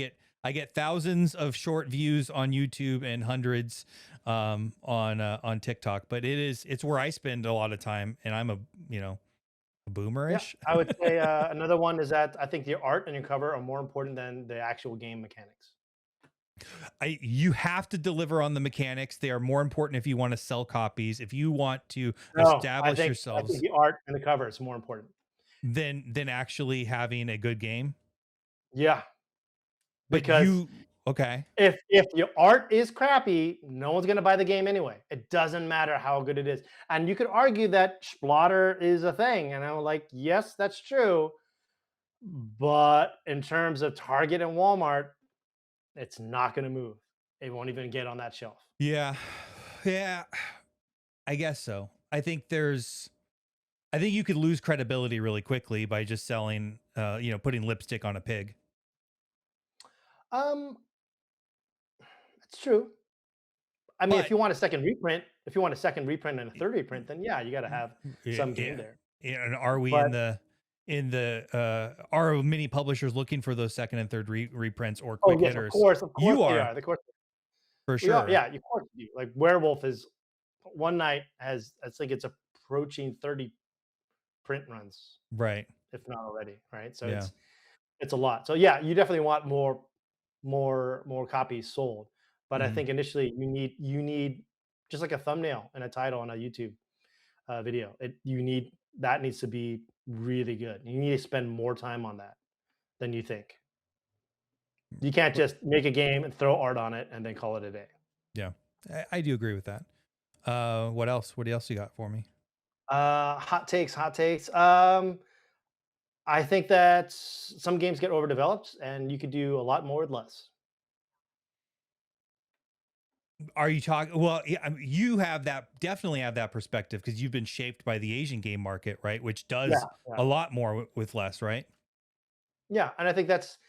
get thousands of short views on YouTube and hundreds on TikTok, but it's where I spend a lot of time, and I'm a yeah, boomerish. I would say another one is that I think the art and your cover are more important than the actual game mechanics. You have to deliver on the mechanics. They are more important if you want to sell copies, if you want to No, I establish think I think yourselves, the art and the cover is more important. than actually having a good game. Yeah, But because okay. if your art is crappy, no one's gonna buy the game anyway. It doesn't matter how good it is. And you could argue that Splotter is a thing, and I'm like, yes, that's true. But in terms of Target and Walmart, it's not gonna move. It won't even get on that shelf. Yeah. Yeah. I guess so. I I think you could lose credibility really quickly by just selling, putting lipstick on a pig. Um, it's true. I mean, if But you want a second reprint, and a third reprint, then yeah, you got to have some game yeah, there. yeah. And are we But are many publishers looking for those second and third reprints or oh quick yes, hitters? of course You they are are. Of course for we are. sure. Yeah, of course we do. Like Werewolf is one night has I think it's approaching 30 print runs, Right. if not already. Right, so Yeah. it's a lot. So yeah, you definitely want more copies sold. But I Mhm. think initially you need just like a thumbnail and a title on a YouTube video. That needs to be really good. You need to spend more time on that than you think. You can't But just make a game and throw art on it and then call it a day. yeah, I do agree with that. What else? What else you got for me? Hot takes, hot takes. I think that some games get overdeveloped and you could do a lot more with less. Are you talking? Well, yeah, you have definitely have that perspective because you've been shaped by the Asian game market, right? Which Yeah, does yeah, a lot more with less, right? yeah. And I think that's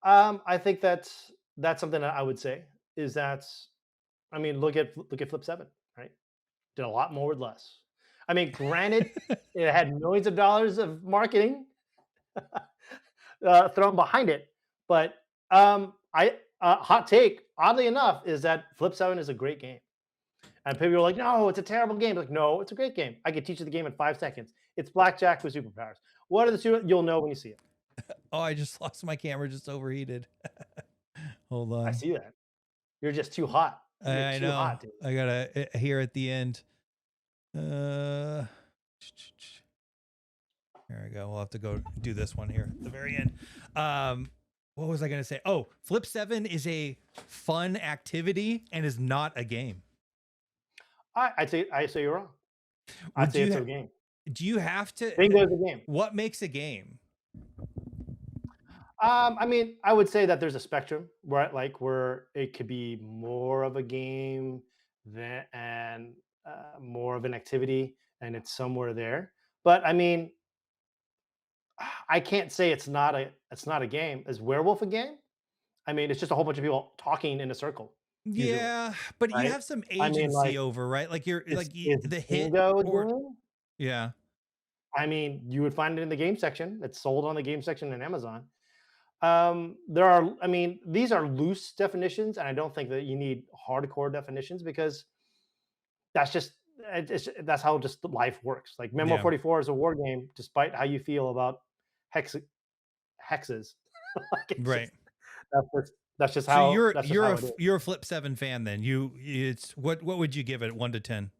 something that I would say is that I mean, look at Flip Seven, right? Did a lot more with less. I mean, granted, it had millions of dollars of marketing thrown behind it, but I hot take, oddly enough, is that Flip Seven is a great game. And people are like, no, it's a terrible game. Like, no, it's a great game. I can teach you the game in 5 seconds. It's blackjack with superpowers. What are the super? You'll know when you see it. Oh, I just lost my camera, just overheated. Hold I on. see that. You're just too hot. You're I too know. hot, dude. I gotta here at the end. Uh, There we go. We'll have to go do this one here at the very end. What was I gonna say? Oh, Flip 7 is a fun activity and is not a game. I say you're wrong. I'd Would say you it's a game. do you have to Bingo is a game. what makes a game? I mean, I would say that there's a spectrum where it could be more of a game than and more of an activity, and it's somewhere there. But I mean, I can't say it's not a game. Is Werewolf a game? I mean, it's just a whole bunch of people talking in a circle, usually, Yeah, but you right? have some I mean, like, agency over, right? Like you're is the hit Bingo a or game? yeah. I mean, you would find it in the game section. It's sold on the game section in Amazon. I mean, these are loose definitions, and I don't think that you need hardcore definitions because that's just that's how just life works. Like Memo Yeah. 44 is a war game, despite how you feel about hex hexes. Like it's Right. just that's just So how that's just how it is. you're a Flip 7 fan then. It's what would you give it 1 to 10?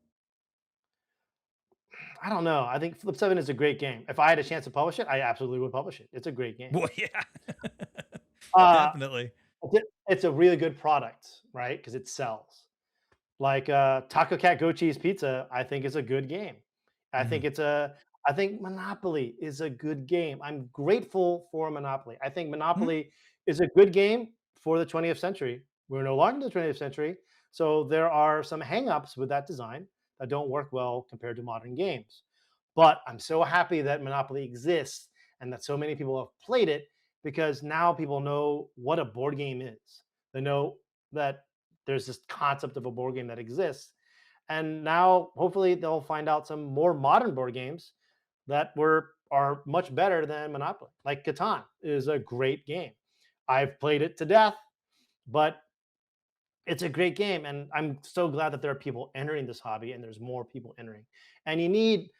I don't know. I think Flip 7 is a great game. If I had a chance to publish it, I absolutely would publish it. It's a great game. Well, yeah. Uh, Definitely. it's a really good product, right? Because it sells. Like Taco Cat Goat Cheese Pizza, I think is a good game. I Mhm. think I think Monopoly is a good game. I'm grateful for Monopoly. I think Mhm. Monopoly is a good game for the 20th century. We're no longer in the 20th century, so there are some hangups with that design that don't work well compared to modern games. But I'm so happy that Monopoly exists and that so many people have played it because now people know what a board game is. They know that there's this concept of a board game that exists. And now hopefully they'll find out some more modern board games that are much better than Monopoly. Like Catan is a great game. I've played it to death, but it's a great game. And I'm so glad that there are people entering this hobby and there's more people entering. And you need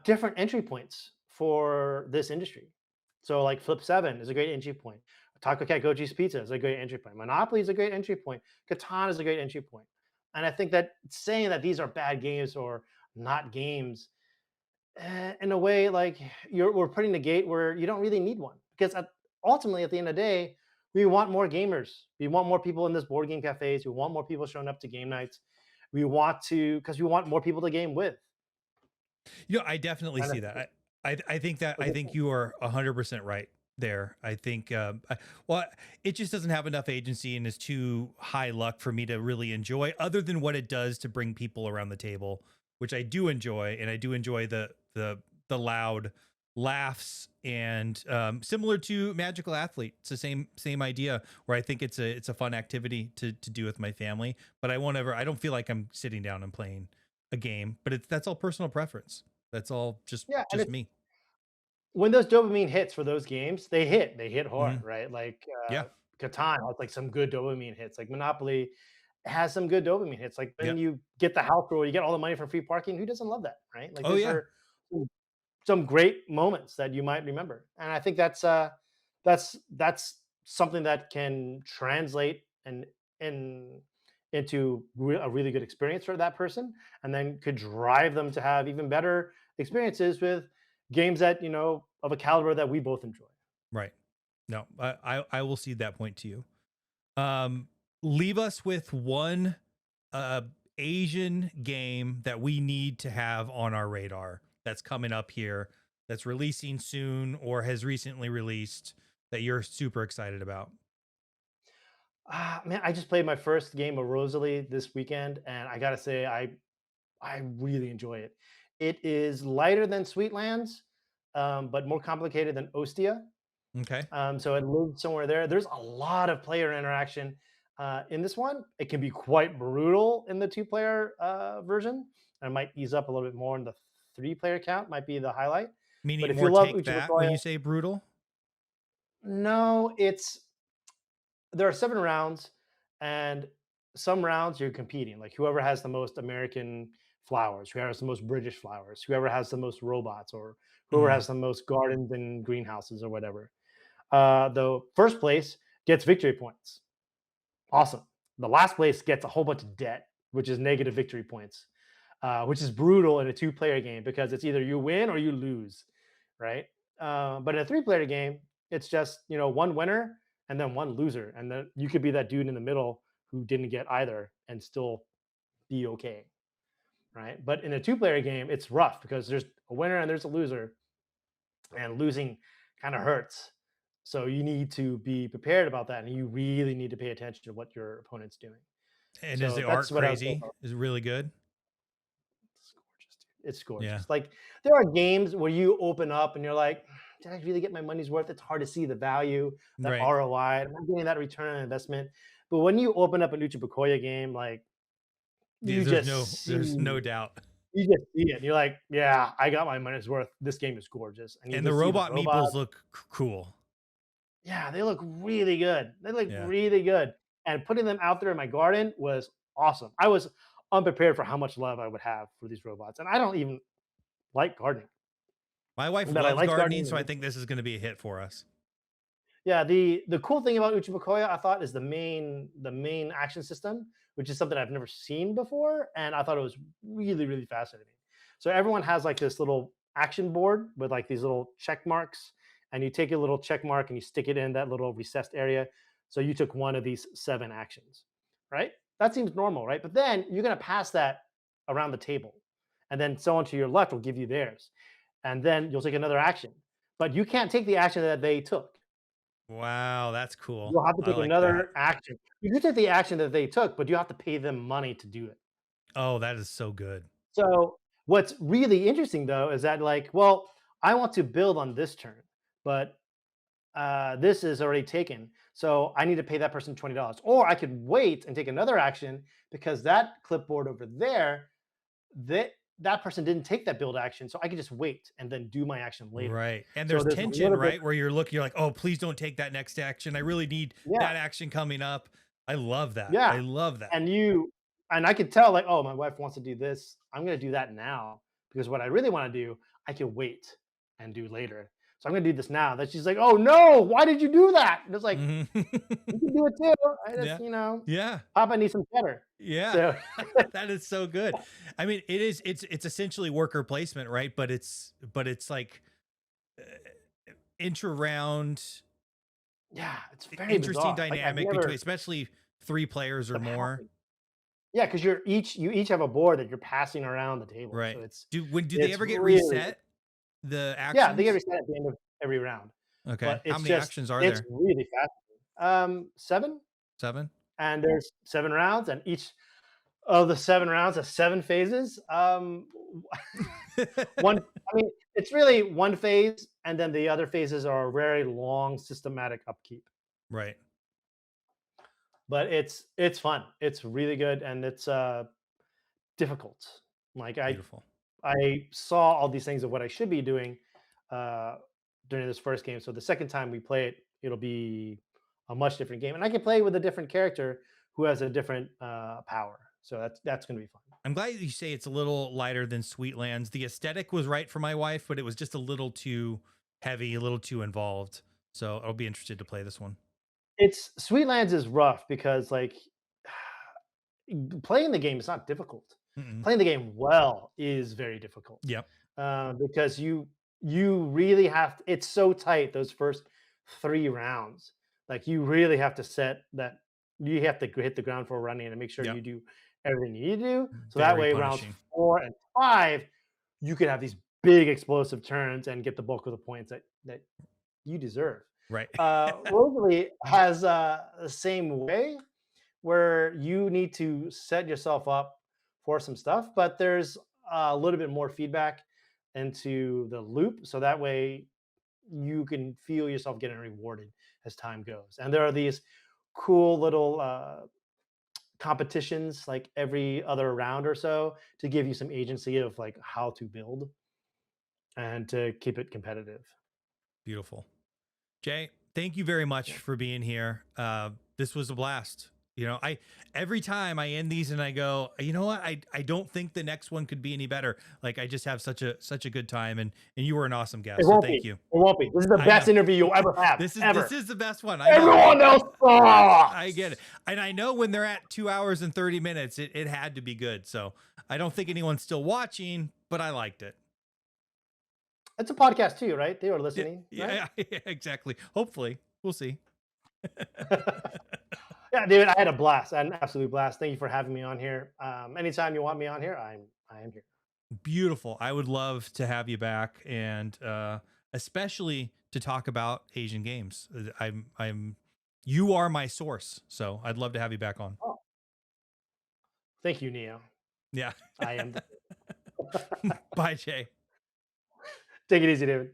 different entry points for this industry. So like Flip 7 is a great entry point. Taco Cat Goji's Pizza is a great entry point. Monopoly is a great entry point. Catan is a great entry point. And I think that saying that these are bad games or not games, in a way, like we're putting the gate where you don't really need one because ultimately, at the end of the day, we want more gamers. We want more people in this board game cafes. We want more people showing up to game nights. We want to because we want more people to game with. I definitely And see that. I think you are 100% right there. I think well, it just doesn't have enough agency and is too high luck for me to really enjoy other than what it does to bring people around the table, which I do enjoy, and I do enjoy the the loud laughs, and similar to Magical Athlete, it's the same idea, where I think it's a fun activity to do with my family, but I don't feel like I'm sitting down and playing a game, but that's all personal preference. That's all Yeah, and just it's me. when those dopamine hits for those games, they hit Hmm. hard, right? Like Yeah. Catan has like some good dopamine hits. Like Monopoly has some good dopamine hits. Like when Yep. you get the house rule, you get all the money from free parking. Who doesn't love that, right? Like Oh those yeah. are some great moments that you might remember. And I think that's something that can translate and in into a really good experience for that person, and then could drive them to have even better experiences with games that of a caliber that we both enjoy. Right. No, I will see that point to you. Um, leave us with one uh Asian game that we need to have on our radar that's coming up here, that's releasing soon or has recently released, that you're super excited about. Man, I just played my first game of Rosalie this weekend, and I gotta say, I really enjoy it. It is lighter than Sweetlands, but more complicated than Ostia. Okay. So it lives somewhere there. There's a lot of player interaction in this one. It can be quite brutal in the two-player version. And it might ease up a little bit more in the three-player count. Might be the highlight. But Meaning if you more love take that when Uchibakoya, you say brutal? no, there are 7 rounds, and some rounds you're competing. Like whoever has the most American flowers, whoever has the most British flowers, whoever has the most robots, or whoever Mhm. has the most gardens and greenhouses or whatever. The first place gets victory points. Awesome. The last place gets a whole bunch of debt, which is negative victory points, which is brutal in a two-player game because it's either you win or you lose, right? But in a three-player game, it's just one winner and then one loser, and then you could be that dude in the middle who didn't get either and still be okay, right? But in a two-player game, it's rough because there's a winner and there's a loser, and losing kind of hurts. So you need to be prepared about that, and you really need to pay attention to what your opponent's doing. And is So the art that's what I was. crazy? Is it really good? It's gorgeous, dude. It's Yeah. gorgeous. Like there are games where you open up and you're like, did I really get my money's worth? It's hard to see the value, that Right. ROI. Am I getting that return on investment? But when you open up a Nucha Bakoya game, like you just There's see no doubt. you just see it. And you're like, yeah, I got my money's worth. This game is gorgeous. And you And the just see the robot robot. meeples look cool. Yeah, they look really good. They look Yeah. really good. And putting them out there in my garden was awesome. I was unprepared for how much love I would have for these robots. And I don't even like gardening. My wife But I loves liked gardening, so I gardening. think this is going to be a hit for us. Yeah, the cool thing about Uchibakoya, I thought, is the main action system, which is something I've never seen before, and I thought it was really really fascinating. So everyone has like this little action board with like these little check marks, and you take a little check mark and you stick it in that little recessed area. So you took one of these 7 actions, right? That seems normal, right? But then you're gonna pass that around the table, and then someone to your left will give you theirs, and then you'll take another action. But you can't take the action that they took. Wow, that's cool. You'll have to I take like that. another action. You can take the action that they took, but you have to pay them money to do it. Oh, that is so good. So, what's really interesting though is that like, well, I want to build on this turn, but this is already taken. So I need to pay that person $20. Or I could wait and take another action because that clipboard over there, that that person didn't take that build action. So I could just wait and then do my action later. Right. And So there's there's a tension, little bit, right? Where you're like, oh, please don't take that next action. I really need yeah. that action coming up. I love that. Yeah, I love that. and I could tell like, "Oh, my wife wants to do this. I'm gonna do that now because what I really wanna do, I can wait and do later. So I'm gonna do this now." That she's like, "Oh, no, why did you do that?" And it's like, Mhm. "You can do it too. I just, Yeah. Yeah. Papa needs some cheddar." Yeah. So That is so good. I mean, it's essentially worker placement, right? But it's like uh, intra round, yeah, it's very interesting bizarre. Like, I've dynamic between, never especially 3 players or the more. passing. Yeah, because you each have a board that you're passing around the table. So Right. Do they it's ever get really reset the yeah, they get actions? reset at the end of every round. Okay. But How it's many just actions are it's there? really fascinating. 7, 7? and there's 7 rounds, and each Oh, the 7 rounds, the 7 phases. One, I mean, it's really one phase, and then the other phases are a very long, systematic upkeep. Right. But it's fun. It's really good, and it's difficult. Like Beautiful. I saw all these things of what I should be doing uh, during this first game. So the second time we play it, it'll be a much different game, and I can play with a different character who has a different power. So that's going to be fun. I'm glad you say it's a little lighter than Sweetlands. The aesthetic was right for my wife, but it was just a little too heavy, a little too involved. So I'll be interested to play this one. It's Sweetlands is rough because like playing the game is not difficult. Mm-mm. Playing the game well is very difficult Yep. because you really have it's so tight those first 3 rounds. Like you really have to set that you have to hit the ground for running and make sure Yep. you do everything you need to do. So that Very way, rounds punishing. 4 and 5, you could have these big explosive turns and get the bulk of the points that you deserve. Right. Rosalie has the same way where you need to set yourself up for some stuff, but there's a little bit more feedback into the loop. So that way you can feel yourself getting rewarded as time goes. And there are these cool little competitions like every other round or so to give you some agency of like how to build and to keep it competitive. Beautiful. Jay, thank you very much Yeah. for being here. This was a blast. You know, I every time I end these and I go, you know what? I don't think the next one could be any better. Like I just have such a good time, and you were an awesome It guest. So won't be. thank It you. won't be. This is the I best know. interview you'll ever have. This Ever. is the best one. I know. Everyone else I get sucks. it. And I know when they're at 2 hours and 30 minutes, it had to be good. So I don't think anyone's still watching, but I liked it. It's a podcast too, right? They were Yeah, listening, right? yeah, yeah, exactly. Hopefully. We'll see. Yeah, David, I had a blast. I had an absolute blast. Thank you for having me on here. Anytime you want me on here, I am here. Beautiful. I would love to have you back, and especially to talk about Asian games. I'm you are my source, so I'd love to have you back on. Oh, thank you, Neo. Yeah. I am. Bye, Jay. Take it easy, David.